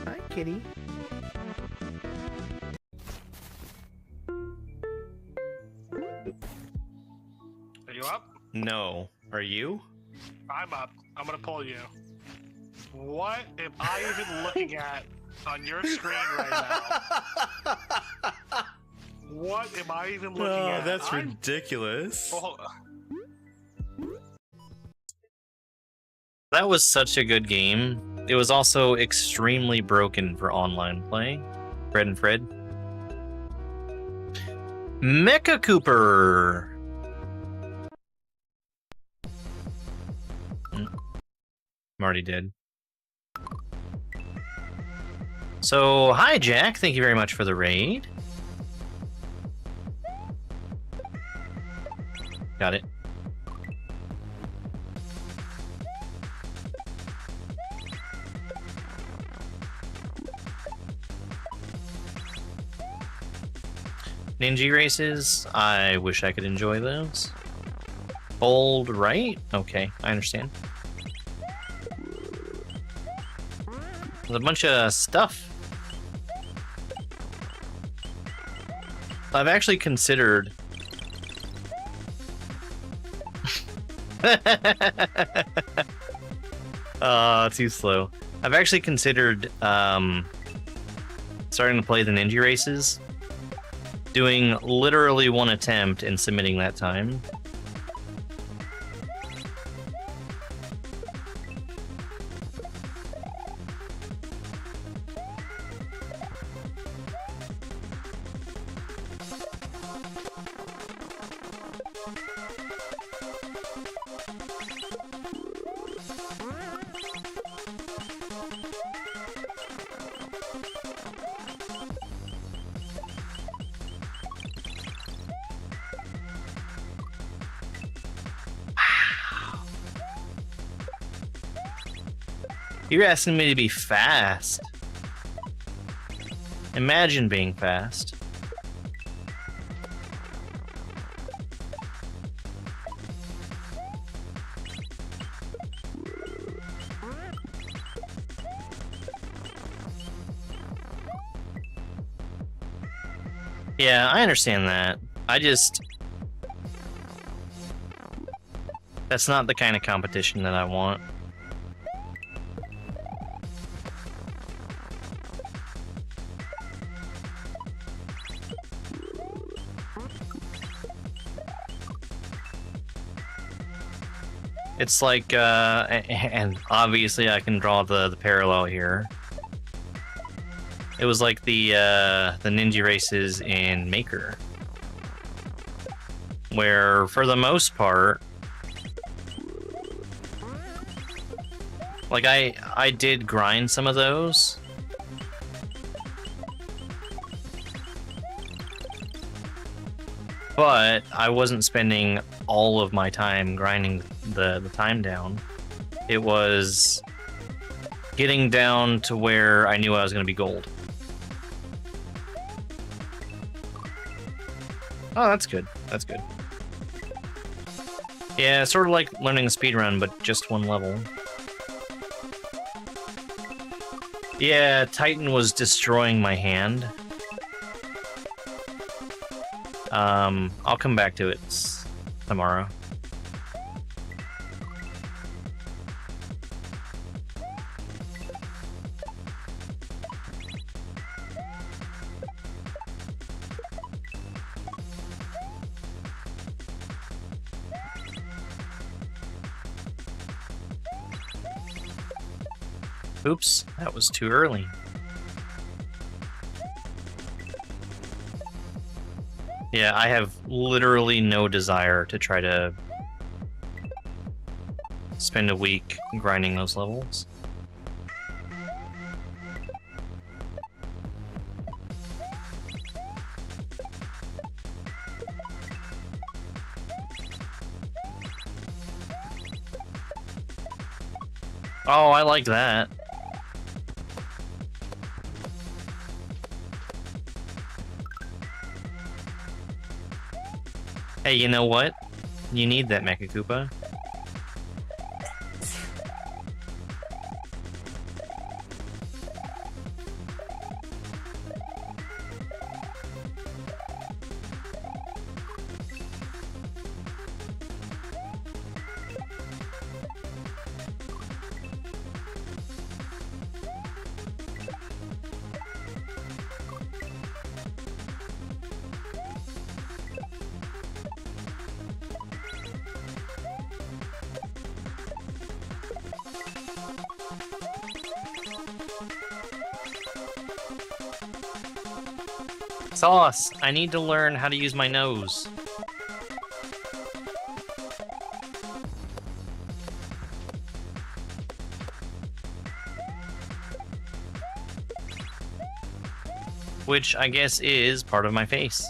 Hi, kitty. Are you up? No. Are you? I'm up. I'm gonna pull you. What am I even looking at on your screen right now? What am I even looking at? That's ridiculous. Oh, That was such a good game. It was also extremely broken for online play. Fred and Fred. Mecha Cooper! I'm already dead. So, hi Jack, thank you very much for the raid. Got it. Ninja races, I wish I could enjoy those. Bold right? Okay, I understand. There's a bunch of stuff. I've actually considered... too slow. I've actually considered starting to play the Ninja races. Doing literally one attempt and submitting that time. You're asking me to be fast. Imagine being fast. Yeah, I understand that. That's not the kind of competition that I want. It's like, and obviously I can draw the parallel here. It was like the ninja races in Maker, where for the most part, like I did grind some of those, but I wasn't spending all of my time grinding the time down. It was getting down to where I knew I was going to be gold. Oh, that's good. That's good. Yeah, sort of like learning a speedrun, but just one level. Yeah, Titan was destroying my hand. I'll come back to it tomorrow. Oops, that was too early. Yeah, I have literally no desire to try to spend a week grinding those levels. Oh, I like that. Hey, you know what? You need that Mecha Koopa. Sauce, I need to learn how to use my nose. Which I guess is part of my face.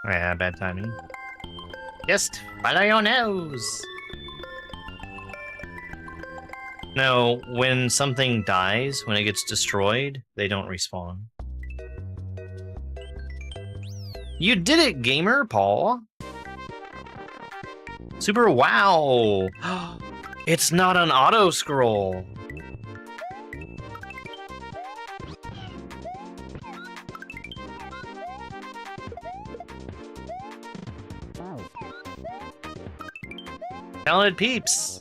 Yeah, bad timing. Just follow your nose. No, when something dies, when it gets destroyed, they don't respawn. You did it, gamer, Paul. Super wow. It's not an auto scroll. Talented peeps.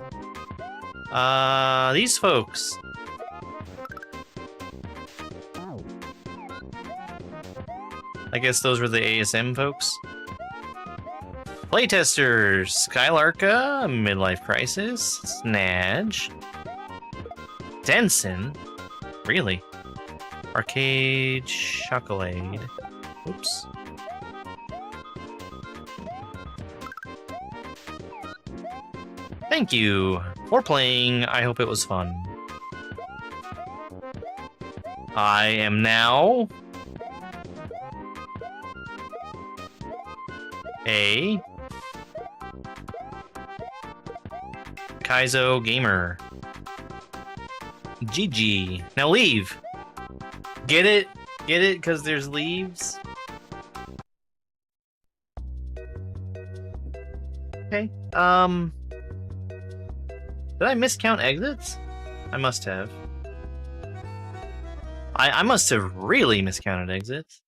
These folks. I guess those were the ASM folks. Playtesters, Skylarka, Midlife Crisis, Snadge, Denson, really? Arcade Chocolate. Oops. Thank you for playing. I hope it was fun. I am now A Kaizo Gamer. GG. Now leave. Get it? Get it? Because there's leaves? Okay. Did I miscount exits? I must have. I must have really miscounted exits.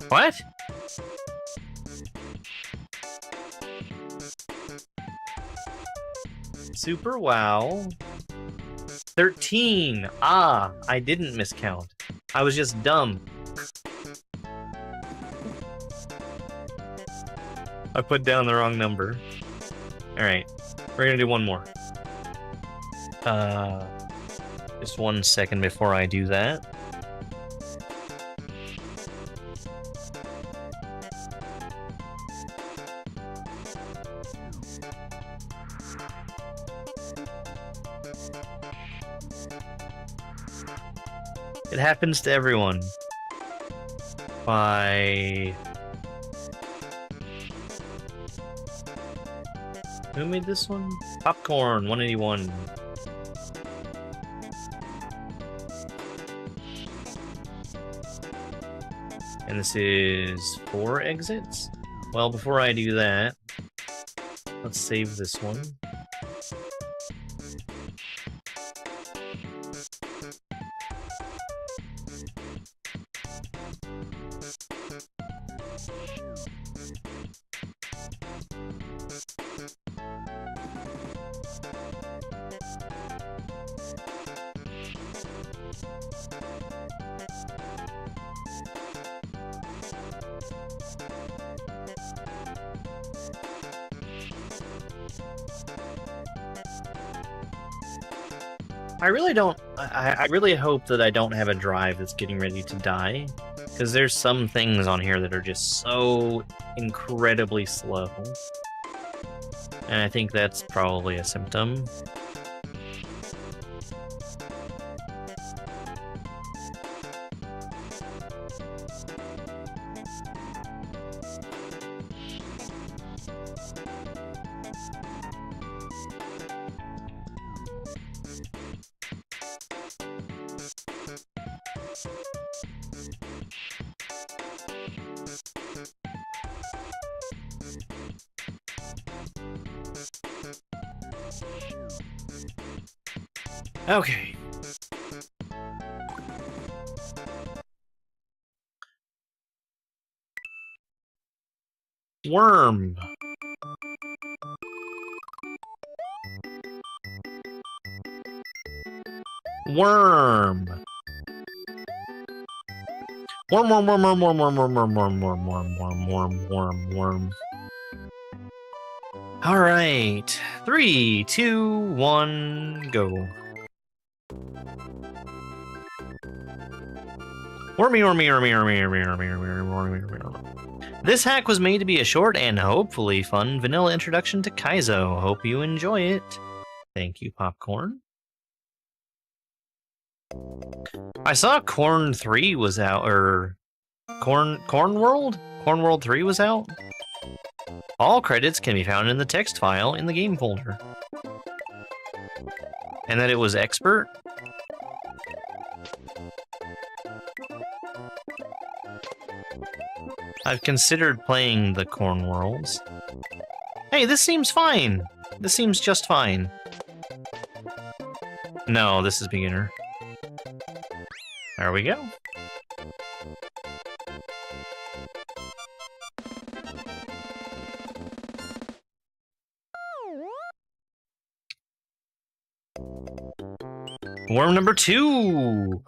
What? Super wow. 13. Ah, I didn't miscount. I was just dumb. I put down the wrong number. Alright, we're gonna do one more. Just 1 second before I do that. It happens to everyone. By... Who made this one? Popcorn 181. And this is 4 exits? Well, before I do that, let's save this one. I really don't. I really hope that I don't have a drive that's getting ready to die, because there's some things on here that are just so incredibly slow, and I think that's probably a symptom. Okay. Worm. Worm. Worm, worm, worm, worm, worm, worm, worm, worm, worm, worm, worm, worm, worm, worm, worm. All right. 3, 2, 1, go. Wormy, wormy, wormy, wormy, wormy, wormy, wormy, wormy, wormy. This hack was made to be a short and hopefully fun vanilla introduction to Kaizo. Hope you enjoy it. Thank you, Popcorn. I saw Corn 3 was out, or Corn World? Corn World 3 was out? All credits can be found in the text file in the game folder. And that it was expert? I've considered playing the Corn Worlds. Hey, this seems fine. This seems just fine. No, this is beginner. There we go. Worm number 2.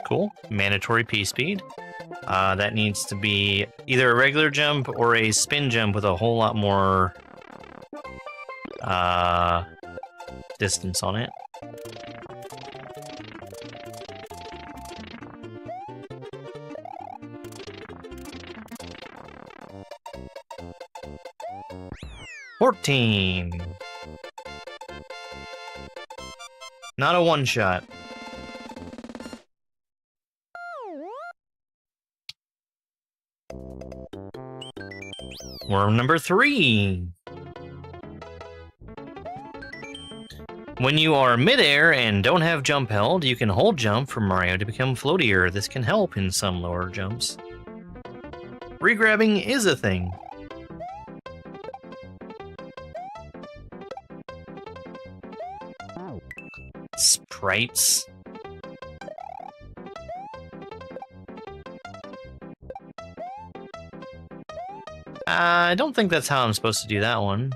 Cool. Mandatory P-speed. That needs to be either a regular jump or a spin jump with a whole lot more distance on it. $14. Not a one-shot. Worm number 3. When you are midair and don't have jump held, you can hold jump for Mario to become floatier. This can help in some lower jumps. Regrabbing is a thing. Sprites. I don't think that's how I'm supposed to do that one.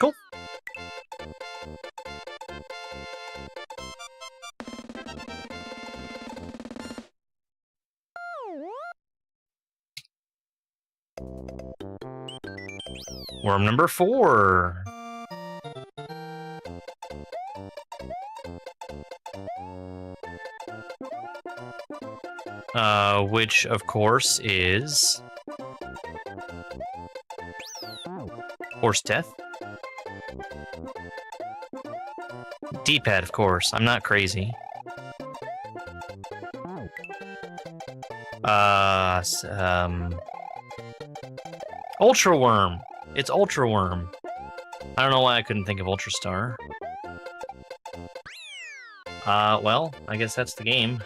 Cool. Worm number 4. Which of course is Horse Death. D-pad, of course. I'm not crazy. Ultra Worm. It's Ultra Worm. I don't know why I couldn't think of Ultra Star. Well, I guess that's the game.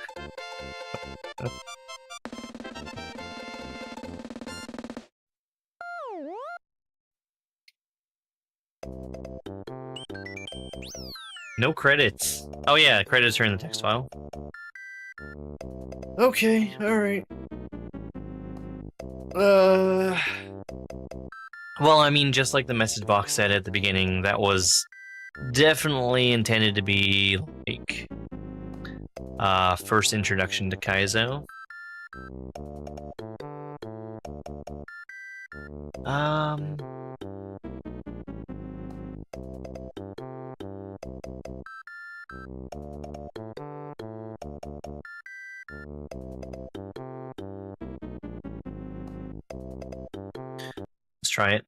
No credits. Oh yeah, credits are in the text file. Okay, alright. Well, I mean, just like the message box said at the beginning, that was definitely intended to be, like, first introduction to Kaizo. Let's try it.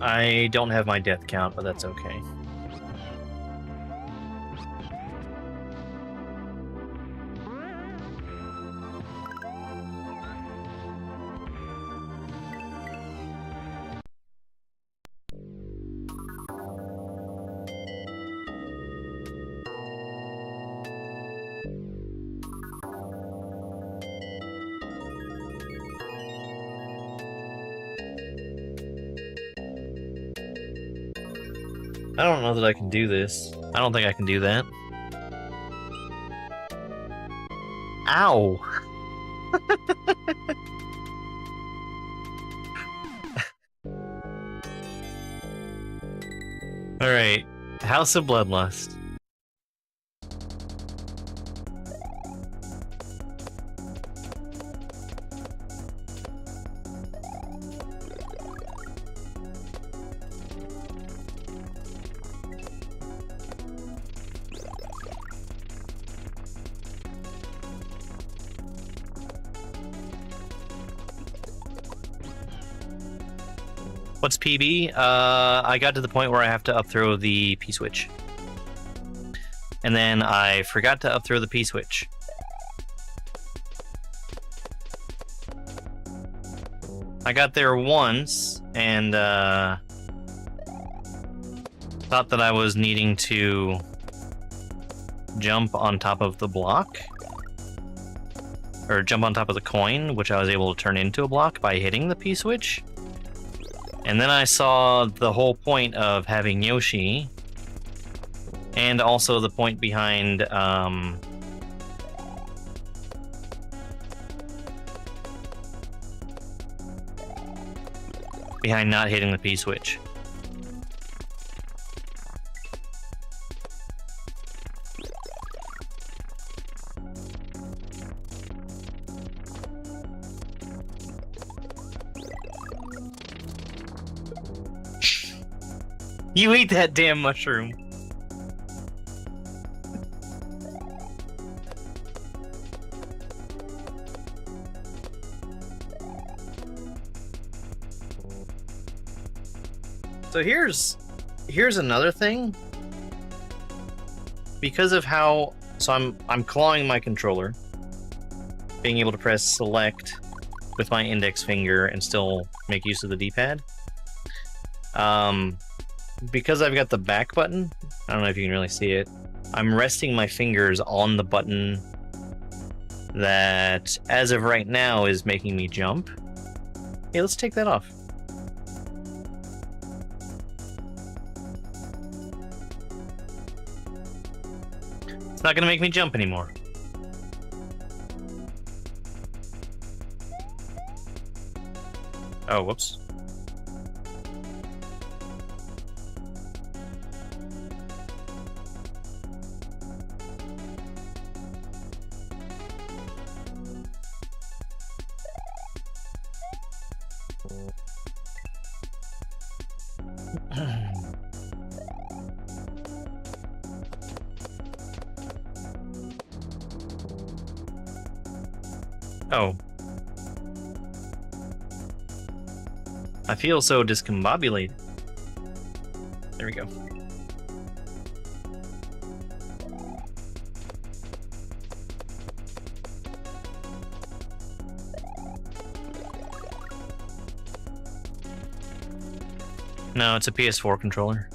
I don't have my death count, but that's okay. I don't know that I can do this. I don't think I can do that. Ow! Alright, House of Bloodlust. What's PB? I got to the point where I have to upthrow the P-switch. And then I forgot to upthrow the P-switch. I got there once and thought that I was needing to jump on top of the block. Or jump on top of the coin, which I was able to turn into a block by hitting the P-switch. And then I saw the whole point of having Yoshi, and also the point behind behind not hitting the P-switch. You ate that damn mushroom. So here's another thing. Because of how I'm clawing my controller, being able to press select with my index finger and still make use of the D-pad. Because I've got the back button, I don't know if you can really see it, I'm resting my fingers on the button that, as of right now, is making me jump. Hey, let's take that off. It's not gonna make me jump anymore. Oh, whoops. Oh. I feel so discombobulated. There we go. No, it's a PS4 controller.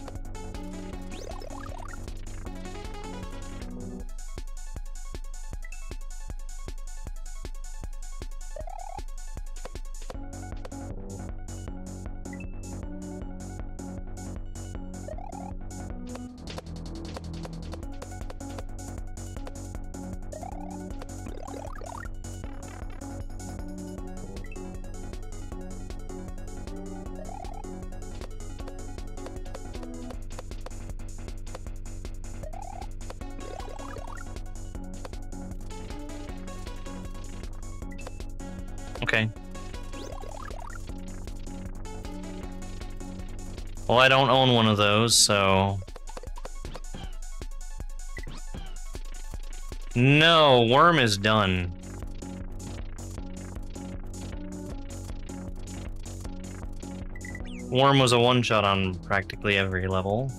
Okay. Well, I don't own one of those, so... No, Worm is done. Worm was a one-shot on practically every level.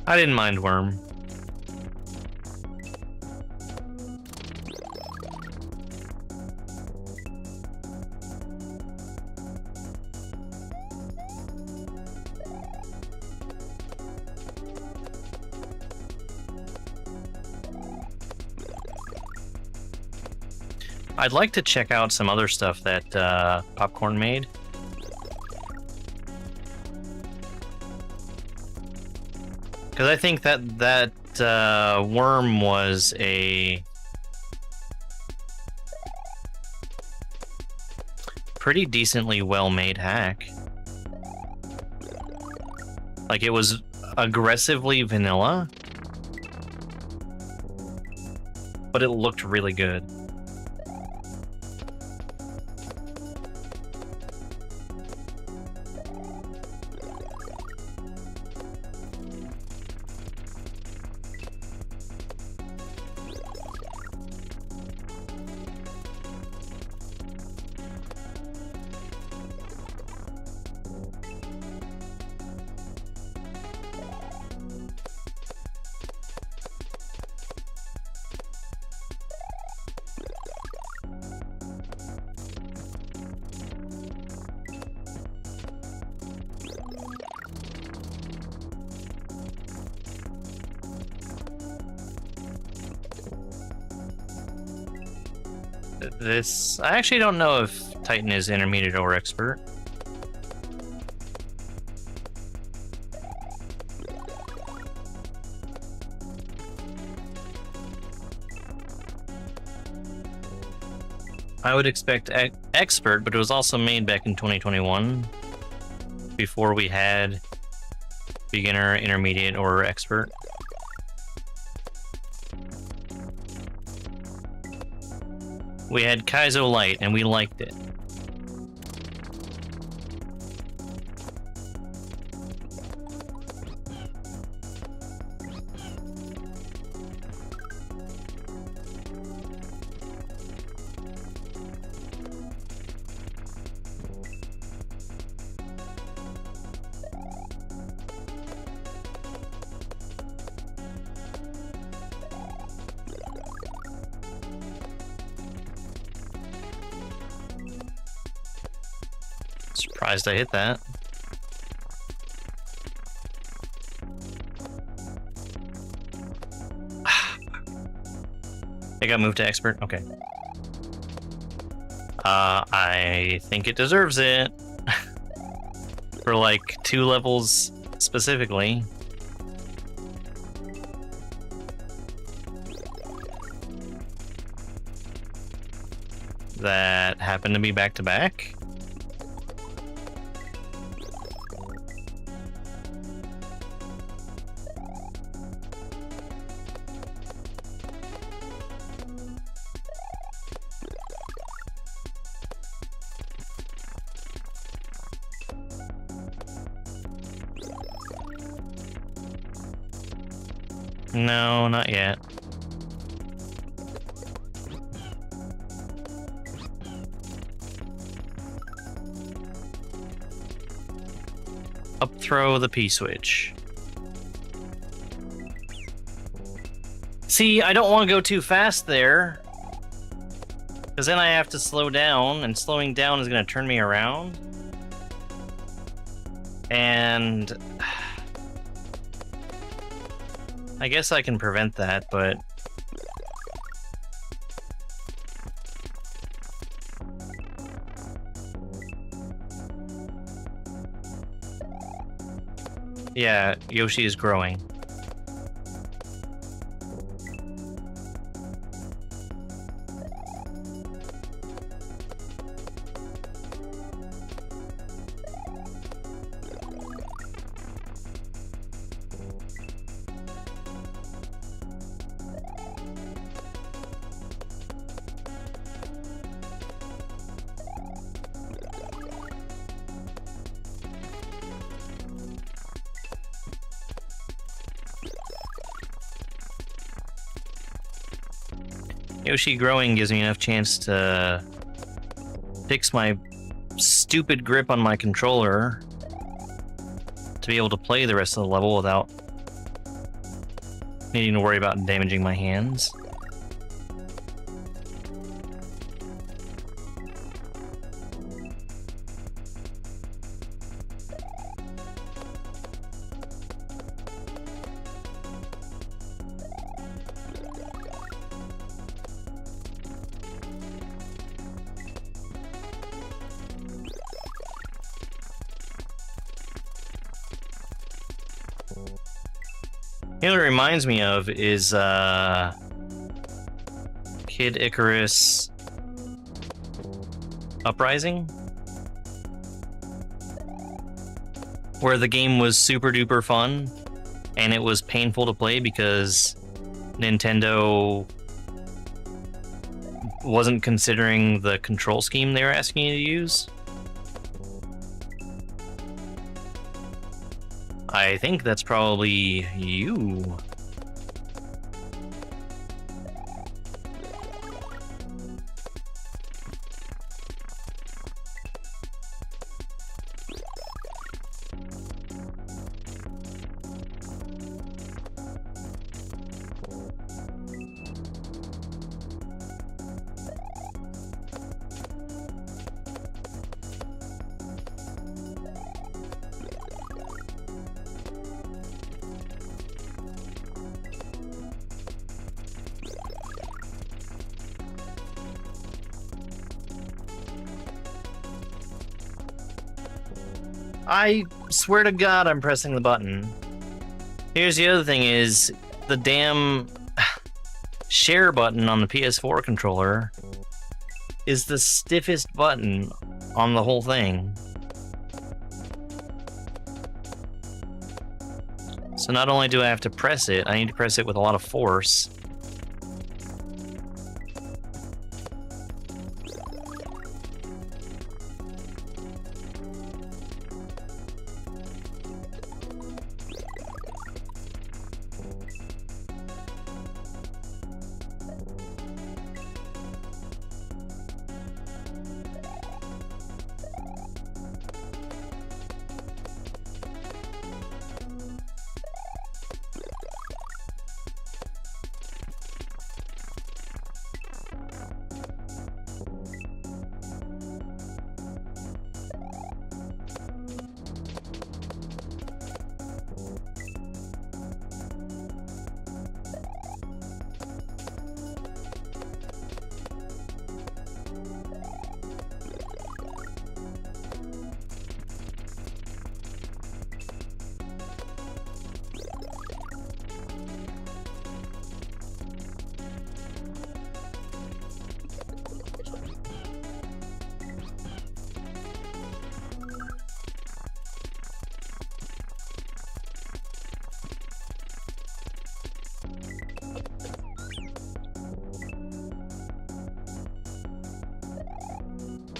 I didn't mind Worm. I'd like to check out some other stuff that Popcorn made. Because I think that Worm was a pretty decently well-made hack. Like, it was aggressively vanilla, but it looked really good. this... I actually don't know if Titan is intermediate or expert. I would expect expert, but it was also made back in 2021, before we had beginner, intermediate, or expert. We had Kaizo Light, and we liked it. Surprised I hit that. It got moved to expert? Okay. I think it deserves it. For like 2 levels specifically. That happened to be back to back. No, not yet. Up throw the P-switch. See, I don't want to go too fast there. Because then I have to slow down, and slowing down is going to turn me around. And... I guess I can prevent that, but... Yeah, Yoshi is growing. Yoshi growing gives me enough chance to fix my stupid grip on my controller to be able to play the rest of the level without needing to worry about damaging my hands. You know what it reminds me of is Kid Icarus Uprising, where the game was super duper fun and it was painful to play because Nintendo wasn't considering the control scheme they were asking you to use. I think that's probably you. I swear to God I'm pressing the button. Here's the other thing is, the damn share button on the PS4 controller is the stiffest button on the whole thing. So not only do I have to press it, I need to press it with a lot of force.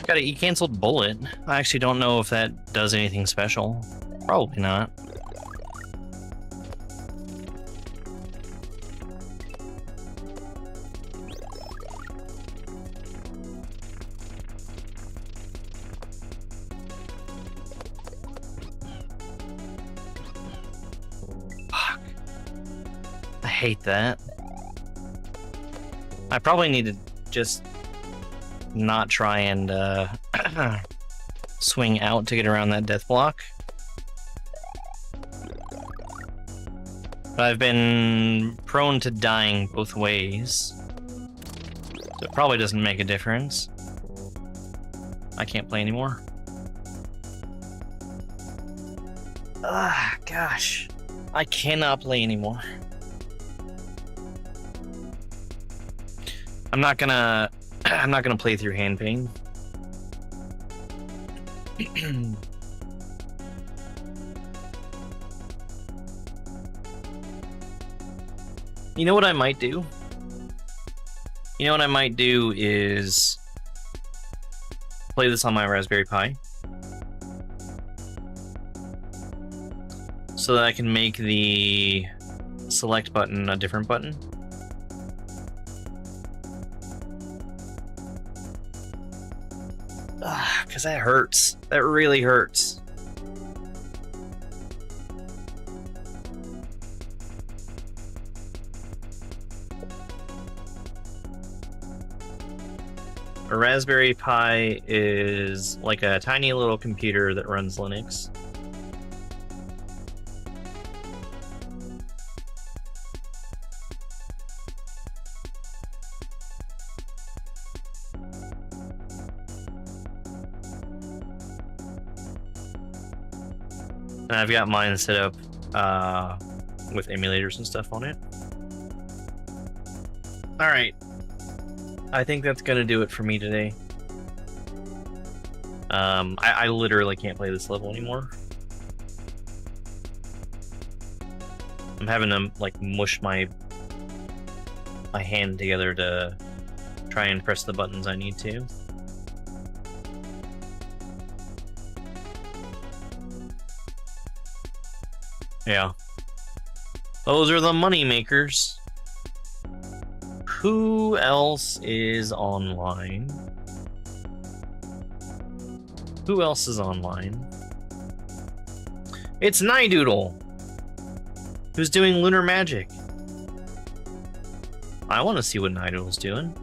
Got an E-cancelled bullet. I actually don't know if that does anything special. Probably not. Fuck. I hate that. I probably need to just not try and swing out to get around that death block. But I've been prone to dying both ways, so it probably doesn't make a difference. I can't play anymore. Ah, gosh. I cannot play anymore. I'm not gonna play through hand pain. You know what I might do? You know what I might do is play this on my Raspberry Pi, so that I can make the select button a different button. Because that hurts. That really hurts. A Raspberry Pi is like a tiny little computer that runs Linux. And I've got mine set up with emulators and stuff on it. Alright. I think that's gonna do it for me today. I literally can't play this level anymore. I'm having to like mush my hand together to try and press the buttons I need to. Yeah. Those are the money makers. Who else is online? Who else is online? It's Nidoodle, who's doing lunar magic. I want to see what Nidoodle's doing.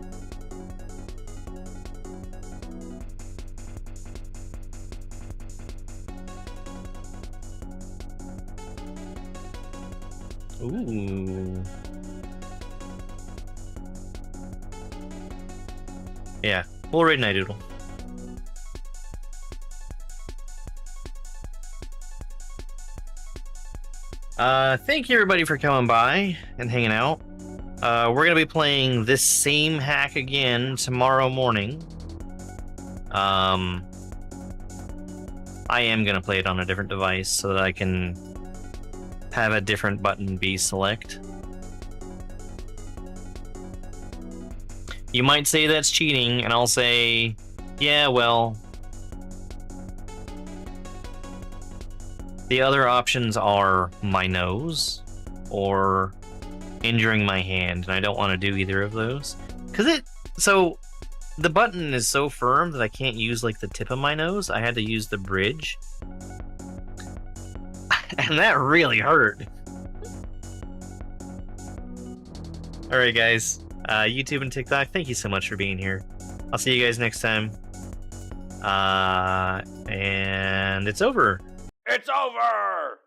Ooh. Yeah, we'll raid Nidoodle. Thank you everybody for coming by and hanging out. We're gonna be playing this same hack again tomorrow morning. I am gonna play it on a different device so that I can have a different button be select. You might say that's cheating, and I'll say, yeah, well, the other options are my nose or injuring my hand, and I don't want to do either of those. So the button is so firm that I can't use like the tip of my nose. I had to use the bridge. And that really hurt. Alright guys, YouTube and TikTok, thank you so much for being here. I'll see you guys next time. And it's over. It's over!